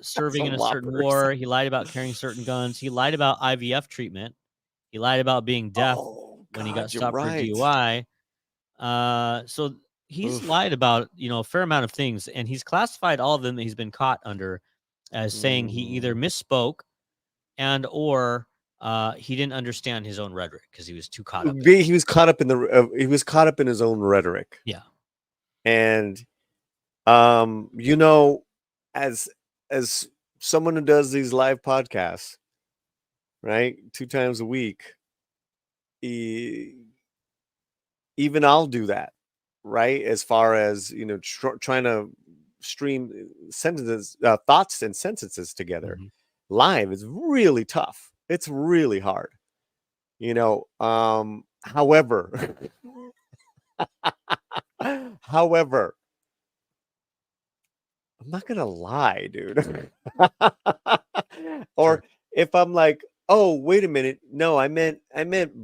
serving in a certain war. He lied about carrying certain guns. He lied about IVF treatment. He lied about being deaf when he got stopped for DUI. So he's lied about, a fair amount of things, and he's classified all of them that he's been caught under as saying he either misspoke or he didn't understand his own rhetoric because he was too caught up. He was caught up in his own rhetoric. Yeah. And as someone who does these live podcasts, right, 2 times a week, even I'll do that, right? As far as trying to stream sentences, thoughts and sentences together live is really tough. It's really hard, however I'm not gonna lie, dude. Or if I'm like, oh, wait a minute, no, I meant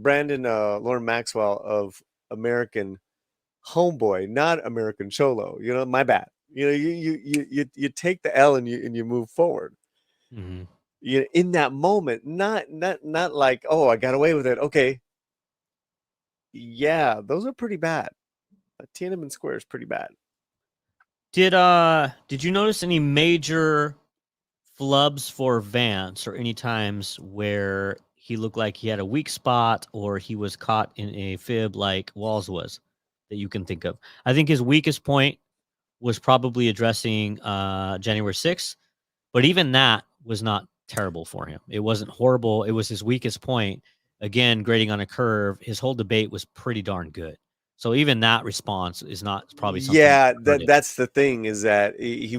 Brandon Lauren Maxwell of American Homeboy, not American Cholo. My bad. You take the L and you move forward. In that moment, not like, oh, I got away with it. Okay. Yeah, those are pretty bad. Tiananmen Square is pretty bad. Did you notice any major flubs for Vance or any times where he looked like he had a weak spot or he was caught in a fib like Walls was that you can think of? I think his weakest point was probably addressing January 6th, but even that was not terrible for him. It wasn't horrible. It was his weakest point. Again, grading on a curve, his whole debate was pretty darn good. So even that response is not probably something. Yeah, that's the thing, is that he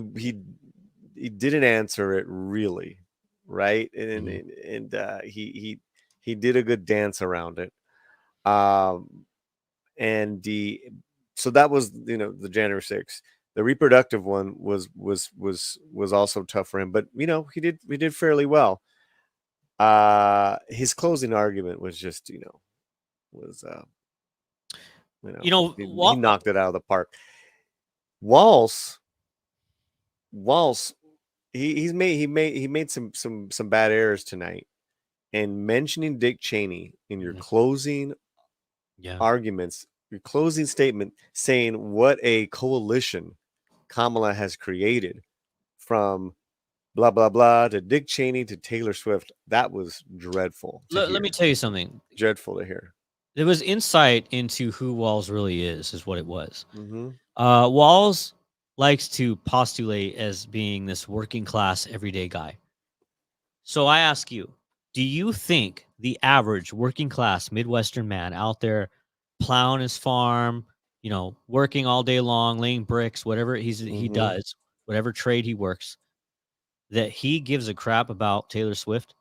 didn't answer it really, right? And he did a good dance around it. So that was the January 6th. The reproductive one was also tough for him, but he did fairly well. His closing argument was just he knocked it out of the park. Walls, he made some bad errors tonight, and mentioning Dick Cheney in your closing arguments, your closing statement, saying what a coalition Kamala has created from blah blah blah to Dick Cheney to Taylor Swift, that was dreadful. Let me tell you something. Dreadful to hear. There was insight into who Walls really is what it was. Walls likes to postulate as being this working class everyday guy. So I ask you, do you think the average working class Midwestern man out there plowing his farm, working all day long, laying bricks, whatever he does, whatever trade he works, that he gives a crap about Taylor Swift?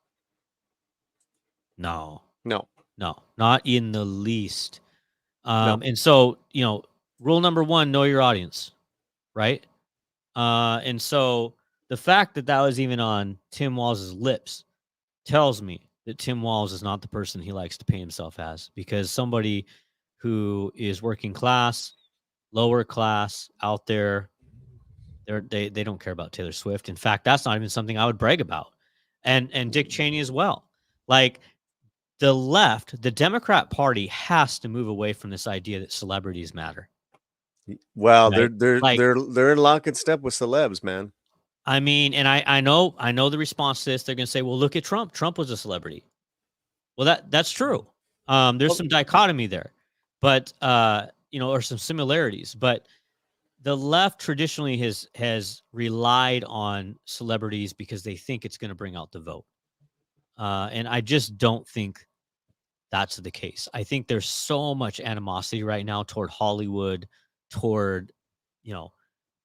No, not in the least. And so, rule number 1, know your audience, right? And so the fact that was even on Tim Walz's lips tells me that Tim Walz is not the person he likes to paint himself as, because somebody who is working class, lower class out there, they don't care about Taylor Swift. In fact, that's not even something I would brag about. And Dick Cheney as well. Like, the left, the Democrat Party has to move away from this idea that celebrities matter. Well, right? they're in lock and step with celebs, man. I mean, and I know the response to this. They're going to say, "Well, look at Trump. Trump was a celebrity." Well, that's true. There's Well, some dichotomy there, but or some similarities. But the left traditionally has relied on celebrities because they think it's going to bring out the vote, and I just don't think that's the case. I think there's so much animosity right now toward Hollywood, toward you know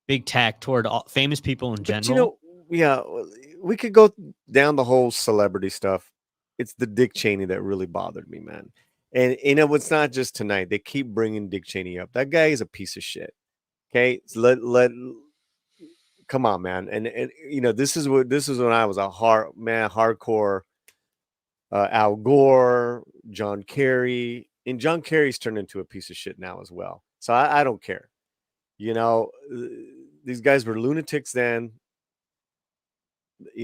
big tech, toward famous people in but general. yeah, we could go down the whole celebrity stuff. It's the Dick Cheney that really bothered me, man. And it's not just tonight. They keep bringing Dick Cheney up. That guy is a piece of shit. Okay, so let come on, man. And this is when I was a hardcore Al Gore, John Kerry, and John Kerry's turned into a piece of shit now as well. So I don't care. You know, these guys were lunatics then.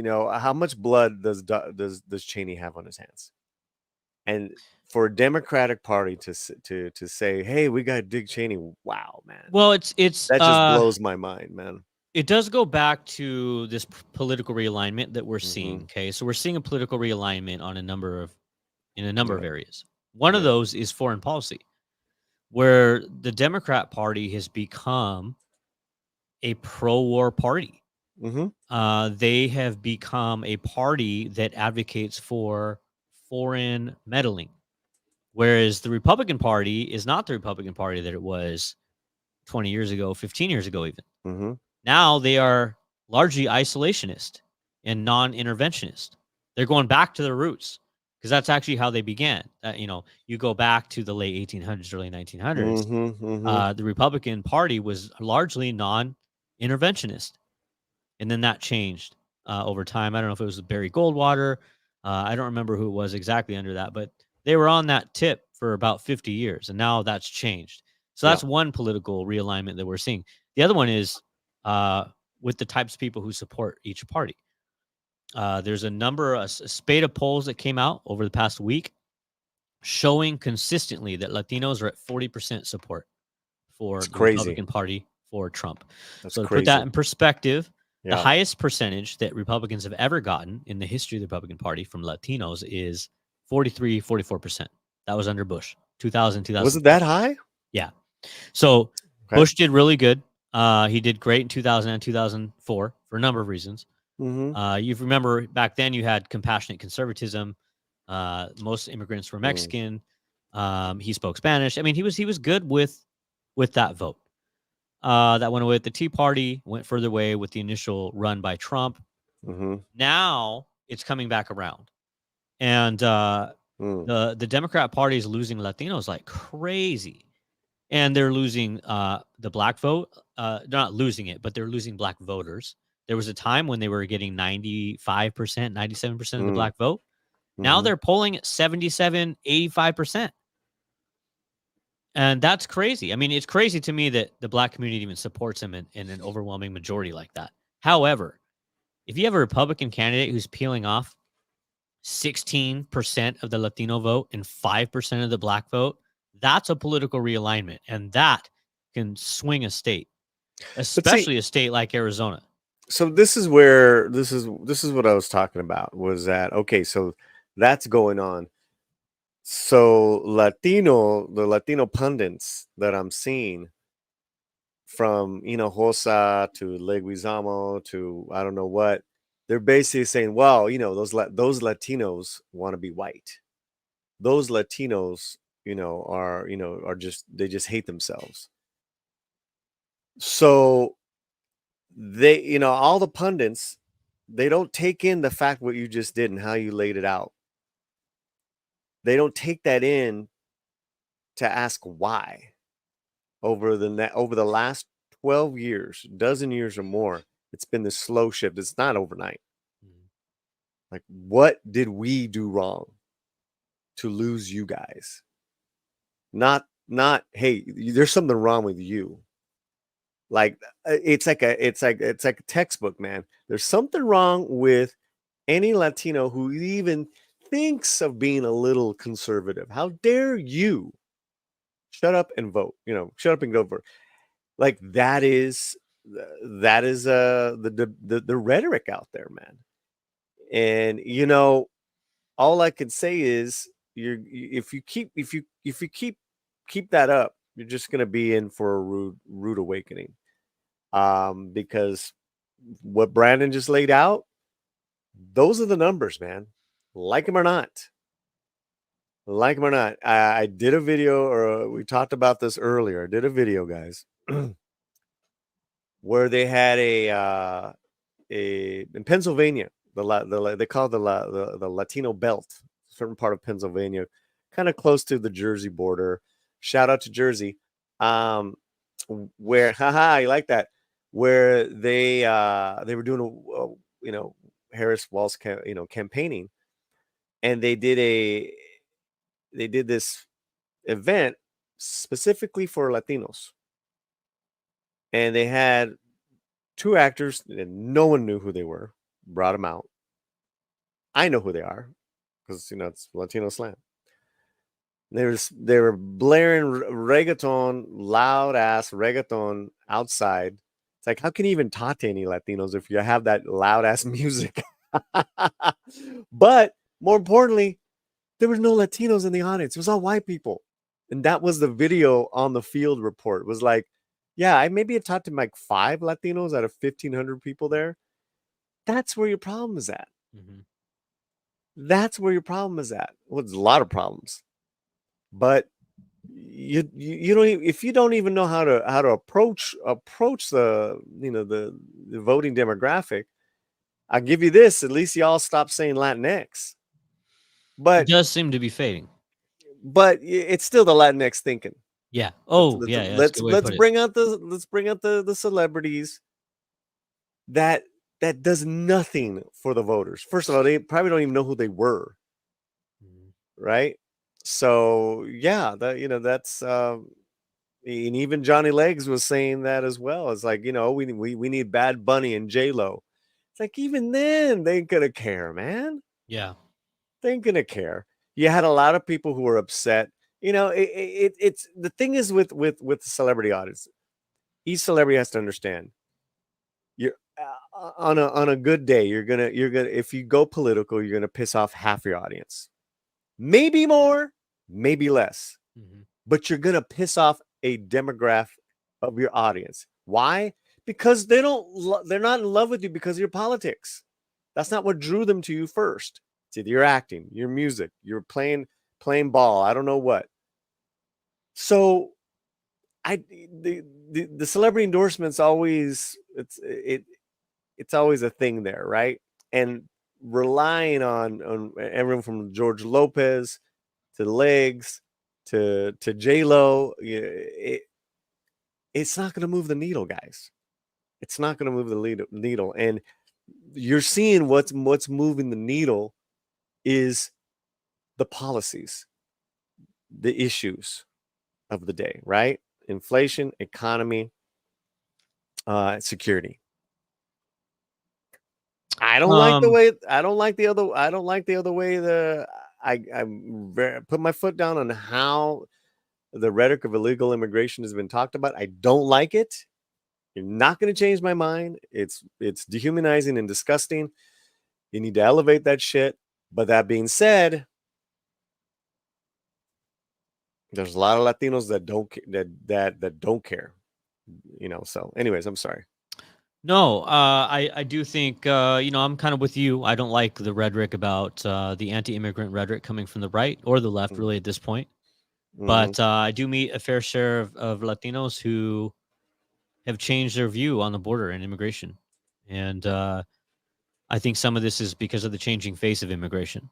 How much blood does Cheney have on his hands? And for a Democratic Party to say, "Hey, we got Dick Cheney," wow, man, Well, it's that just blows my mind, man. it does go back to this political realignment that we're seeing. Hmm. Okay, so we're seeing a political realignment on a number of Yeah, areas. One of yeah. those is foreign policy, where the Democrat Party has become a pro-war party. Hmm. They have become a party that advocates for foreign meddling, whereas the Republican Party is not the Republican Party that it was 20 years ago, 15 years ago, even. Hmm. Now they are largely isolationist and non-interventionist. They're going back to their roots because that's actually how they began. You go back to the late 1800s, early 1900s. Hmm. Hmm. The Republican Party was largely non-interventionist, and then that changed over time. I don't know if it was Barry Goldwater. I don't remember who it was exactly under that, but they were on that tip for about 50 years, and now that's changed. So Yeah. that's one political realignment that we're seeing. The other one is uh, with the types of people who support each party. There's a spate of polls that came out over the past week showing consistently that Latinos are at 40% support for It's the crazy. Republican Party for Trump. That's So to put that crazy. in perspective, the Yeah. highest percentage that Republicans have ever gotten in the history of the Republican Party from Latinos is 43, 44%. That was under Bush, 2000, Was it 2004. that high? Yeah. So Okay. Bush did really good. He did great in 2000 and 2004 for a number of reasons. Hmm. You remember back then you had compassionate conservatism. Most immigrants were Mm. Mexican. He spoke Spanish. I mean, he was good with that vote. That went away with the Tea Party, went further away with the initial run by Trump. Hmm. Now it's coming back around, and Mm. the Democrat Party is losing Latinos like crazy, and they're losing the black vote. They're not losing it, but they're losing black voters. There was a time when they were getting 95%, 97% of the Mm. black vote. Now Hmm. they're polling at 77, 85%. And that's crazy. I mean, it's crazy to me that the black community even supports him in an overwhelming majority like that. However, if you have a Republican candidate who's peeling off 16% of the Latino vote and 5% of the black vote, that's a political realignment. And that can swing a state, But see, especially a state like Arizona. so this is what I was talking about, was that okay, so that's going on. So the Latino pundits that I'm seeing, from Hosa to Leguizamo to I don't know what, they're basically saying, well, those Latinos want to be white. Those Latinos, are just, they just hate themselves. So all the pundits, they don't take in the fact what you just did and how you laid it out. They don't take that in to ask why. Over the last 12 years, dozen years or more, it's been this slow shift. It's not overnight. Mhm. Like, what did we do wrong to lose you guys? Not hey, there's something wrong with you. Like, it's like a textbook, man. There's something wrong with any Latino who even thinks of being a little conservative. How dare you? Shut up and vote. Shut up and go vote. Like, that is the rhetoric out there, man. And all I can say is, if you keep that up, you're just gonna be in for a rude awakening. Because what Brandon just laid out, those are the numbers, man. Like them or not. Like them or not. I did a video, or we talked about this earlier. I did a video, guys, where they had a in Pennsylvania, they call it the Latino Belt, certain part of Pennsylvania, kind of close to the Jersey border. Shout out to Jersey, where haha, you like that? Where they were doing Harris Walz campaigning, and they did this event specifically for Latinos, and they had two actors and no one knew who they were. Brought them out. I know who they are because it's Latino Slant. They were blaring reggaeton, loud ass reggaeton outside. It's like, how can you even talk to any Latinos if you have that loud ass music? But more importantly, there were no Latinos in the audience. It was all white people. And that was the video on the field report. It was like, yeah, I maybe had talked to like 5 Latinos out of 1,500 people there. That's where your problem is at. Mm-hmm. That's where your problem is at. Well, there's a lot of problems, but you don't if you don't even know how to approach the the voting demographic. I'll give you this: at least y'all stop saying Latinx. It But does seem to be fading. it's still the Latinx thinking. Yeah. Oh, yeah. Let's bring out the celebrities that does nothing for the voters. First of all, they probably don't even know who they were, right? So yeah, that's and even Johnny Legs was saying that as well. It's like, we need Bad Bunny and J-Lo. It's like, even then they ain't gonna care, man. Yeah, they ain't gonna care. You had a lot of people who were upset. It's the thing is with the celebrity audience. Each celebrity has to understand. You're on a good day, you're gonna if you go political, you're gonna piss off half your audience, maybe more, maybe less, but you're gonna piss off a demographic of your audience. Why? Because they're not in love with you because of your politics. That's not what drew them to you first. It's either your acting, your music, you're playing ball. I don't know what. So the celebrity endorsements always it's always a thing there, right? And relying on everyone from George Lopez to Legs to J-Lo, it's not going to move the needle, guys. It's not going to move the needle. And you're seeing what's moving the needle is the policies, the issues of the day, right? Inflation, economy, security. I don't like the way. I don't like the other way. I put my foot down on how the rhetoric of illegal immigration has been talked about. I don't like it. You're not going to change my mind. It's dehumanizing and disgusting. You need to elevate that shit. But that being said, there's a lot of Latinos that don't care. So anyways, I'm sorry. No, I do think, I'm kind of with you. I don't like the rhetoric about the anti-immigrant rhetoric coming from the right or the left, really, at this point. But I do meet a fair share of Latinos who have changed their view on the border and immigration. And I think some of this is because of the changing face of immigration.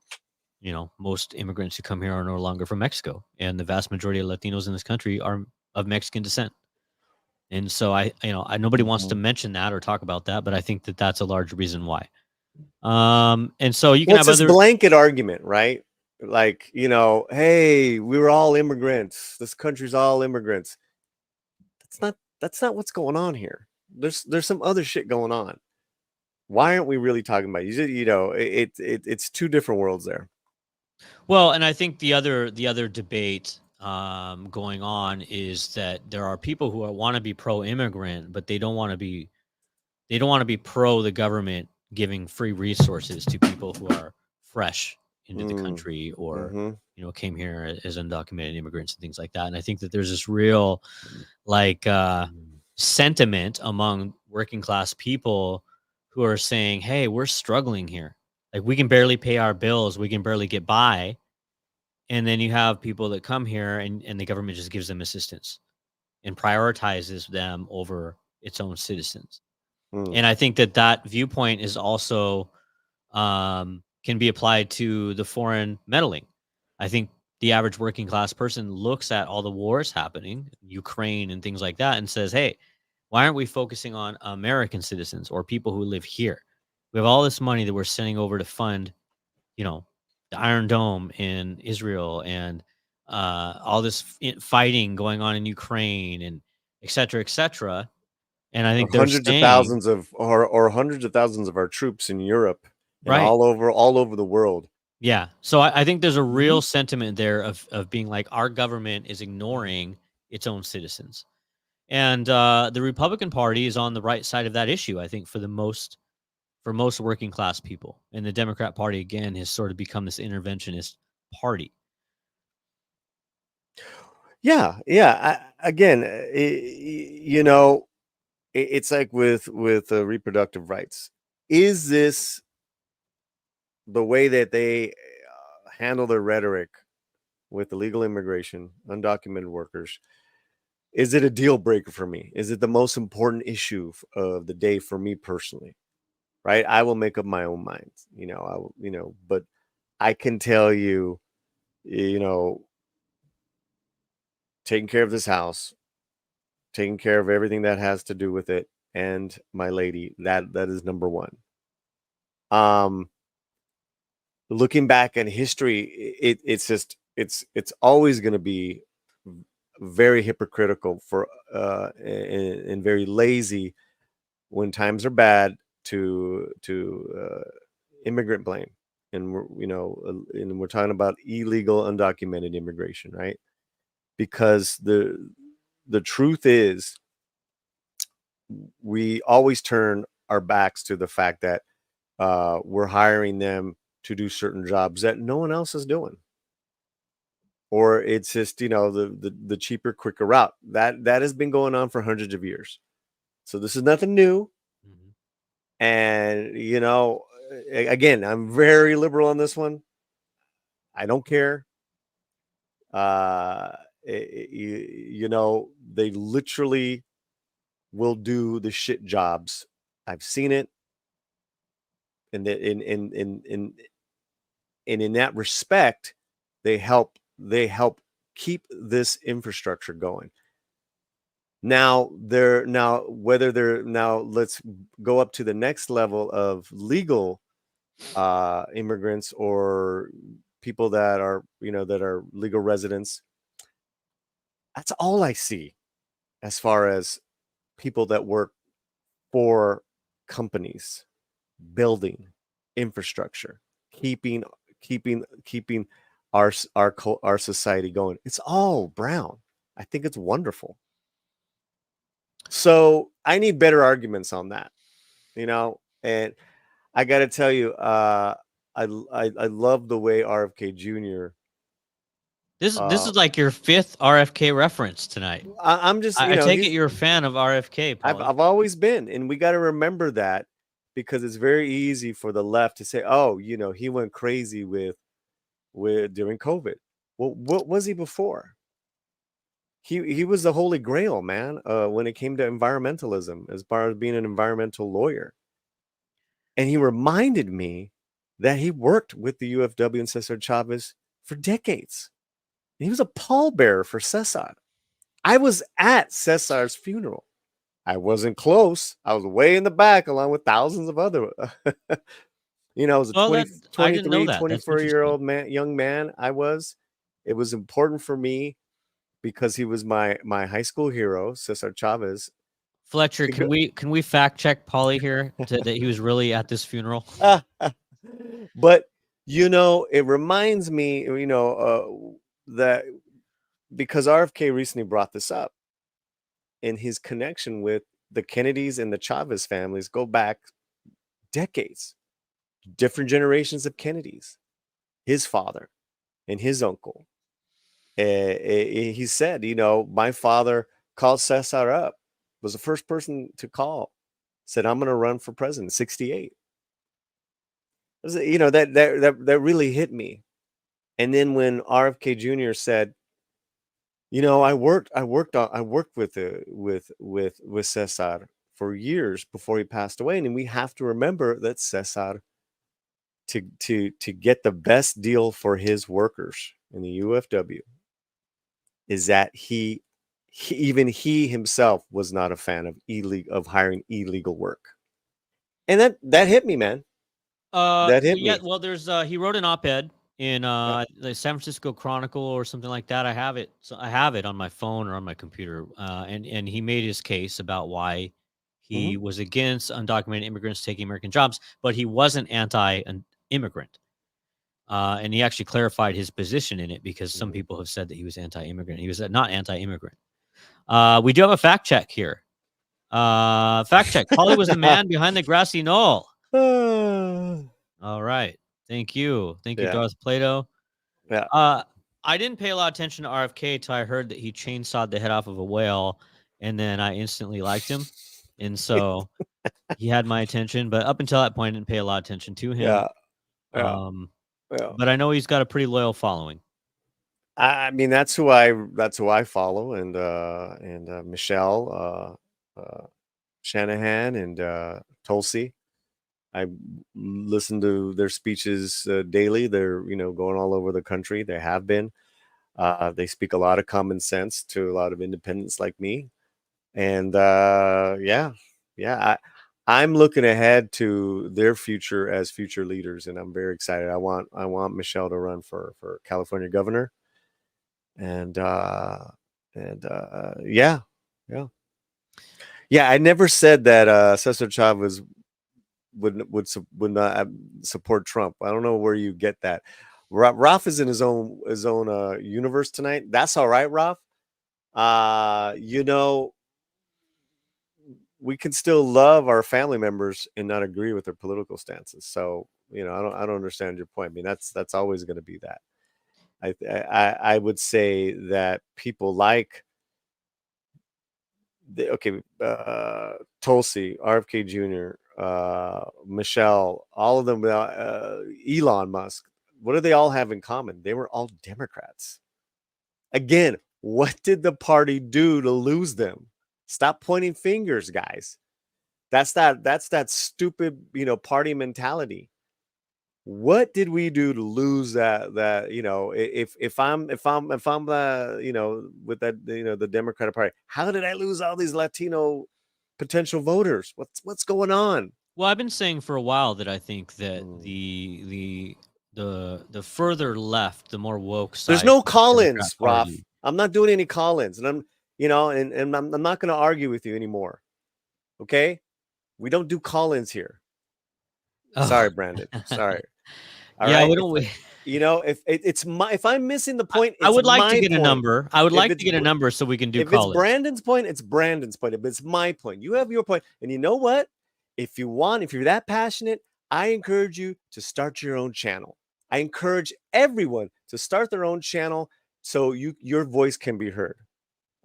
Most immigrants who come here are no longer from Mexico, and the vast majority of Latinos in this country are of Mexican descent. And so nobody wants to mention that or talk about that, but I think that that's a large reason why. And so you can have this blanket argument, right? Like, hey, we were all immigrants. This country's all immigrants. That's not what's going on here. There's some other shit going on. Why aren't we really talking about it? It's two different worlds there. Well, and I think the other debate going on is that there are people who want to be pro-immigrant, but they don't want to be pro the government giving free resources to people who are fresh into the Mm. country, or Mm-hmm. came here as undocumented immigrants and things like that. And I think that there's this real like sentiment among working class people who are saying, "Hey, we're struggling here. Like we can barely pay our bills, we can barely get by." And then you have people that come here, and the government just gives them assistance and prioritizes them over its own citizens. Mm. And I think that that viewpoint is also can be applied to the foreign meddling. I think the average working class person looks at all the wars happening, Ukraine and things like that, and says, "Hey, why aren't we focusing on American citizens or people who live here? We have all this money that we're sending over to fund, you know, the Iron Dome in Israel, and all this fighting going on in Ukraine, and et cetera, et cetera." And I Or think they're hundreds of saying, thousands of or hundreds of thousands of our troops in Europe and right. all over the world. Yeah. So I think there's a Mhm. real sentiment there of being like our government is ignoring its own citizens. And the Republican Party is on the right side of that issue, I think, for most working class people. And the Democrat Party again has sort of become this interventionist party. Yeah, yeah. Again, it's like with reproductive rights. Is this the way that they handle their rhetoric with illegal immigration, undocumented workers? Is it a deal breaker for me? Is it the most important issue of the day for me personally? Right? I will make up my own mind. I will. But I can tell you, you know, taking care of this house, taking care of everything that has to do with it, and my lady, that is number one. Um, Looking back at history, it's just it's always going to be very hypocritical for and very lazy when times are bad to immigrant blame. And we're talking about illegal undocumented immigration, right? Because the truth is, we always turn our backs to the fact that we're hiring them to do certain jobs that no one else is doing, or it's just the cheaper, quicker route that has been going on for hundreds of years. So this is nothing new. Mhm. And again, I'm very liberal on this one. I don't care. uh they literally will do the shit jobs. I've seen it. And in that respect, they help keep this infrastructure going. Now whether they're now let's go up to the next level of legal immigrants, or people that are legal residents. That's all I see as far as people that work for companies, building infrastructure, keeping keeping our society going. It's all brown. I think it's wonderful. So I need better arguments on that, and I got to tell you, I love the way RFK Jr. This Uh, is like your fifth RFK reference tonight. I'm just, I take it he's you're a fan of RFK, Paulie. I've always been, and we got to remember that, because it's very easy for the left to say, "Oh, he went crazy with during COVID." Well, what was he before? He was the holy grail, man, when it came to environmentalism, as far as being an environmental lawyer. And he reminded me that he worked with the UFW and Cesar Chavez for decades. And he was a pallbearer for Cesar. I was at Cesar's funeral. I wasn't close. I was way in the back along with thousands of other I was a Well, that I didn't know 23, that. That's 24-year interesting. old man, young man. It was important for me because he was my high school hero, Cesar Chavez. Fletcher, To go. can we fact check Paulie here that he was really at this funeral? But it reminds me, that because RFK recently brought this up, in his connection with the Kennedys and the Chavez families go back decades, different generations of Kennedys. his father and his uncle. He said, my father called Cesar up, was the first person to call, said, I'm going to run for president, 68. That really hit me. And then when RFK Jr. said, I worked with Cesar for years before he passed away, and we have to remember that Cesar, to get the best deal for his workers in the UFW, is that he himself was not a fan of hiring illegal work, and that hit me, man. That hit Yeah. me. Well, there's he wrote an op-ed in the San Francisco Chronicle or something like that. I have it. So I have it on my phone or on my computer. And he made his case about why he Mhm. was against undocumented immigrants taking American jobs, but he wasn't anti-immigrant. And he actually clarified his position in it because some Mhm. people have said that he was anti-immigrant. He was not anti-immigrant. We do have a fact check here. Fact check. Paulie was the man behind the grassy knoll. All right. Thank you. Thank you, Yeah, Darth Plato. yeah. I didn't pay a lot of attention to RFK till I heard that he chainsawed the head off of a whale, and then I instantly liked him. And so he had my attention, but up until that point, I didn't pay a lot of attention to him. Yeah, yeah, Um, yeah. but I know he's got a pretty loyal following. I mean, that's who I follow, and Michelle, Shanahan, and Tulsi. I listen to their speeches daily. They're going all over the country. They have been. They speak a lot of common sense to a lot of independents like me, and yeah. I'm looking ahead to their future as future leaders, and I'm very excited. I want Michelle to run for California governor, and yeah, yeah, yeah. I never said that Cesar Chavez would not support Trump. I don't know where you get that. Ralph is in his own universe tonight. That's all right, Ralph. Uh, you know, we can still love our family members and not agree with their political stances. So I don't understand your point. I mean, that's always going to be that. I would say that people like Tulsi, RFK Jr., Michelle, all of them, Elon Musk. What do they all have in common? They were all Democrats. Again, what did the party do to lose them? Stop pointing fingers, guys. That's that stupid, party mentality. What did we do to lose that if I'm with that the Democratic Party, how did I lose all these Latino potential voters? What's going on? Well, I've been saying for a while that I think that Mm. the further left, the more woke There's side no of the Democrat call-ins, Ralph. Party. I'm not doing any call-ins, and I'm not going to argue with you anymore. Okay, we don't do call-ins here. Oh. Sorry, Brandon. Sorry. All Yeah, right. we don't. If I'm missing the point, I it's would like to my get a point. number. I would If like it's to get a number so we can do if it's call-ins. Brandon's point, it's Brandon's point. If it's my point, you have your point. And you know what? If you're that passionate, I encourage you to start your own channel. I encourage everyone to start their own channel so your voice can be heard.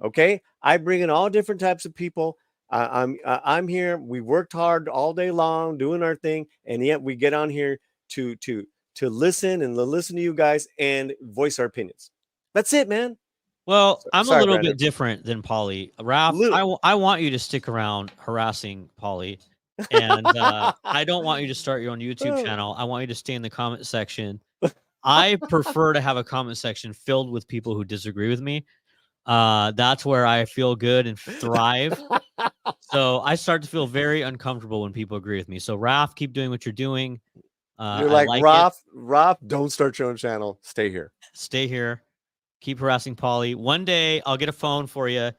Okay, I bring in all different types of people. I'm here. We worked hard all day long doing our thing, and yet we get on here to listen and listen to you guys and voice our opinions. That's it, man. Well, I'm a Sorry, little bit Brandon. different than Polly. Raph, Little. I want you to stick around harassing Polly, and I don't want you to start your own YouTube channel. I want you to stay in the comment section. I prefer to have a comment section filled with people who disagree with me. That's where I feel good and thrive. So I start to feel very uncomfortable when people agree with me. So Raph, keep doing what you're doing. You're I like like it. Roth. Don't start your own channel. Stay here. Stay here. Keep harassing Polly. One day I'll get a phone for you.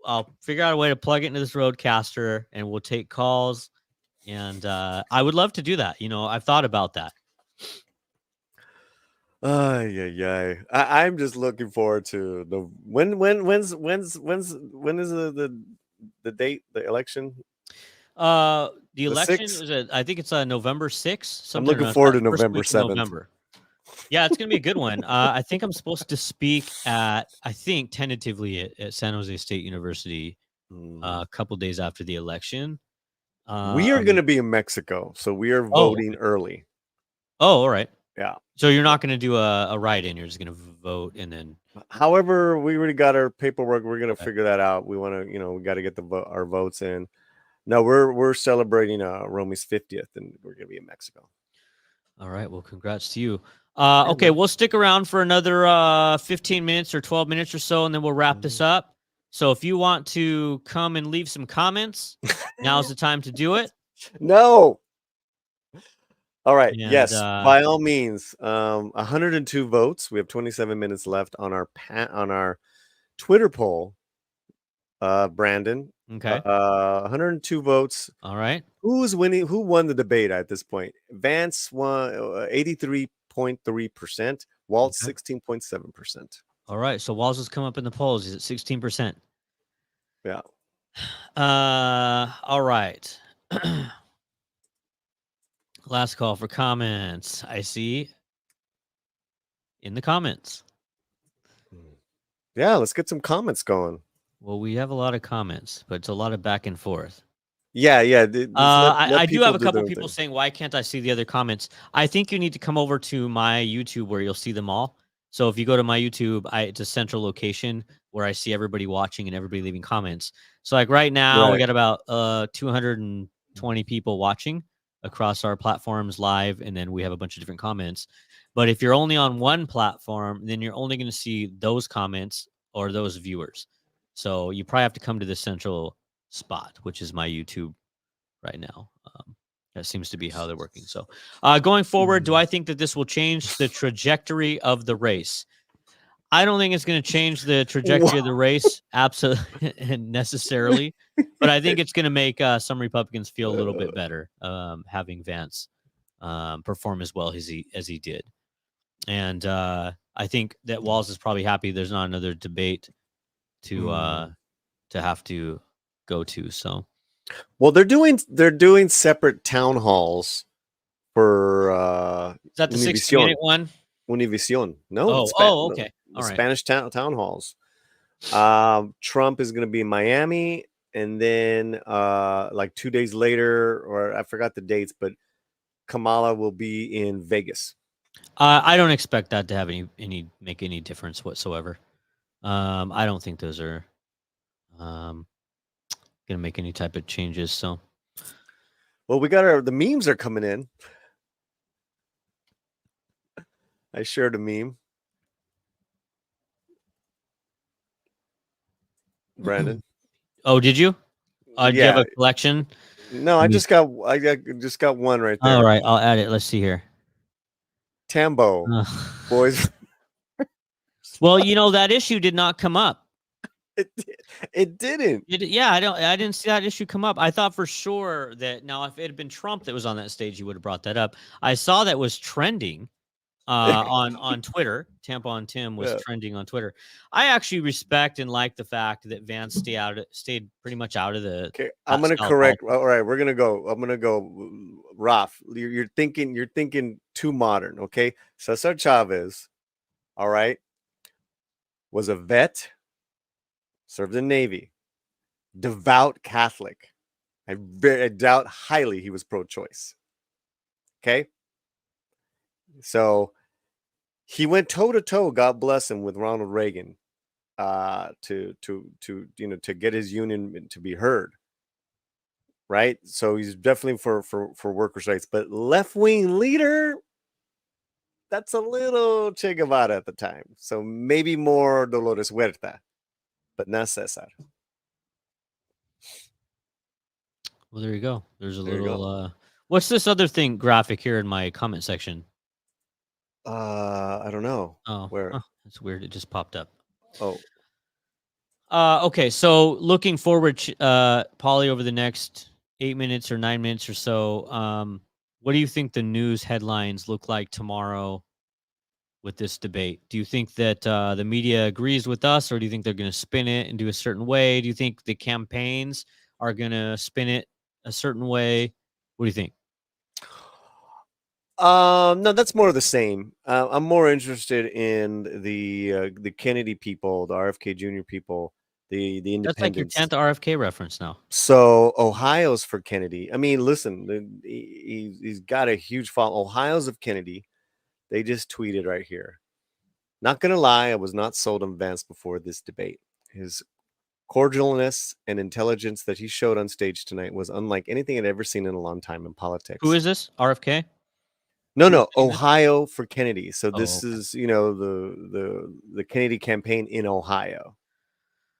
I'll figure out a way to plug it into this roadcaster and we'll take calls. And I would love to do that. I've thought about that. Yeah. I'm just looking forward to the when's when is the date, the election? The The election 6th? was I think it's November 6th. I'm Something looking around forward that to first November week of 7th. November. Yeah, it's gonna be a good one. I think I'm supposed to speak I think tentatively at San Jose State University a couple days after the election. We are going Um, to be in Mexico, so we are oh, voting okay. early. Oh, all right. Yeah. So you're not going to do a write-in. You're just going to vote and then. However, we already got our paperwork. We're going to Okay. figure that out. We want to, we got to get our votes in. No, we're celebrating Romy's 50th, and we're going to be in Mexico. All right. Well, congrats to you. Okay, we'll stick around for another 15 minutes or 12 minutes or so, and then we'll wrap this up. So if you want to come and leave some comments, now's the time to do it. No. All right. And, Yes, by all means. 102 votes. We have 27 minutes left on our Twitter poll. Brandon. Okay. 102 votes. All right. Who's winning? Who won the debate at this point? Vance won 83.3%. Waltz 16.7%. All right. So Walls has come up in the polls. He's at 16%. Yeah. All right. Last call for comments. I see in the comments. Yeah, let's get some comments going. Well, we have a lot of comments, but it's a lot of back and forth. Yeah. I do have a couple people saying, why can't I see the other comments? I think you need to come over to my YouTube where you'll see them all. So if you go to my YouTube, it's a central location where I see everybody watching and everybody leaving comments. So like right now, we got about 220 people watching across our platforms live, and then we have a bunch of different comments. But if you're only on one platform, then you're only going to see those comments or those viewers. So you probably have to come to the central spot, which is my YouTube right now. That seems to be how they're working. So going forward, do I think that this will change the trajectory of the race? I don't think it's going to change the trajectory of the race absolutely necessarily, but I think it's going to make some Republicans feel a little bit better having Vance perform as well as he did. And I think that Walz is probably happy there's not another debate to have to go to. So, well, they're doing separate town halls for is that the 60-minute one? Univision. No. Okay. All right. Spanish town halls. Trump is going to be in Miami, and then like 2 days later, or I forgot the dates, but Kamala will be in Vegas. I don't expect that to have make any difference whatsoever. I don't think those are going to make any type of changes. So, well, we got the memes are coming in. I shared a meme. Brandon. Oh, did you? Do you have a collection? No, I just got one right there. All right, I'll add it. Let's see here. Tambo, boys. Well, that issue did not come up. It didn't. I didn't see that issue come up. I thought for sure that now if it had been Trump that was on that stage, he would have brought that up. I saw that was trending on Twitter. Tampon Tim was trending on Twitter. I actually respect and like the fact that Vance stayed pretty much out of the. Okay, I'm gonna correct. All right, we're gonna go. I'm gonna go. Raf, you're thinking too modern. Okay, Cesar Chavez, all right, was a vet, served in the Navy, devout Catholic. I doubt highly he was pro-choice. Okay, so he went toe to toe, God bless him, with Ronald Reagan, to get his union to be heard. Right, so he's definitely for workers' rights, but left-wing leader, that's a little Che Guevara at the time. So maybe more Dolores Huerta, but not Cesar. Well, there you go. There's a little. What's this other thing graphic here in my comment section? I don't know. Oh, where? That's weird. It just popped up. Oh. Okay. So looking forward, Polly, over the next 8 minutes or 9 minutes or so, what do you think the news headlines look like tomorrow with this debate? Do you think that the media agrees with us, or do you think they're going to spin it and do a certain way? Do you think the campaigns are going to spin it a certain way? What do you think? No, that's more of the same. I'm more interested in the Kennedy people, the RFK Jr. people, the That's like your independents. 10th RFK reference now. So Ohio's for Kennedy. I mean, listen, he's got a huge follow. Ohio's of Kennedy. They just tweeted right here. Not gonna lie, I was not sold on Vance before this debate. His cordialness and intelligence that he showed on stage tonight was unlike anything I'd ever seen in a long time in Who politics. is this? RFK? No, Who's no, saying this? Ohio for Kennedy. So Oh, this okay. is, the Kennedy campaign in Ohio,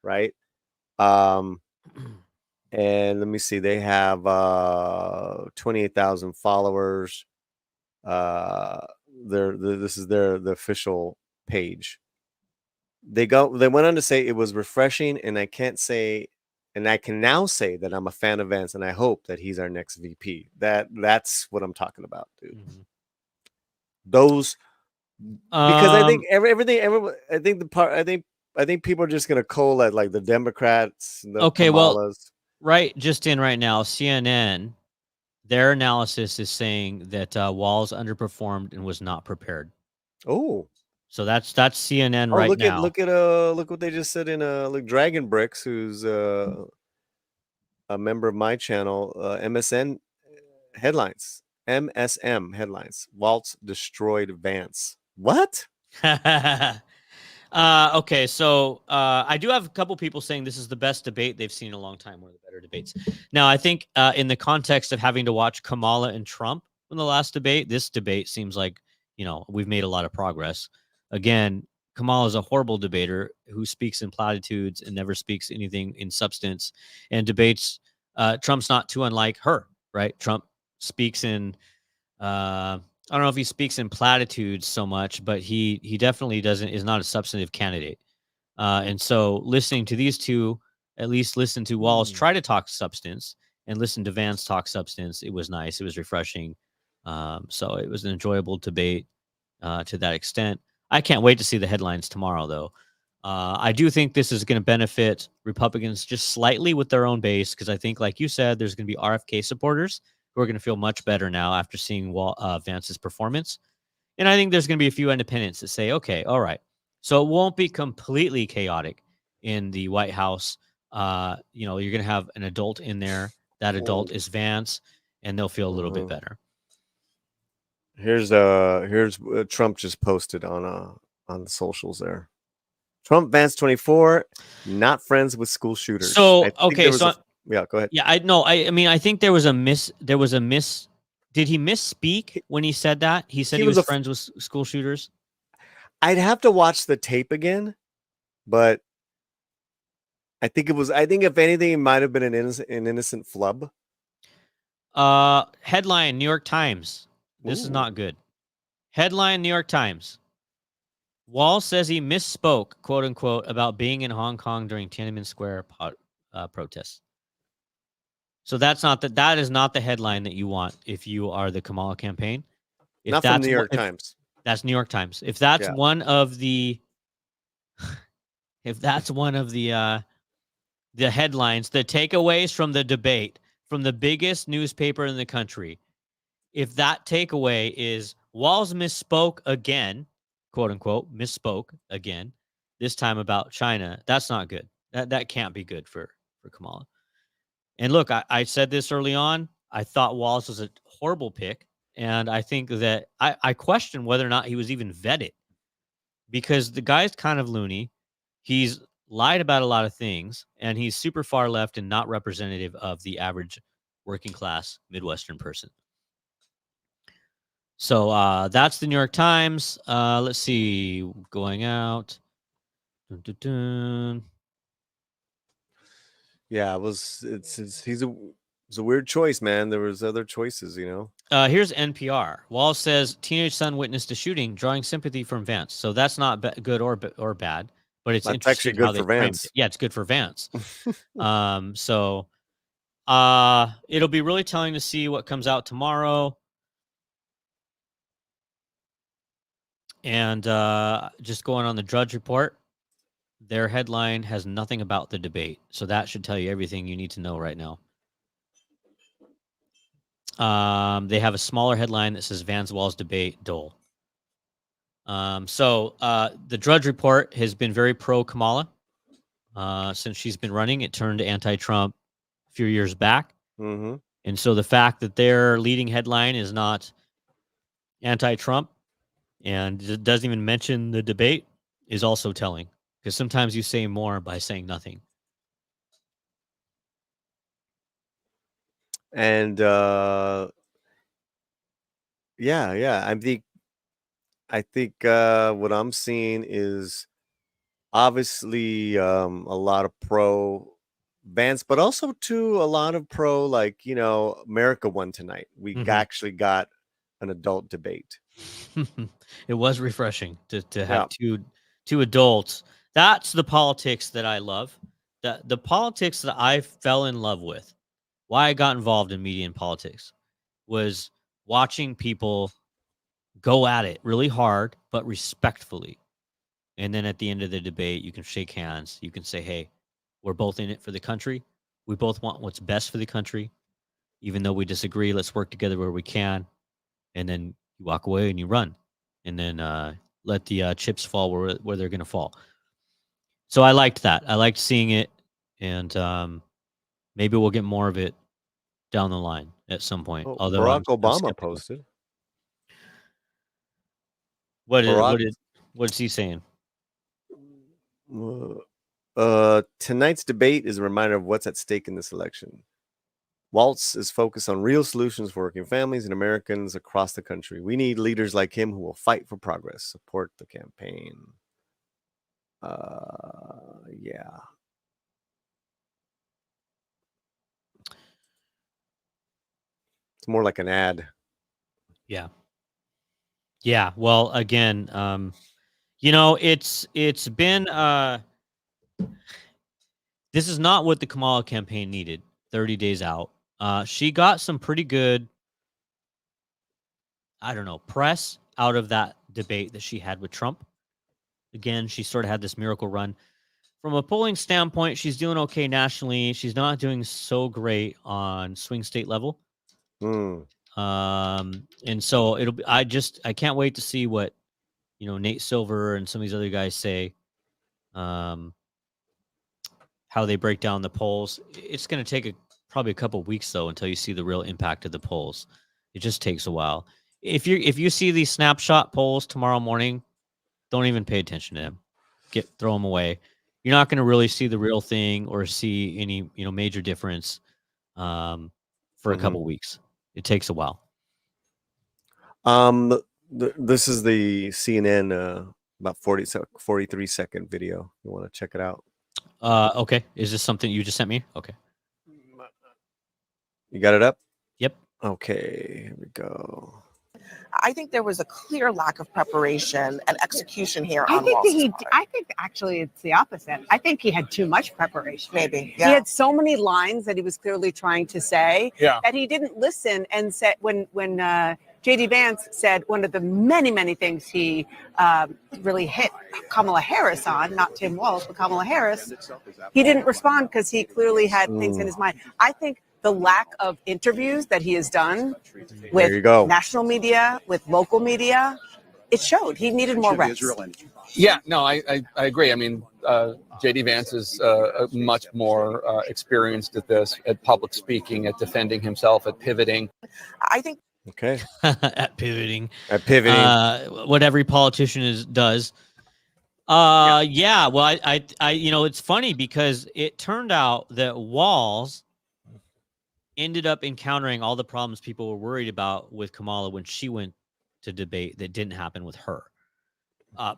right? Um, and let me see, they have 28,000 followers. This is the official page. They went on to say it was refreshing, and I can now say that I'm a fan of Vance, and I hope that he's our next VP. That's what I'm talking about, dude. Mhm. Those because I think Um, I think the part I think people are just gonna call at like the Democrats, the okay, well, Kamalas. right, just in right now, CNN, their analysis is saying that Walls underperformed and was not prepared. Oh, So that's CNN oh, right now. look what they just said in look, Dragon Bricks, who's a member of my channel, MSN headlines, MSM headlines. Waltz destroyed Vance. What? Okay, so I do have a couple people saying this is the best debate they've seen in a long time, one of the better debates. Now, I think in the context of having to watch Kamala and Trump in the last debate, this debate seems like, we've made a lot of progress. Again, Kamala is a horrible debater who speaks in platitudes and never speaks anything in substance and debates. Trump's not too unlike her, right? Trump speaks in I don't know if he speaks in platitudes so much, but he definitely is not a substantive candidate. And so listening to these two, at least listen to Walls Hmm. try to talk substance and listen to Vance talk substance. It was nice. It was refreshing. So it was an enjoyable debate to that extent. I can't wait to see the headlines tomorrow, though. I do think this is going to benefit Republicans just slightly with their own base because I think, like you said, there's going to be RFK supporters who are going to feel much better now after seeing Vance's performance. And I think there's going to be a few independents that say, okay, all right. So it won't be completely chaotic in the White House. You're going to have an adult in there. That adult is Vance, and they'll feel a little bit Uh-huh. better. Here's Trump just posted on the socials there. Trump Vance 24, not friends with school shooters. I So, think there okay. was a So, yeah, go ahead. yeah, I know. I mean, I think there was a miss. There was a miss. Did he misspeak He, when he said that? He said he he was was a friends with school shooters. I'd have to watch the tape again, but I think if anything, it might have been an innocent flub. Headline: New York Times. This is not Ooh. good. Headline: New York Times. Wall says he misspoke, quote unquote, about being in Hong Kong during Tiananmen Square protests. So that is not the headline that you want if you are the Kamala campaign. If Not from that's New York if Times. that's New York Times. If that's Yeah. one of the if that's one of the headlines, the takeaways from the debate from the biggest newspaper in the country, if that takeaway is Walls misspoke again, quote unquote, misspoke again, this time about China, that's not good. That can't be good for Kamala. And look, I said this early on. I thought Walls was a horrible pick. And I think that I question whether or not he was even vetted because the guy's kind of loony. He's lied about a lot of things, and he's super far left and not representative of the average working class Midwestern person. So that's the New York Times. Let's see, going out. Dun, dun, dun. Yeah, it's a weird choice, man. There was other choices, Here's NPR. Wall says teenage son witnessed a shooting, drawing sympathy from Vance. So that's not good or bad, but it's That's actually interesting how good they for framed it. Vance. Yeah, it's good for Vance. So it'll be really telling to see what comes out tomorrow. And just going on the Drudge Report, their headline has nothing about the debate. So that should tell you everything you need to know right now. They have a smaller headline that says Vance Walz debate dull. So the Drudge Report has been very pro Kamala since she's been running. It turned anti-Trump a few years back. Mm-hmm. And so the fact that their leading headline is not anti-Trump and it doesn't even mention the debate is also telling, because sometimes you say more by saying nothing. And yeah, I think what I'm seeing is obviously a lot of pro Vance, but also too a lot of pro, like, America won tonight. We Mhm. actually got an adult debate. It was refreshing to Yeah. have two adults. That's the politics that I love. The politics that I fell in love with. Why I got involved in media and politics was watching people go at it really hard but respectfully. And then at the end of the debate, you can shake hands. You can say, "Hey, we're both in it for the country. We both want what's best for the country. Even though we disagree, let's work together where we can." And then you walk away and you run, and then let the chips fall where they're going to fall. So I liked that. I liked seeing it, and maybe we'll get more of it down the line at some point. Oh, Although Barack I'm Obama skeptical. posted. What is he saying? Tonight's debate is a reminder of what's at stake in this election. Waltz is focused on real solutions for working families and Americans across the country. We need leaders like him who will fight for progress. Support the campaign. Yeah. It's more like an ad. Yeah. Yeah. Well, again, it's been this is not what the Kamala campaign needed 30 days out. She got some pretty good, I don't know, press out of that debate that she had with Trump. Again, she sort of had this miracle run. From a polling standpoint, she's doing okay nationally. She's not doing so great on swing state level. Mm. And so it'll be, I can't wait to see what, Nate Silver and some of these other guys say, how they break down the polls. It's going to take probably a couple weeks though, until you see the real impact of the polls. It just takes a while. If you see these snapshot polls tomorrow morning, don't even pay attention to them. Throw them away. You're not going to really see the real thing or see any, major difference for a couple weeks. It takes a while. This is the CNN about 43-second video. You want to check it out? Okay. Is this something you just sent me? Okay. You got it up? Yep. Okay, here we go. I think there was a clear lack of preparation and execution here on Walz's part. I think actually it's the opposite. I think he had too much preparation. Maybe. He had so many lines that he was clearly trying to say that he didn't listen and said when J.D. Vance said one of the many, many things he really hit Kamala Harris on, not Tim Walz, but Kamala Harris, he didn't respond because he clearly had things in his mind. I think the lack of interviews that he has done with national media, with local media, it showed. He needed more reps. Yeah, no, I agree. I mean, J.D. Vance is much more experienced at this, at public speaking, at defending himself, at pivoting. I think. Okay. At pivoting. What every politician does. Yeah. Well, I it's funny because it turned out that Walz ended up encountering all the problems people were worried about with Kamala when she went to debate that didn't happen with her.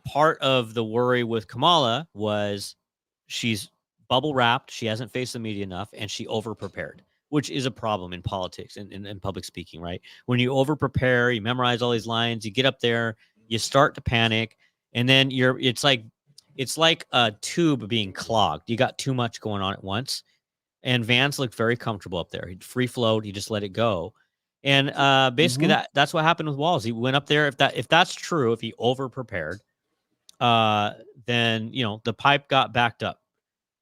Part of the worry with Kamala was she's bubble wrapped. She hasn't faced the media enough and she over prepared, which is a problem in politics and in public speaking, right? When you over prepare, you memorize all these lines, you get up there, you start to panic, and then it's like a tube being clogged. You got too much going on at once. And Vance looked very comfortable up there. He free flowed. He just let it go. And basically that's what happened with Walz. He went up there. If that's true, if he over prepared, then the pipe got backed up.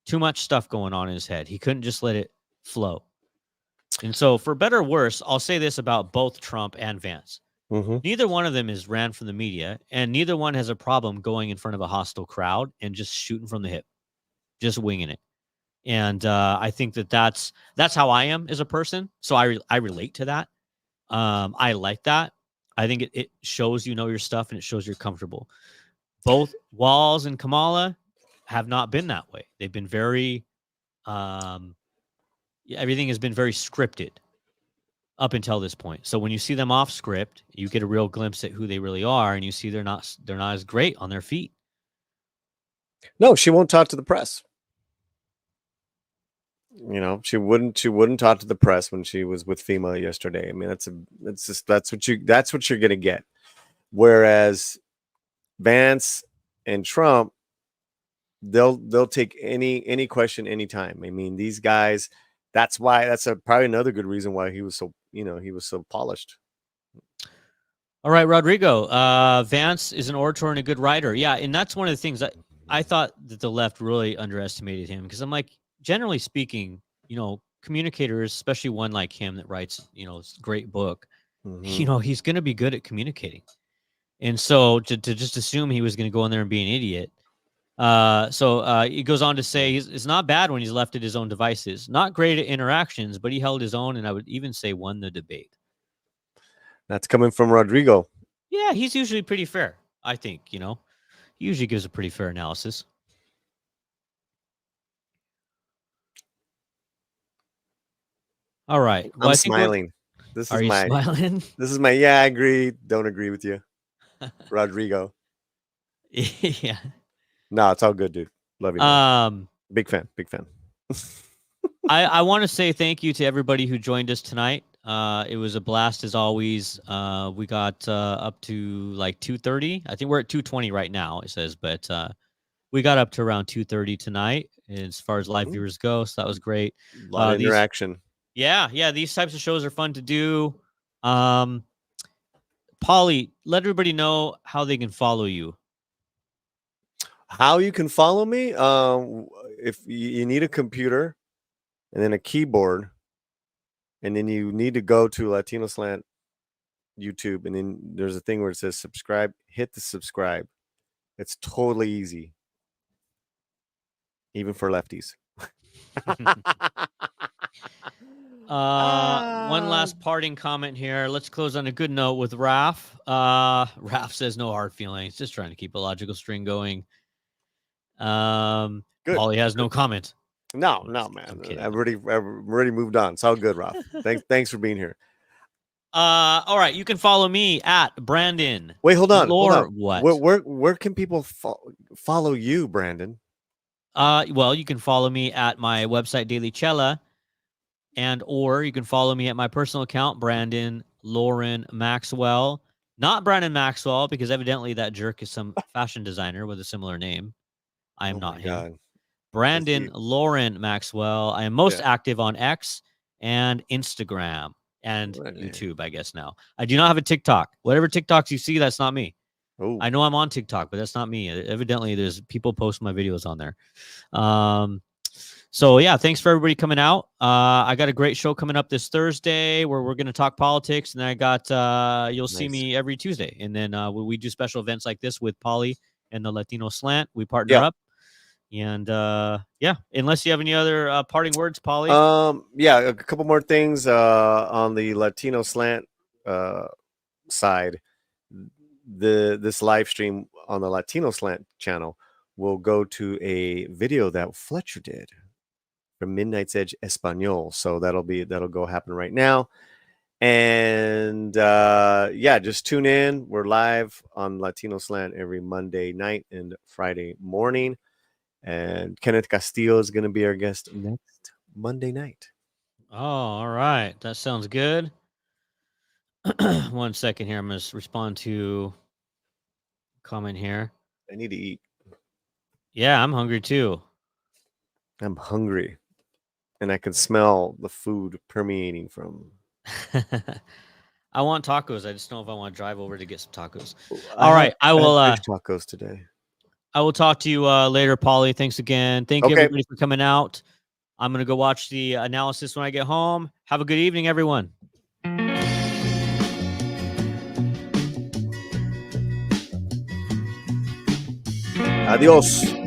Too much stuff going on in his head. He couldn't just let it flow. And so, for better or worse, I'll say this about both Trump and Vance. Mm-hmm. Neither one of them is ran from the media, and neither one has a problem going in front of a hostile crowd and just shooting from the hip, just winging it. And I think that's how I am as a person. So I relate to that. I like that. I think it shows you know your stuff and it shows you're comfortable. Both Walls and Kamala have not been that way. They've been very everything has been very scripted up until this point. So when you see them off script, you get a real glimpse at who they really are, and you see they're not as great on their feet. No, she won't talk to the press. She wouldn't talk to the press when she was with FEMA yesterday. I mean, that's what you're gonna get. Whereas Vance and Trump, they'll take any question anytime. I mean, these guys, that's probably another good reason why he was so polished. All right, Rodrigo. Vance is an orator and a good writer. Yeah, and that's one of the things that I thought that the left really underestimated him, because I'm like, generally speaking, communicators, especially one like him that writes, great book, Mm-hmm. He's going to be good at communicating. And so to just assume he was going to go in there and be an idiot. So he goes on to say it's not bad when he's left at his own devices. Not great at interactions, but he held his own, and I would even say won the debate. That's coming from Rodrigo. Yeah, he's usually pretty fair, I think, He usually gives a pretty fair analysis. All right. Well, I'm smiling. Are you smiling? This is my I agree, don't agree with you. Rodrigo. Yeah. No, it's all good, dude. Love you. Man. Big fan. I want to say thank you to everybody who joined us tonight. It was a blast as always. We got up to like 2:30. I think we're at 2:20 right now, it says, but we got up to around 2:30 tonight as far as live viewers go. So that was great. A lot of interaction. Yeah. These types of shows are fun to do. Polly, let everybody know how they can follow you. How you can follow me? If you need a computer and then a keyboard, and then you need to go to Latino Slant YouTube, and then there's a thing where it says subscribe. Hit the subscribe. It's totally easy, even for lefties. One last parting comment here. Let's close on a good note with Raph. Raph says no hard feelings, just trying to keep a logical string going. Good. Polly has no comment. No, man. I've already moved on. It's all good, Raph. Thanks for being here. All right, you can follow me at Brandon. Wait, hold on. What? Where can people follow you, Brandon? Well, you can follow me at my website, Daily Chela, or you can follow me at my personal account, Brandon Lauren Maxwell. Not Brandon Maxwell, because evidently that jerk is some fashion designer with a similar name. I am not him. God. Brandon Lauren Maxwell. I am most active on X and Instagram and YouTube, I guess now. I do not have a TikTok. Whatever TikToks you see, that's not me. Oh. I know I'm on TikTok, but that's not me. Evidently, there's people post my videos on there. So yeah, thanks for everybody coming out. I got a great show coming up this Thursday where we're going to talk politics, and I got you'll see me every Tuesday, and then we do special events like this with Polly and the Latino Slant. We partner up, and unless you have any other parting words, Polly. A couple more things on the Latino Slant side. This live stream on the Latino Slant channel will go to a video that Fletcher did from Midnight's Edge Espanol. So that'll go happen right now. And just tune in. We're live on Latino Slant every Monday night and Friday morning. And Kenneth Castillo is going to be our guest next Monday night. Oh, all right. That sounds good. 1 second here. I'm going to respond to a comment here. I need to eat. Yeah, I'm hungry too. I'm hungry. And I can smell the food permeating from. I want tacos. I just don't know if I want to drive over to get some tacos. All right. I will fish tacos today. I will talk to you later, Polly. Thanks again. Thank you everybody for coming out. I'm going to go watch the analysis when I get home. Have a good evening, everyone. Adios.